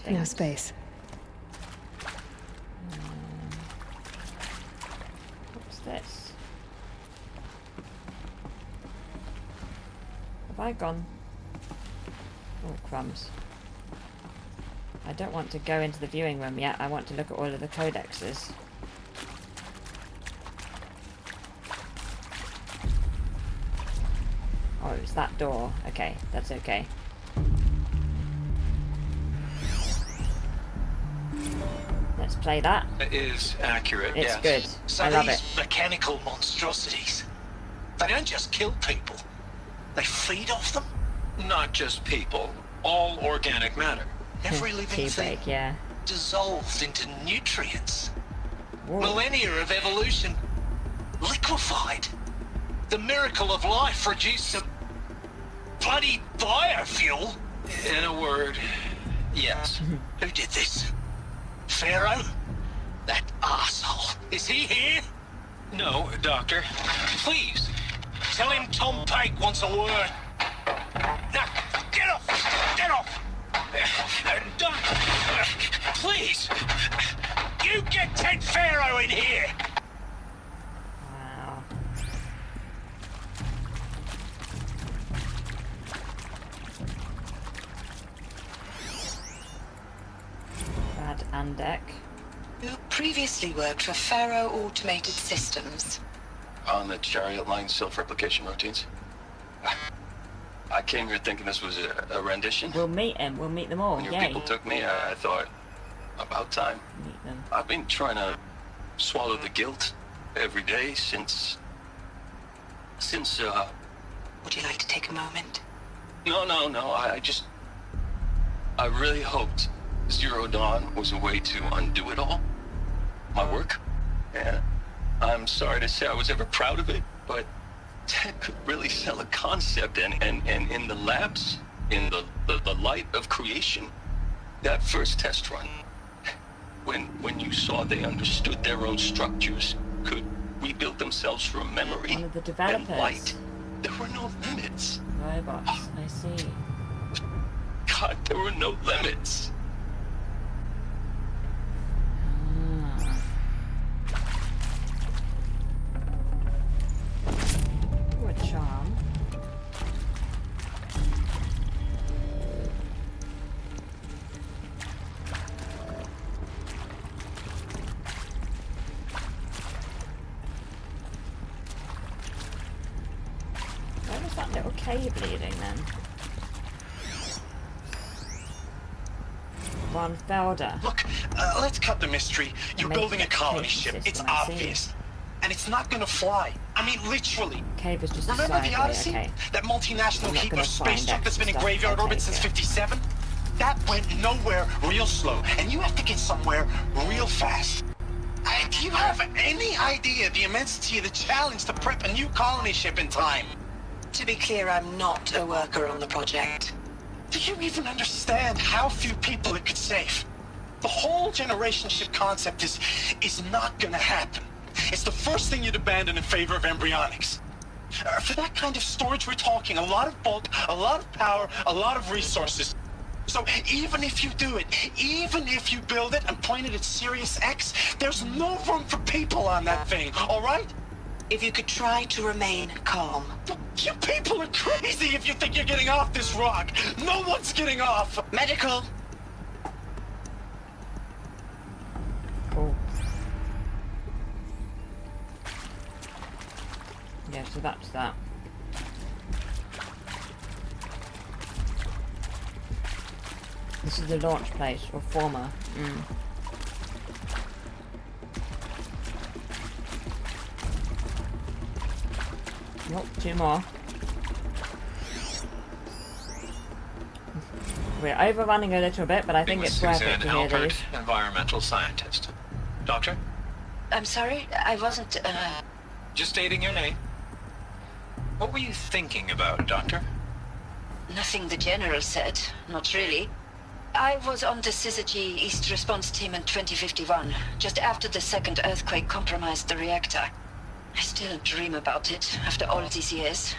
No space. What's this? Have I gone? Oh, crumbs. I don't want to go into the viewing room yet. I want to look at all of the codexes. Oh, it's that door. Okay, that's okay. Let's play that. It is accurate, It's yes. good. So I love these it. mechanical monstrosities, they don't just kill people. They feed off them? Not just people. All organic matter. Every living thing yeah. dissolved into nutrients. Whoa. Millennia of evolution liquefied. The miracle of life reduced to bloody biofuel. In a word, yes. Who did this? Pharaoh? That arsehole. Is he here? No, Doctor. Please, tell him Tom Pike wants a word. Now, get off! Get off! Please! You! you get Ted Pharaoh in here? Wow. Brad Andek. You previously worked for Pharaoh Automated Systems. On the Chariot Line self-replication routines? I came here thinking this was a rendition. We'll meet him. We'll meet them all. When your Yay. people took me, I thought, about time. Meet them. I've been trying to swallow the guilt every day since... Would you like to take a moment? No, I really hoped Zero Dawn was a way to undo it all. My work. Yeah. I'm sorry to say I was ever proud of it, but Ted could really sell a concept, and in the labs, in the light of creation, that first test run, when you saw they understood their own structures, could rebuild themselves from memory One of the developers. and light, there were no limits. Robots. I see. God, there were no limits. Ooh, a charm. Where was that little cave leading then? Von Felder. Look, let's cut the mystery. You're Make building a colony ship. system, It's I see. obvious. And it's not gonna fly. I mean, literally. Cave is just a Remember the sideway, Odyssey? okay. That multinational I'm not heap gonna of space find junk that's been in extra graveyard stuff, I orbit take since it. 57? That went nowhere real slow, and you have to get somewhere real fast. Do you have any idea the immensity of the challenge to prep a new colony ship in time? To be clear, I'm not a worker on the project. Do you even understand how few people it could save? The whole generation ship concept is not gonna happen. It's the first thing you'd abandon in favor of embryonics. For that kind of storage, we're talking a lot of bulk, a lot of power, a lot of resources. So even if you do it, even if you build it and point it at Sirius X, there's no room for people on that thing, all right? If you could try to remain calm. You people are crazy if you think you're getting off this rock. No one's getting off. Medical. Cool. Yeah, so that's that. This is the launch place, or former. Nope, two more. We're overrunning a little bit, but I think it's worth it to hear Alpert, these. environmental scientist. Doctor? I'm sorry, I wasn't, Just stating your name. What were you thinking about, Doctor? Nothing the General said. Not really. I was on the Syzygy East Response Team in 2051, just after the second earthquake compromised the reactor. I still dream about it, after all these years.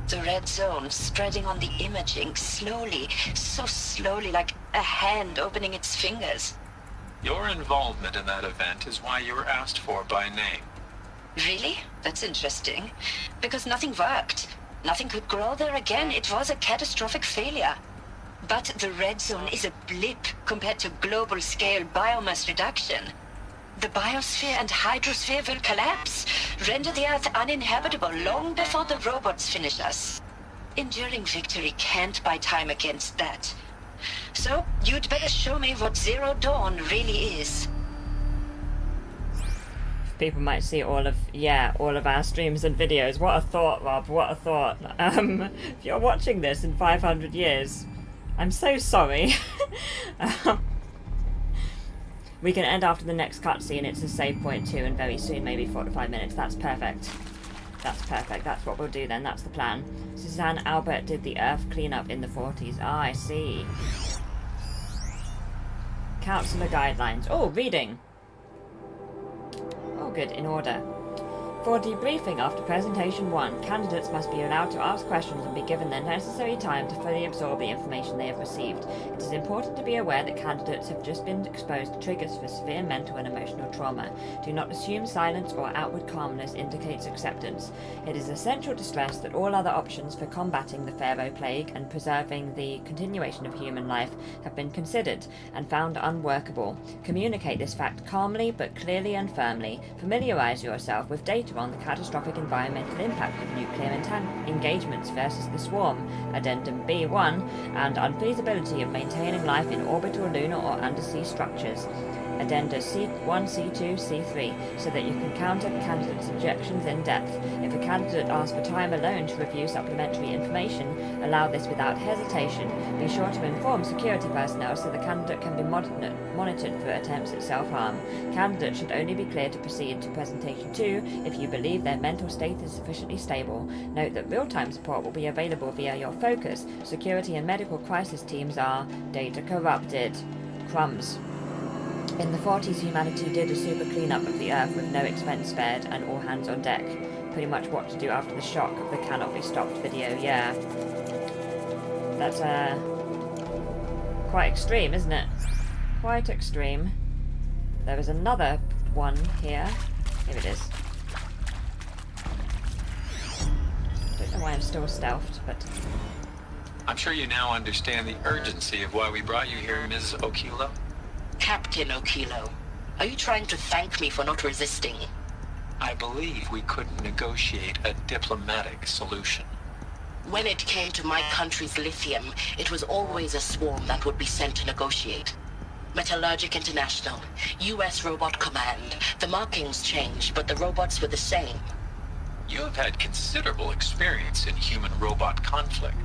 The red zone spreading on the imaging, slowly, so slowly, like a hand opening its fingers. Your involvement in that event is why you were asked for by name. Really? That's interesting. Because nothing worked. Nothing could grow there again. It was a catastrophic failure. But the red zone is a blip compared to global-scale biomass reduction. The biosphere and hydrosphere will collapse, render the Earth uninhabitable long before the robots finish us. Enduring victory can't buy time against that. So, you'd better show me what Zero Dawn really is. People might see all of our streams and videos. What a thought, Rob, what a thought. If you're watching this in 500 years, I'm so sorry. We can end after the next cutscene. It's a save point too, and very soon, maybe 4 to 5 minutes. That's perfect. That's perfect. That's what we'll do then. That's the plan. Suzanne Albert did the Earth cleanup in the 40s. Ah, I see. Counselor guidelines. Oh, reading. Oh, good. In order. For debriefing after Presentation 1, candidates must be allowed to ask questions and be given the necessary time to fully absorb the information they have received. It is important to be aware that candidates have just been exposed to triggers for severe mental and emotional trauma. Do not assume silence or outward calmness indicates acceptance. It is essential to stress that all other options for combating the Pharaoh Plague and preserving the continuation of human life have been considered and found unworkable. Communicate this fact calmly but clearly and firmly. Familiarize yourself with data on the catastrophic environmental impact of nuclear engagements versus the swarm, Addendum B1, and unfeasibility of maintaining life in orbital, lunar, or undersea structures. Addenda C1, C2, C3, so that you can counter candidates' objections in depth. If a candidate asks for time alone to review supplementary information, allow this without hesitation. Be sure to inform security personnel so the candidate can be monitored for attempts at self-harm. Candidates should only be cleared to proceed to Presentation 2 if you believe their mental state is sufficiently stable. Note that real-time support will be available via your focus. Security and medical crisis teams are data corrupted. Crumbs. In the 40s, humanity did a super cleanup of the Earth with no expense spared and all hands on deck. Pretty much what to do after the shock of the cannot be stopped video, yeah. That's, quite extreme, isn't it? Quite extreme. There is another one here. Here it is. Don't know why I'm still stealthed, but... I'm sure you now understand the urgency of why we brought you here, Ms. Okilo. Captain Okilo, are you trying to thank me for not resisting? I believe we couldn't negotiate a diplomatic solution. When it came to my country's lithium, it was always a swarm that would be sent to negotiate. Metallurgic International, US Robot Command. The markings changed, but the robots were the same. You have had considerable experience in human-robot conflict.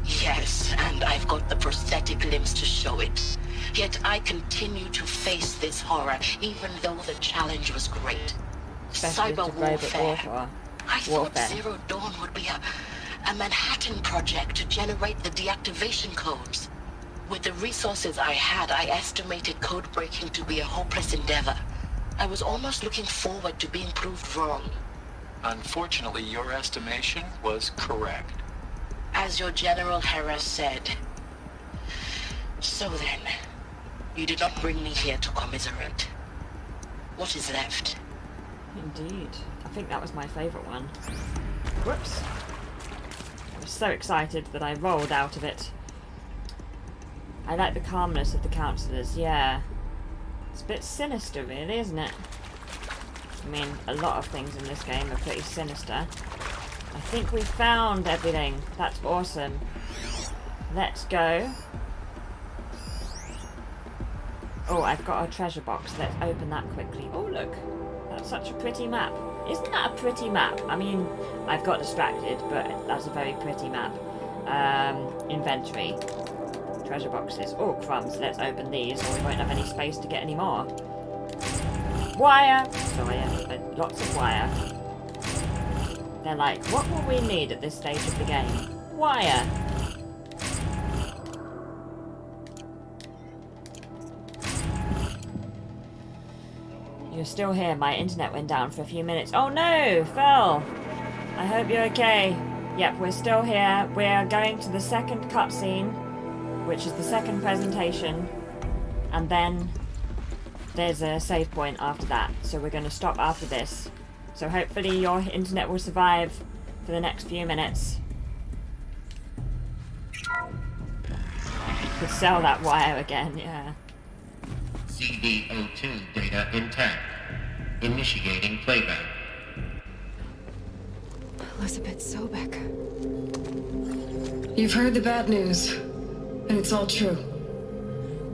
Yes, and I've got the prosthetic limbs to show it. Yet I continue to face this horror, even though the challenge was great. Cyber warfare. I thought Zero Dawn would be a Manhattan project to generate the deactivation codes. With the resources I had, I estimated code breaking to be a hopeless endeavor. I was almost looking forward to being proved wrong. Unfortunately, your estimation was correct. As your General Harris said. So then, you did not bring me here to commiserate. What is left? Indeed. I think that was my favourite one. Whoops. I was so excited that I rolled out of it. I like the calmness of the councillors, yeah. It's a bit sinister, really, isn't it? I mean, a lot of things in this game are pretty sinister. I think we found everything. That's awesome. Let's go. Oh, I've got a treasure box. Let's open that quickly. Oh, look. That's such a pretty map. Isn't that a pretty map? I mean, I've got distracted, but that's a very pretty map. Inventory. Treasure boxes. Oh, crumbs. Let's open these, or we won't have any space to get any more. Wire! Sorry, lots of wire. They're like, what will we need at this stage of the game? Wire! You're still here. My internet went down for a few minutes. Oh no! Phil! I hope you're okay. Yep, we're still here. We're going to the second cutscene, which is the second presentation. And then there's a save point after that. So we're going to stop after this. So hopefully your internet will survive for the next few minutes. Could sell that wire again, yeah. CD02 data intact. Initiating playback. Elizabeth Sobek. You've heard the bad news, and it's all true.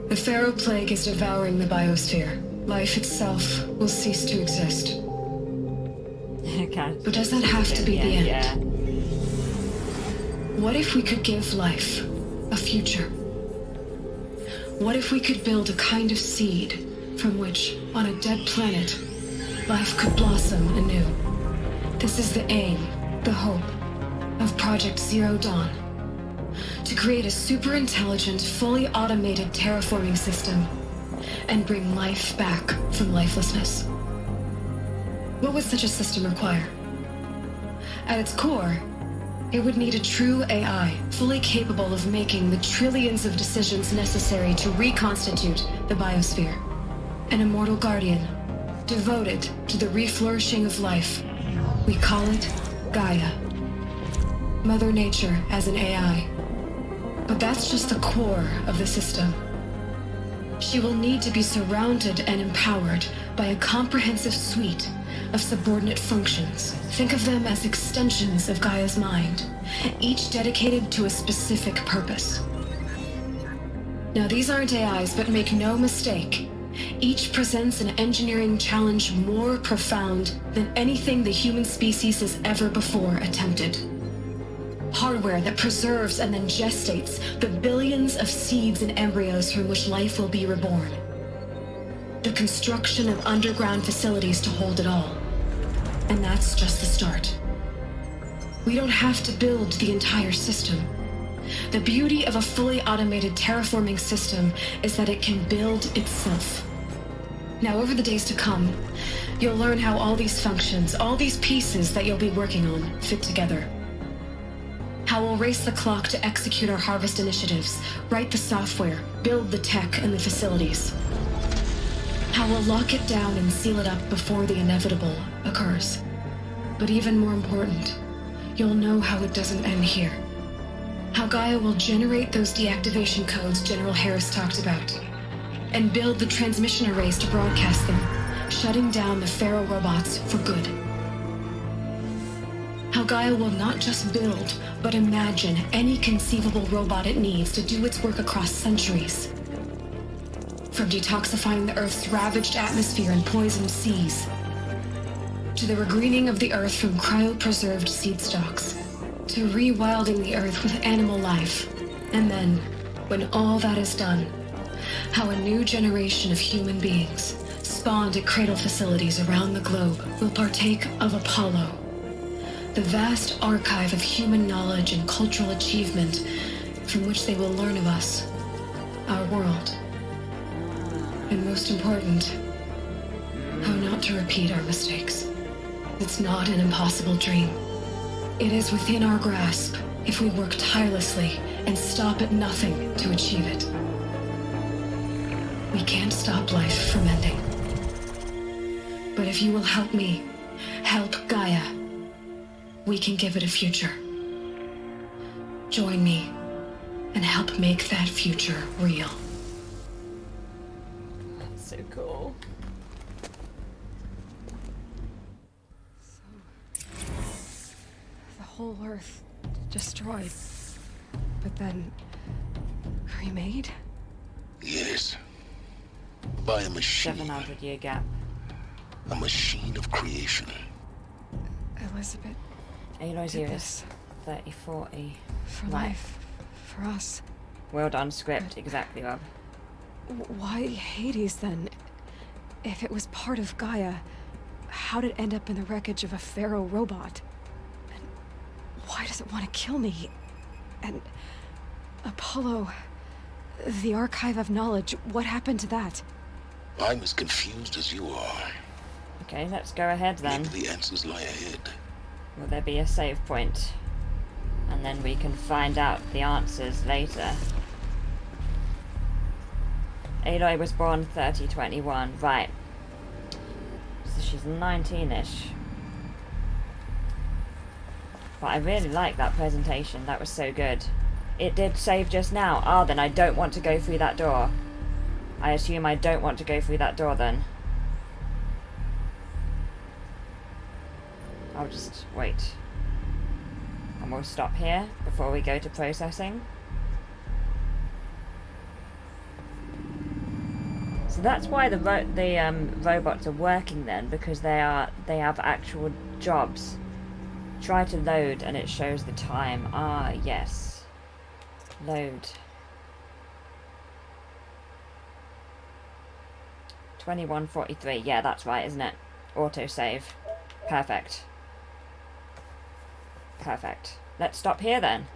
The Pharaoh Plague is devouring the biosphere. Life itself will cease to exist. But does that have to be the end? Yeah. What if we could give life a future? What if we could build a kind of seed from which, on a dead planet, life could blossom anew? This is the aim, the hope, of Project Zero Dawn. To create a super-intelligent, fully automated terraforming system and bring life back from lifelessness. What would such a system require? At its core, it would need a true AI, fully capable of making the trillions of decisions necessary to reconstitute the biosphere. An immortal guardian, devoted to the reflourishing of life. We call it Gaia. Mother Nature as an AI. But that's just the core of the system. She will need to be surrounded and empowered by a comprehensive suite of subordinate functions. Think of them as extensions of Gaia's mind, each dedicated to a specific purpose. Now, these aren't AIs, but make no mistake, each presents an engineering challenge more profound than anything the human species has ever before attempted. Hardware that preserves and then gestates the billions of seeds and embryos from which life will be reborn. The construction of underground facilities to hold it all. And that's just the start. We don't have to build the entire system. The beauty of a fully automated terraforming system is that it can build itself. Now, over the days to come, you'll learn how all these functions, all these pieces that you'll be working on, fit together. How we'll race the clock to execute our harvest initiatives, write the software, build the tech and the facilities. How we'll lock it down and seal it up before the inevitable occurs. But even more important, you'll know how it doesn't end here. How Gaia will generate those deactivation codes General Harris talked about, and build the transmission arrays to broadcast them, shutting down the Pharaoh robots for good. How Gaia will not just build, but imagine any conceivable robot it needs to do its work across centuries. From detoxifying the Earth's ravaged atmosphere and poisoned seas, to the regreening of the Earth from cryopreserved seed stalks, to rewilding the Earth with animal life. And then, when all that is done, how a new generation of human beings, spawned at cradle facilities around the globe, will partake of Apollo, the vast archive of human knowledge and cultural achievement from which they will learn of us, our world. And most important, how not to repeat our mistakes. It's not an impossible dream. It is within our grasp if we work tirelessly and stop at nothing to achieve it. We can't stop life from ending. But if you will help me, help Gaia, we can give it a future. Join me and help make that future real. So cool. The whole Earth destroyed, but then remade? Yes. By a machine. 700-year gap. A machine of creation. Elizabeth. Aloy's Iris. 3040. For life. For us. Well done, script. Exactly, Rob. Why Hades, then? If it was part of Gaia, how did it end up in the wreckage of a Pharaoh robot? And why does it want to kill me? And Apollo, the Archive of Knowledge, what happened to that? I'm as confused as you are. Okay, let's go ahead then. Maybe the answers lie ahead. Will there be a save point? And then we can find out the answers later. Aloy was born 3021, right. So she's 19-ish. But I really like that presentation, that was so good. It did save just now. Ah, then I don't want to go through that door. I assume I don't want to go through that door then. I'll just wait. And we'll stop here before we go to processing. So that's why the robots are working then, because they have actual jobs. Try to load and it shows the time. Ah, yes. Load. 21:43. Yeah, that's right, isn't it? Autosave. Perfect. Perfect. Let's stop here then.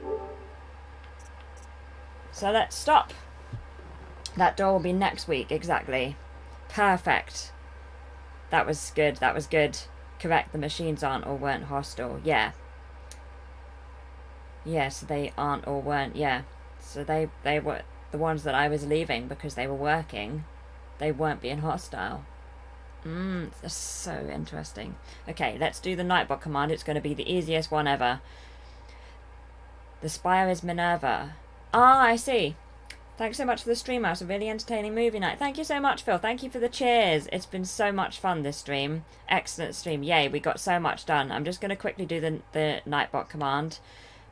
So let's stop. That door will be next week, exactly. Perfect. That was good, that was good. Correct, the machines aren't or weren't hostile. Yeah. Yeah, so they aren't or weren't, yeah. So they were the ones that I was leaving because they were working. They weren't being hostile. That's so interesting. Okay, let's do the Nightbot command. It's going to be the easiest one ever. The Spire is Minerva. Ah, I see. Thanks so much for the stream, Mouse. A really entertaining movie night. Thank you so much, Phil. Thank you for the cheers. It's been so much fun, this stream. Excellent stream. Yay, we got so much done. I'm just going to quickly do the Nightbot command.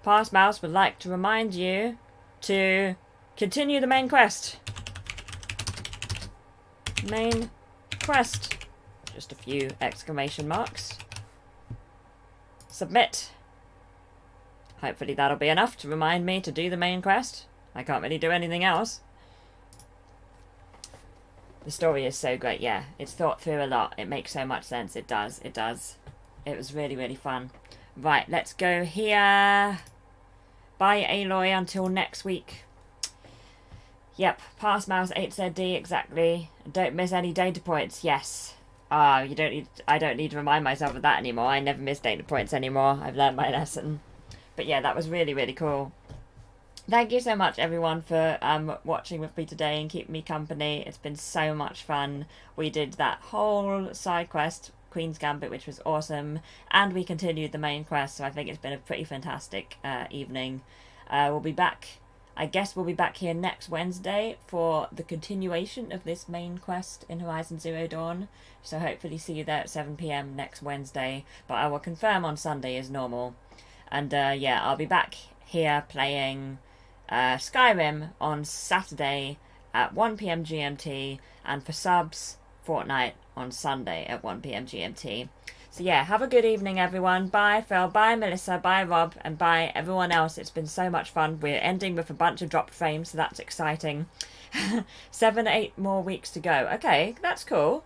Past Mouse would like to remind you to continue the main quest. Main quest. Just a few exclamation marks. Submit. Hopefully that'll be enough to remind me to do the main quest. I can't really do anything else. The story is so great, yeah. It's thought through a lot. It makes so much sense. It does. It does. It was really, really fun. Right, let's go here. Bye, Aloy, until next week. Yep, Past Mouse 8ZD, exactly. Don't miss any data points, yes. I don't need to remind myself of that anymore. I never miss data points anymore. I've learned my lesson. But yeah, that was really, really cool. Thank you so much, everyone, for watching with me today and keeping me company. It's been so much fun. We did that whole side quest, Queen's Gambit, which was awesome, and we continued the main quest, so I think it's been a pretty fantastic evening. We'll be back. I guess we'll be back here next Wednesday for the continuation of this main quest in Horizon Zero Dawn. So hopefully see you there at 7 PM next Wednesday. But I will confirm on Sunday as normal. And yeah, I'll be back here playing Skyrim on Saturday at 1 PM GMT. And for subs, Fortnite on Sunday at 1 PM GMT. So yeah, have a good evening, everyone. Bye, Phil. Bye, Melissa. Bye, Rob. And bye, everyone else. It's been so much fun. We're ending with a bunch of dropped frames, so that's exciting. 7, 8 more weeks to go. Okay, that's cool.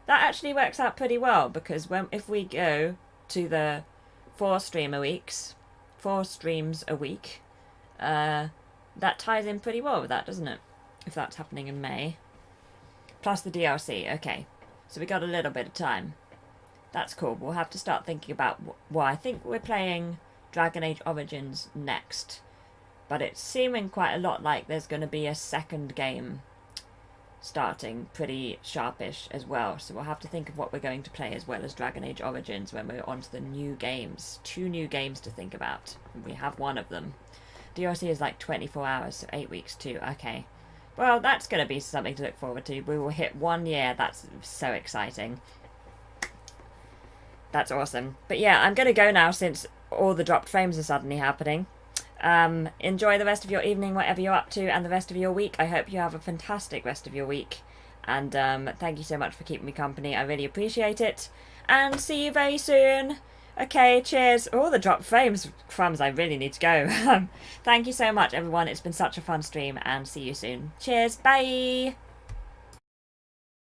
That actually works out pretty well, because if we go to the 4 streams a week, that ties in pretty well with that, doesn't it? If that's happening in May. Plus the DLC. Okay, so we got a little bit of time. That's cool. We'll have to start thinking about... Well, I think we're playing Dragon Age Origins next. But it's seeming quite a lot like there's going to be a second game starting pretty sharpish as well. So we'll have to think of what we're going to play as well as Dragon Age Origins when we're on to the new games. 2 new games to think about. We have one of them. DLC is like 24 hours, so 8 weeks too. Okay. Well, that's going to be something to look forward to. We will hit 1 year. That's so exciting. That's awesome. But yeah, I'm going to go now since all the dropped frames are suddenly happening. Enjoy the rest of your evening, whatever you're up to, and the rest of your week. I hope you have a fantastic rest of your week. And thank you so much for keeping me company. I really appreciate it. And see you very soon. Okay, cheers. Oh, the dropped frames. Crumbs, I really need to go. Thank you so much, everyone. It's been such a fun stream, and see you soon. Cheers. Bye.